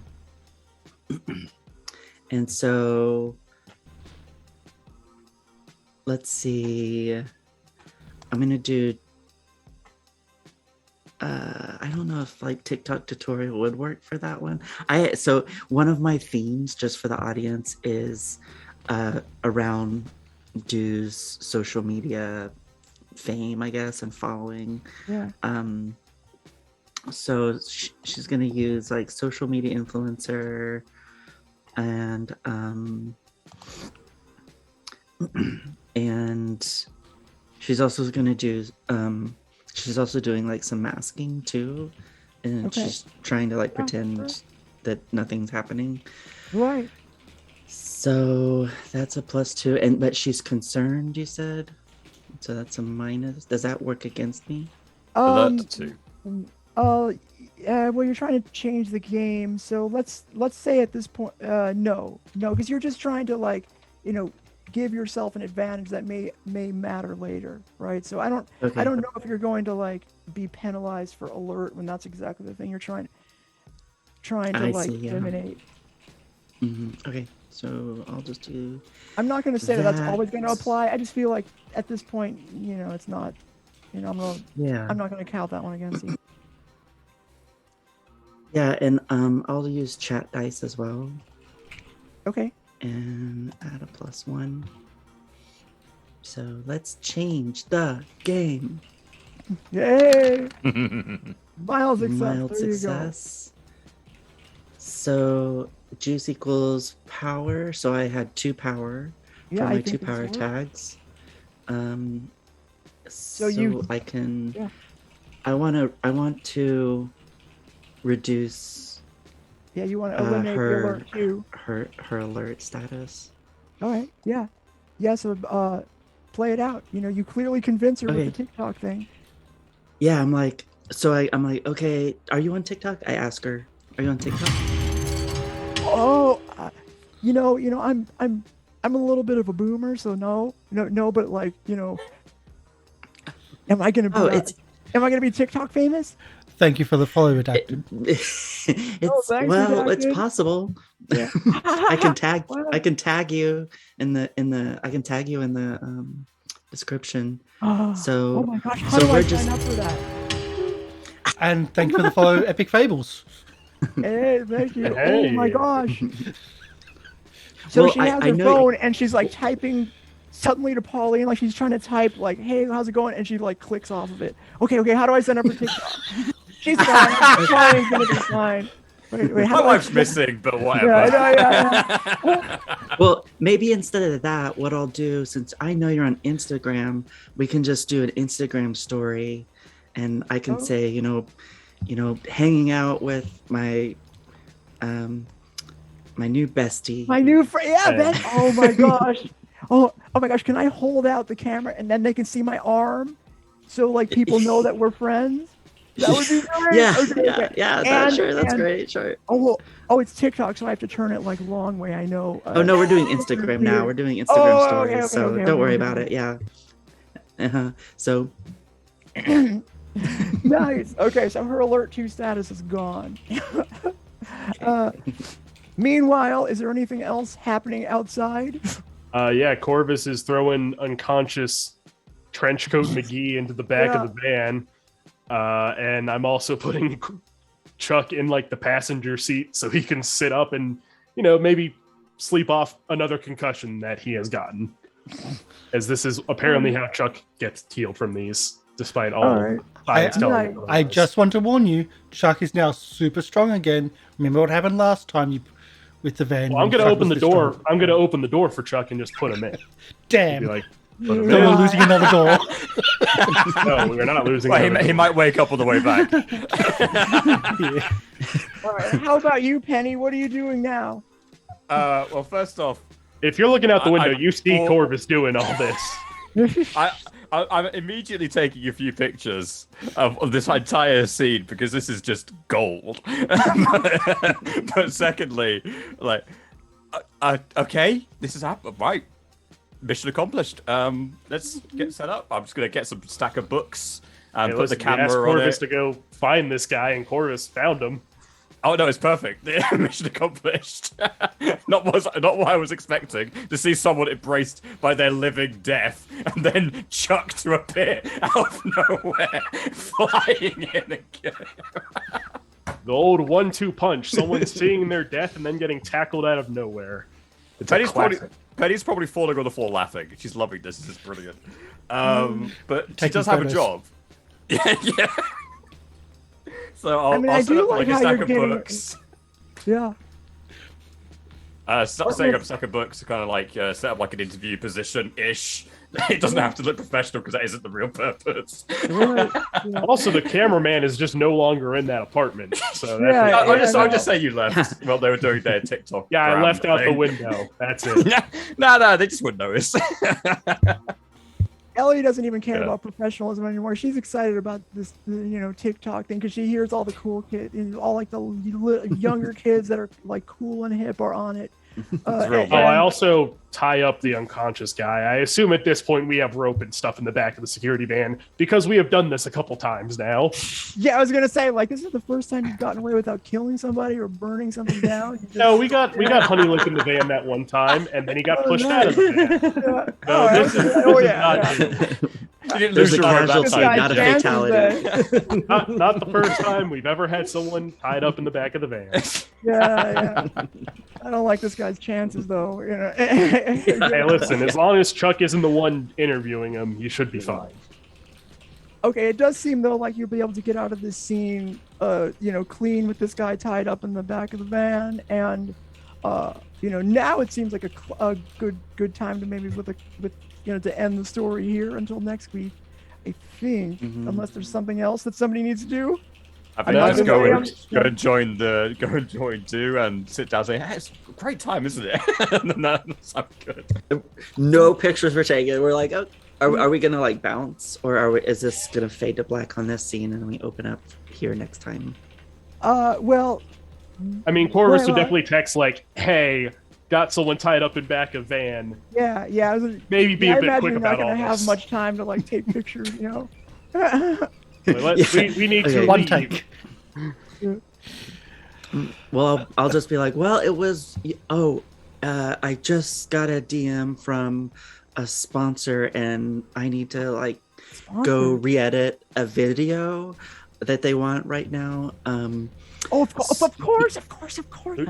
so let's see. I'm gonna do. I don't know if like TikTok tutorial would work for that one. So one of my themes, just for the audience, is around Dew's social media fame, I guess, and following. Yeah. So she's gonna use like social media influencer, and and she's also gonna do she's also doing like some masking too, and Okay. she's trying to like sure. pretend that nothing's happening. Right. So that's a +2, but she's concerned, you said, so that's a minus. Does that work against me? Alert to. Well, you're trying to change the game, so let's say at this point, no, because you're just trying to like, give yourself an advantage that may matter later, right? So I don't know if you're going to like be penalized for alert when that's exactly the thing you're trying to I like see, yeah. eliminate. Okay, so I'll just do. I'm not going to say that's always going to that. apply. I just feel like at this point, it's not. I'm not going to count that one against you. Yeah, and I'll use chat dice as well, Okay. and add a +1. So let's change the game. Yay! Mild success. Mild there you go. success. So juice equals power. So I had 2 power Yeah, for I my think 2 this power works. tags. So you- I can. Yeah. I want to reduce Yeah, you want to eliminate the alert too. her alert status. All right. Yeah. Yeah. So play it out. You know, you clearly convince her Okay. with the TikTok thing. Yeah, I'm like, I'm like, okay, are you on TikTok? I ask her, are you on TikTok? Oh, I'm a little bit of a boomer, so no, but like, am I gonna be Oh, it's am I gonna be TikTok famous? Thank you for the follow, redacted. it's thanks, well, it's redacted. possible. Yeah. I can tag Wow. I can tag you in the description. Oh So my gosh, how so do I we're sign just up for that? And thank you for the follow, Epic Fables. Hey, thank you. Oh Hey. my gosh. So Well, she I- has I her know- phone and she's like typing suddenly to Pauline, like she's trying to type like, "Hey, how's it going?" And she like clicks off of it. Okay, how do I sign up for TikTok? She's fine. Pauline's gonna be fine. Wait, how My do I- wife's missing, but whatever. Yeah, I know, yeah. well, maybe instead of that, what I'll do, since I know you're on Instagram, we can just do an Instagram story, and I can Oh. say, hanging out with my my new bestie. My new friend. Yeah, Hey. that. Oh my gosh. Oh my gosh. Can I hold out the camera and then they can see my arm, so like people know that we're friends? That would be great. Yeah, Okay. sure, that's And- great, sure. Oh, it's TikTok, so I have to turn it like long way. I know. Oh no, we're doing Instagram now. We're doing Instagram Oh, stories, okay, so okay, don't worry okay. about it. Yeah. So Nice. Okay, so her alert 2 status is gone. Meanwhile, is there anything else happening outside? Yeah, Corvus is throwing unconscious Trenchcoat McGee into the back of the van. And I'm also putting Chuck in like the passenger seat so he can sit up and, maybe sleep off another concussion that he has gotten. As this is apparently how Chuck gets healed from these, despite all Alright. science telling him I otherwise. just want to warn you, Chuck is now super strong again. Remember what happened last time with the van? Well, I'm when gonna Chuck open the was this door. strong? I'm gonna open the door for Chuck and just put him in. Damn. Be like, put him Then in. we're losing another door. No, we're not losing. Well, another he door. might wake up on the way back. Yeah. All right. How about you, Penny? What are you doing now? Well, first off, If you're looking out the window, you see Well- Corvus doing all this. I'm immediately taking a few pictures of this entire scene because this is just gold. But secondly, like, okay, this is right. Mission accomplished. Let's get set up. I'm just gonna get some stack of books and Hey, put the listen, we asked camera on Corvus it. to go find this guy, and Corvus found him. Oh no, it's perfect. Mission accomplished. not what I was expecting to see someone embraced by their living death and then Chuck to appear out of nowhere, flying in again. The old 1-2 punch. Someone seeing their death and then getting tackled out of nowhere. It's a classic. Penny's probably falling on the floor laughing. She's loving this. This is brilliant. But she Taking does have a photos. job. Yeah. So I'll, I mean, I I'll set do up like like a how stack you're of getting- books. Yeah. Setting up a stack of books to kind of like set up like an interview position ish. It doesn't have to look professional because that isn't the real purpose. Right. Yeah. Also, the cameraman is just no longer in that apartment. So that's Yeah, I'll just say you left while they were doing their TikTok. yeah, I gram left out the thing. window. That's it. No, they just wouldn't notice. Ellie doesn't even care Yeah. about professionalism anymore. She's excited about this, TikTok thing because she hears all the cool kids, all like the younger kids that are like cool and hip are on it. real Oh, I and- also tie up the unconscious guy. I assume at this point we have rope and stuff in the back of the security van because we have done this a couple times now. Yeah, I was gonna say like this is the first time you've gotten away without killing somebody or burning something down. You just- No, we got Honeylick in the van that one time, and then he got pushed out of the van. Yeah. No, this is yeah. not it. You didn't There's lose a your word that casualty, time. not a Chances fatality. Not the first time we've ever had someone tied up in the back of the van. Yeah. I don't like this guy's chances though. Hey, listen, as long as Chuck isn't the one interviewing him, you should be fine. Okay, it does seem though like you'll be able to get out of this scene, clean with this guy tied up in the back of the van, and now it seems like a good time to maybe to end the story here until next week. I think, Mhm. unless there's something else that somebody needs to do. I think No, I just go I'm- and join Do and sit down and say, hey, it's a great time, isn't it? And then that's I'm good. No pictures were taken. We're like, oh, are we gonna like bounce, or is this gonna fade to black on this scene and then we open up here next time? Well, I mean, Corvus would Well, definitely text like, "Hey, got someone tied up in back of van." yeah. I was, Maybe be I a bit imagine quick you're not about all gonna have this. much time to like take pictures, you know. We need to One leave. take. Well, I'll just be like, well, it was. I just got a DM from a sponsor, and I need to like go re-edit a video that they want right now. Oh, of course.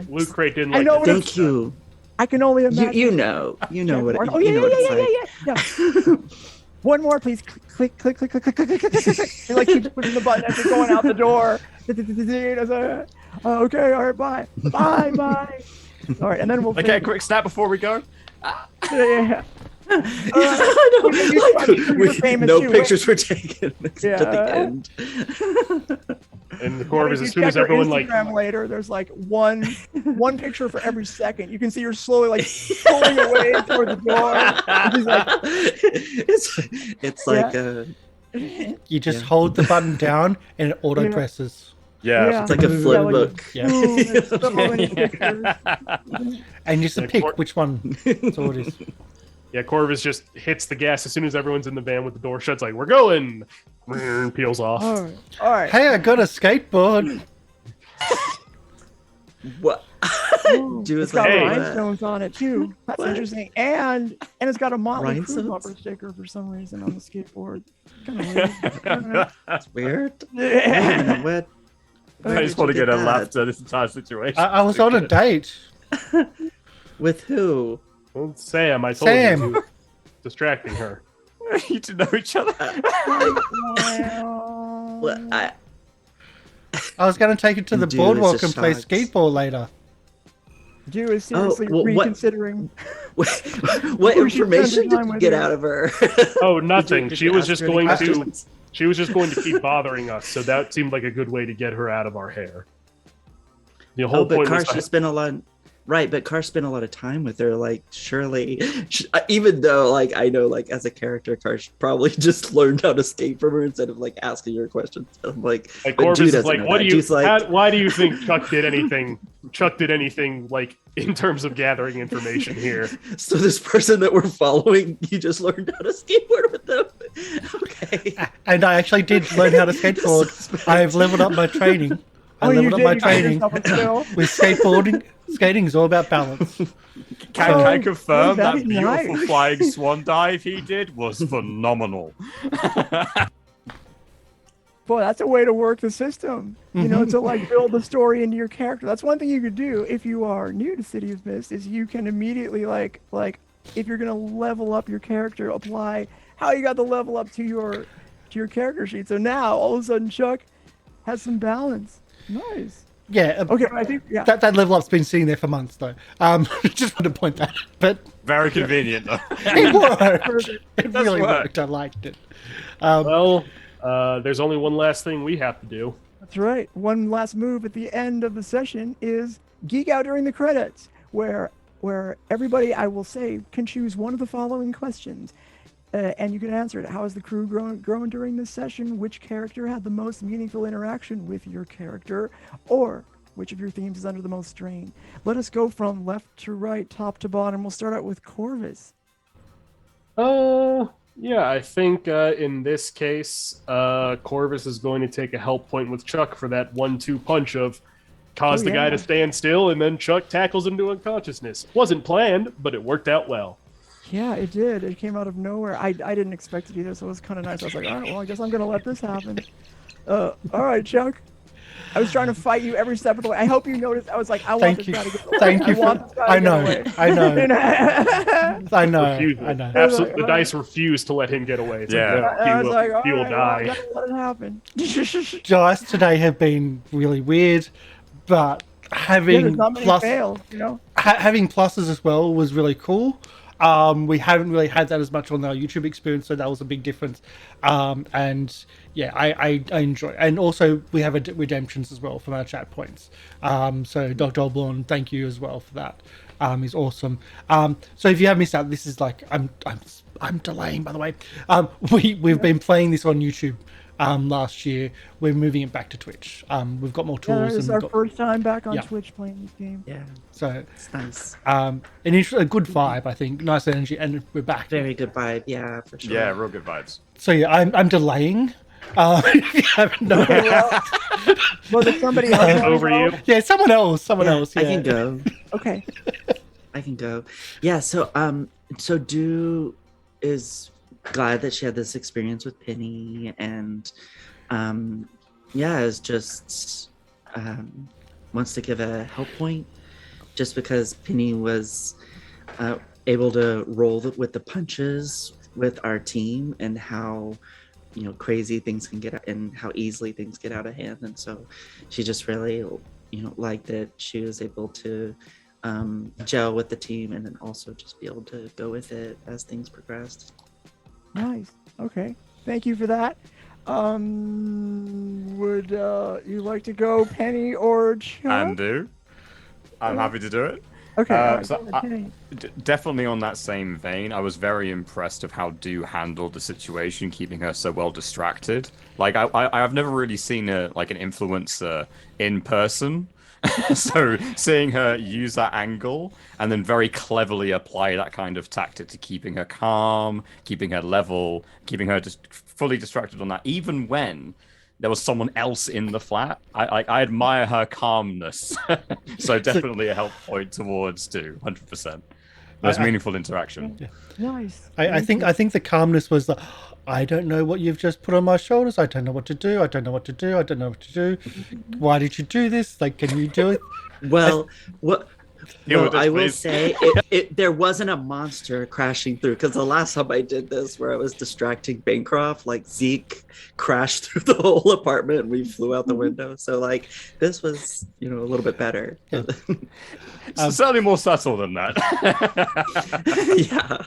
Loot Crate didn't I like. know to what do it's- Thank you. I can only imagine. You know what. Oh You yeah, know what it's like. yeah. One more, please. Click. He like keeps pushing the button as you're going out the door. Okay, all right, bye. All right, and then we'll. Okay, finish. quick snap before we go. Yeah. No pictures were taken except at the Yeah. end. And the If Corvus, you as soon as check her everyone like, Instagram later, there's like one picture for every second. You can see her slowly like pulling away toward the door. And she's like, It's like You just hold the button down and it auto dresses. yeah, it's like a flip like, book. Yeah. "Ooh, there's so many pictures." And you just Yeah, pick Cor- which one. That's all it is. yeah, Corvus just hits the gas as soon as everyone's in the van with the door shuts. Like, we're going. Peels off. All right. Hey, I got a skateboard. What? Ooh, Do it's it got like that. rhinestones on it too. That's What? interesting, and it's got a Motley Crue Rhinestones? bumper sticker for some reason on the skateboard. Kind of weird. I don't know. That's weird. Yeah. What? I just want to get a that? laugh at this entire situation. I was on a date. With who? Well, Sam, I told Sam. you. Distracting her. You two know each other. What? I was going to take it to the Dude, boardwalk it's and just play shocked. skateboard later. Dude is seriously well, what- reconsidering. What Who she information spends her did time you with get her. out of her? Oh, nothing. Did She you was ask just her any going to. questions? She was just going to keep bothering us, so that seemed like a good way to get her out of our hair. The whole Oh, but point was Karsh spent a lot. Right, but Karsh spent a lot of time with her. Like, surely, even though, like, I know, like, as a character, Karsh probably just learned how to skate from her instead of like asking her questions. I'm like, like but Corvus Dude is doesn't like, know what that. do you? Dude's like, Why do you think Chuck did anything? Chuck did anything like in terms of gathering information here? so this person that we're following, you just learned how to skateboard with them. Okay. And I actually did learn how to skateboard. Suspect. I've leveled up my training. I leveled up my You got training yourself a skill. with skateboarding. Skating is all about balance. Can Oh, I confirm that'd that be beautiful nice. flying swan dive he did was phenomenal. Boy, that's a way to work the system. You know, to like build the story into your character. That's one thing you could do if you are new to City of Mist. Is you can immediately like if you're gonna level up your character, apply how you got the level up to your character sheet. So now all of a sudden Chuck has some balance. Nice. Yeah. Okay, I think That level up's been sitting there for months, though. Just want to point that. But Very convenient, though. it worked. Perfect. It does really work. worked. I liked it. Well, there's only one last thing we have to do. That's right. One last move at the end of the session is geek out during the credits, where everybody, I will say, can choose one of the following questions, and you can answer it. How has the crew grown during this session? Which character had the most meaningful interaction with your character? Or which of your themes is under the most strain? Let us go from left to right, top to bottom. We'll start out with Corvus. Yeah, I think in this case, Corvus is going to take a help point with Chuck for that 1-2 punch of cause the guy yeah. to stand still, and then Chuck tackles him to unconsciousness. Wasn't planned, but it worked out well. Yeah, it did. It came out of nowhere. I didn't expect it either, so it was kind of nice. I was like, all right, well, I guess I'm going to let this happen. All right, Chuck. I was trying to fight you every step of the way. I hope you noticed. I was like, I want Thank this you. guy to get away. Thank you I want for. this guy I to know. get away. I know. I know. Refused I it. know. Absolutely, the dice refused to let him get away. It's Yeah. like, I no, was like, all he will right, well, I die. gotta let it happen. Dice today have been really weird, but Yeah, having there's not many plus fails, you know? having pluses as well was really cool. We haven't really had that as much on our YouTube experience, so that was a big difference. And yeah, I enjoy it. And also we have redemptions as well from our chat points. So Dr. Goblin, thank you as well for that. Is awesome. So if you have missed out, this is like I'm delaying, by the way. We've been playing this on YouTube last year. We're moving it back to Twitch. We've got more Yeah, tools. this is and our first time back on Yeah. Twitch playing this game. Yeah, So it's nice. a good vibe, I think. Nice energy, and we're back. Very good vibe. Yeah, for sure. Yeah, real good vibes. So yeah, I'm delaying. If you haven't noticed. Okay, well, there's somebody else wanna Over go? you. Yeah, someone else. Yeah. I can go. Okay. I can go. Yeah, so Do is glad that she had this experience with Penny, and is just wants to give a help point just because Penny was able to roll with the punches with our team, and how crazy things can get and how easily things get out of hand. And so she just really liked that she was able to gel with the team, and then also just be able to go with it as things progressed. Nice. Okay. Thank you for that. Would you like to go, Penny or Chuck? And do. I'm happy to do it. Okay. all right, so go ahead, Penny. Definitely on that same vein, I was very impressed of how Do handled the situation, keeping her so well distracted. Like I've never really seen an influencer in person. So seeing her use that angle and then very cleverly apply that kind of tactic to keeping her calm, keeping her level, keeping her just fully distracted on that, even when there was someone else in the flat. I admire her calmness. So definitely a help point towards Do, 100%. Most meaningful interaction. Yeah. Nice. I think the calmness was the, I don't know what you've just put on my shoulders. I don't know what to do. I don't know what to do. I don't know what to do. Why did you do this? Like, can you do it? Well, what? Deal Well, with this, I will please. say there wasn't a monster crashing through, because the last time I did this, where I was distracting Bancroft, like Zeke crashed through the whole apartment and we flew out the window. So like this was, a little bit better. Yeah. Certainly more subtle than that. Yeah.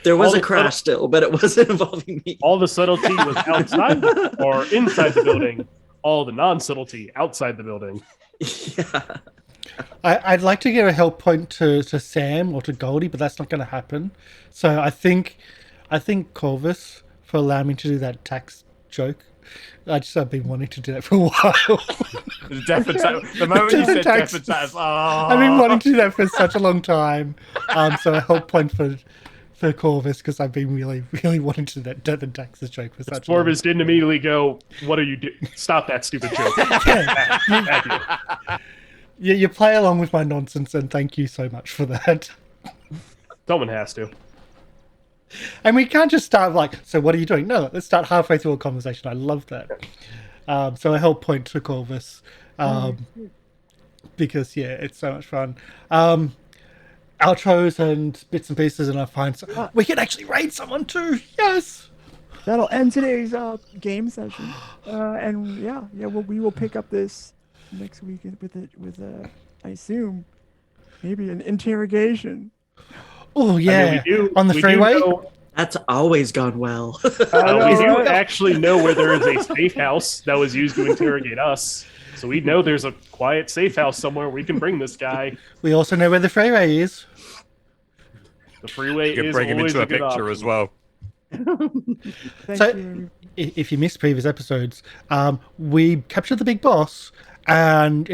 There was All a the- crash still, but it wasn't involving me. All the subtlety was outside or inside the building. All the non-subtlety outside the building. Yeah. I'd like to give a help point to Sam or to Goldie, but that's not going to happen. So I think Corvus for allowing me to do that tax joke. I've been wanting to do that for a while. The moment you said Tax. death attacks, I've been wanting to do that for such a long time. So a help point for Corvus, because I've been really, really wanting to do that death and taxes joke for such a long Corvus didn't immediately go, "What are you doing? Stop that stupid joke." time. You play along with my nonsense, and thank you so much for that. Someone has to. And we can't just start like, so what are you doing? No, let's start halfway through a conversation. I love that. So a help point to Corvus. Because, yeah, it's so much fun. Outros and bits and pieces, and I find... we can actually raid someone too! Yes! That'll end today's game session. And we will pick up this next week with I assume maybe an interrogation. Oh, yeah. I mean, we do- on the we do freeway? know- That's always gone well. we do right? actually know where there is a safe house that was used to interrogate us. So we know there's a quiet safe house somewhere we can bring this guy. We also know where the freeway is. The freeway you can is bring him always into a good picture option. as well. Thank So- you. If you missed previous episodes, we captured the big boss, and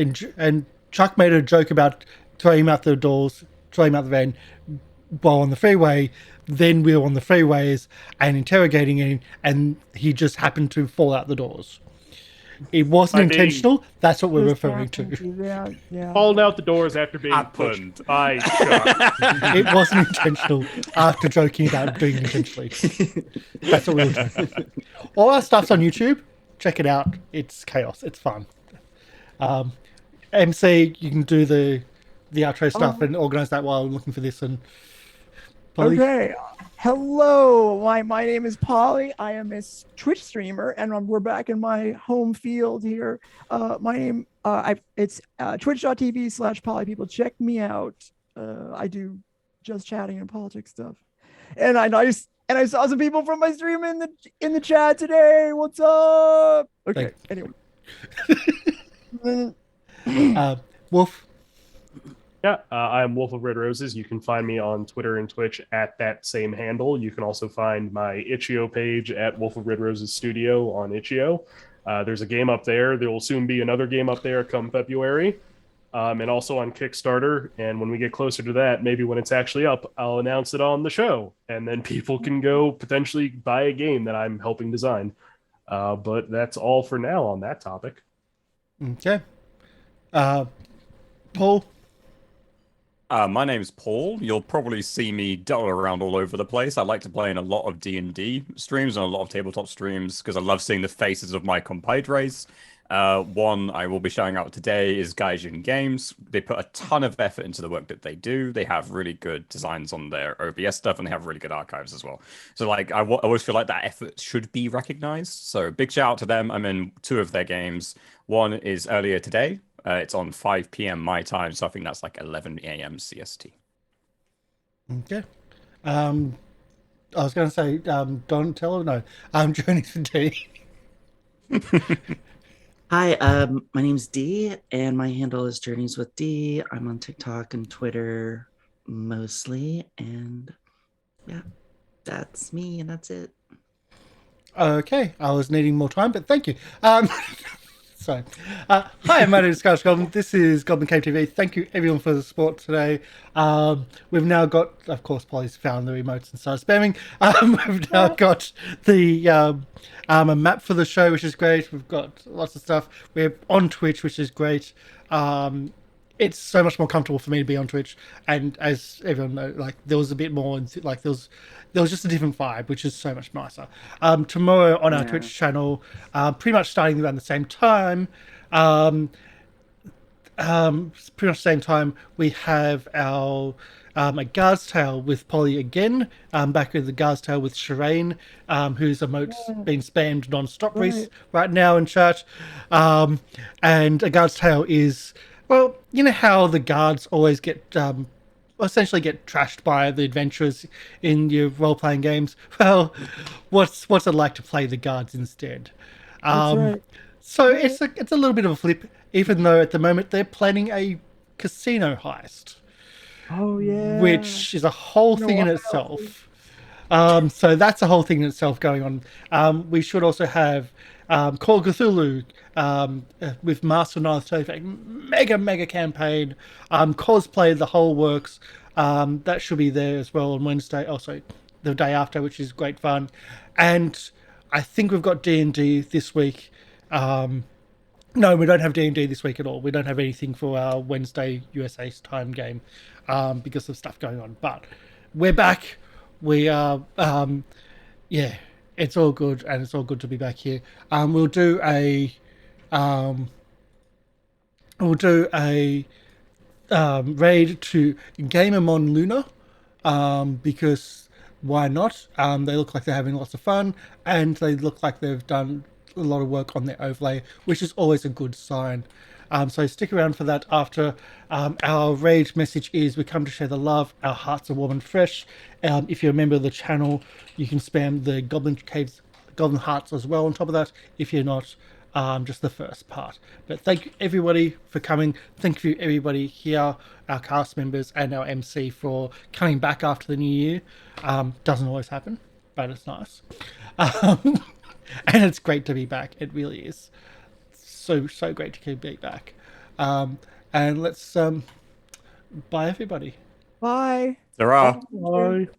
Chuck made a joke about throwing him out the doors, throwing him out the van while on the freeway. Then we were on the freeways and interrogating him, and he just happened to fall out the doors. It wasn't I mean, intentional. That's what we're Just referring happened to. Yeah. Falling out the doors after being Happened. pushed by Chuck. It wasn't intentional after joking about doing it intentionally. That's what we were doing. All our stuff's on YouTube. Check it out. It's chaos. It's fun. MC, you can do the outro stuff and organize that while I'm looking for this. And Polly, Okay. Hello, my name is Polly. I am a Twitch streamer, and we're back in my home field here. My name, it's twitch.tv/polypeople. Check me out. I do just chatting and politics stuff. And I saw some people from my stream in the chat today. What's up? Okay. Anyway. Wolf. Yeah, I'm Wolf of Red Roses. You can find me on Twitter and Twitch at that same handle. You can also find my Itch.io page at Wolf of Red Roses Studio on Itch.io. There's a game up there. There will soon be another game up there come February, and also on Kickstarter. And when we get closer to that, maybe when it's actually up, I'll announce it on the show, and then people can go potentially buy a game that I'm helping design. But that's all for now on that topic. Okay. Paul. My name's Paul. You'll probably see me dotted around all over the place. I like to play in a lot of D&D streams and a lot of tabletop streams because I love seeing the faces of my compadres. One I will be shouting out today is Gaijin Games. They put a ton of effort into the work that they do. They have really good designs on their OBS stuff, and they have really good archives as well. So like, I always feel like that effort should be recognized. So big shout out to them. I'm in 2 of their games. One is earlier today. It's on 5 p.m. my time, so I think that's like 11 a.m. CST. Okay. I was going to say, Donatello, no. Journeys with D. Hi, my name's D, and my handle is Journeys with D. I'm on TikTok and Twitter mostly, and yeah, that's me, and that's it. Okay, I was needing more time, but thank you. So, hi, my name is Karsh Goblin. This is GoblinCaveTV. Thank you, everyone, for the support today. We've now got, of course, Polly's found the remotes and started spamming. We've now got the a map for the show, which is great. We've got lots of stuff. We're on Twitch, which is great. It's so much more comfortable for me to be on Twitch, and as everyone knows, like there was a bit more, like there was just a different vibe, which is so much nicer. Tomorrow on our Twitch channel, pretty much starting around the same time, we have our a Guard's Tale with Polly again, back with the Guard's Tale with Shireen, whose emote's been spammed non-stop right now in chat. And a Guard's Tale is, well, you know how the guards always get essentially get trashed by the adventurers in your role-playing games. Well, what's it like to play the guards instead? So it's a little bit of a flip, even though at the moment they're planning a casino heist. Oh yeah, which is a whole thing in itself. So that's a whole thing in itself going on. We should also have Call of Cthulhu with Master Knights, mega campaign, cosplay, the whole works. That should be there as well on Wednesday, also the day after, which is great fun. And I think we've got D&D this week. No, we don't have D&D this week at all. We don't have anything for our Wednesday USA time game because of stuff going on. But we're back. We are, it's all good, and it's all good to be back here. We'll do a raid to Gamermon Luna because why not? They look like they're having lots of fun, and they look like they've done a lot of work on their overlay, which is always a good sign. So stick around for that after. Our raid message is we come to share the love. Our hearts are warm and fresh. If you're a member of the channel, you can spam the Goblin Hearts as well on top of that. If you're not, just the first part. But thank you everybody for coming. Thank you everybody here, our cast members and our MC for coming back after the new year. Doesn't always happen, but it's nice. And it's great to be back. It really is. So great to be back. And let's bye everybody. Bye. There are. Bye.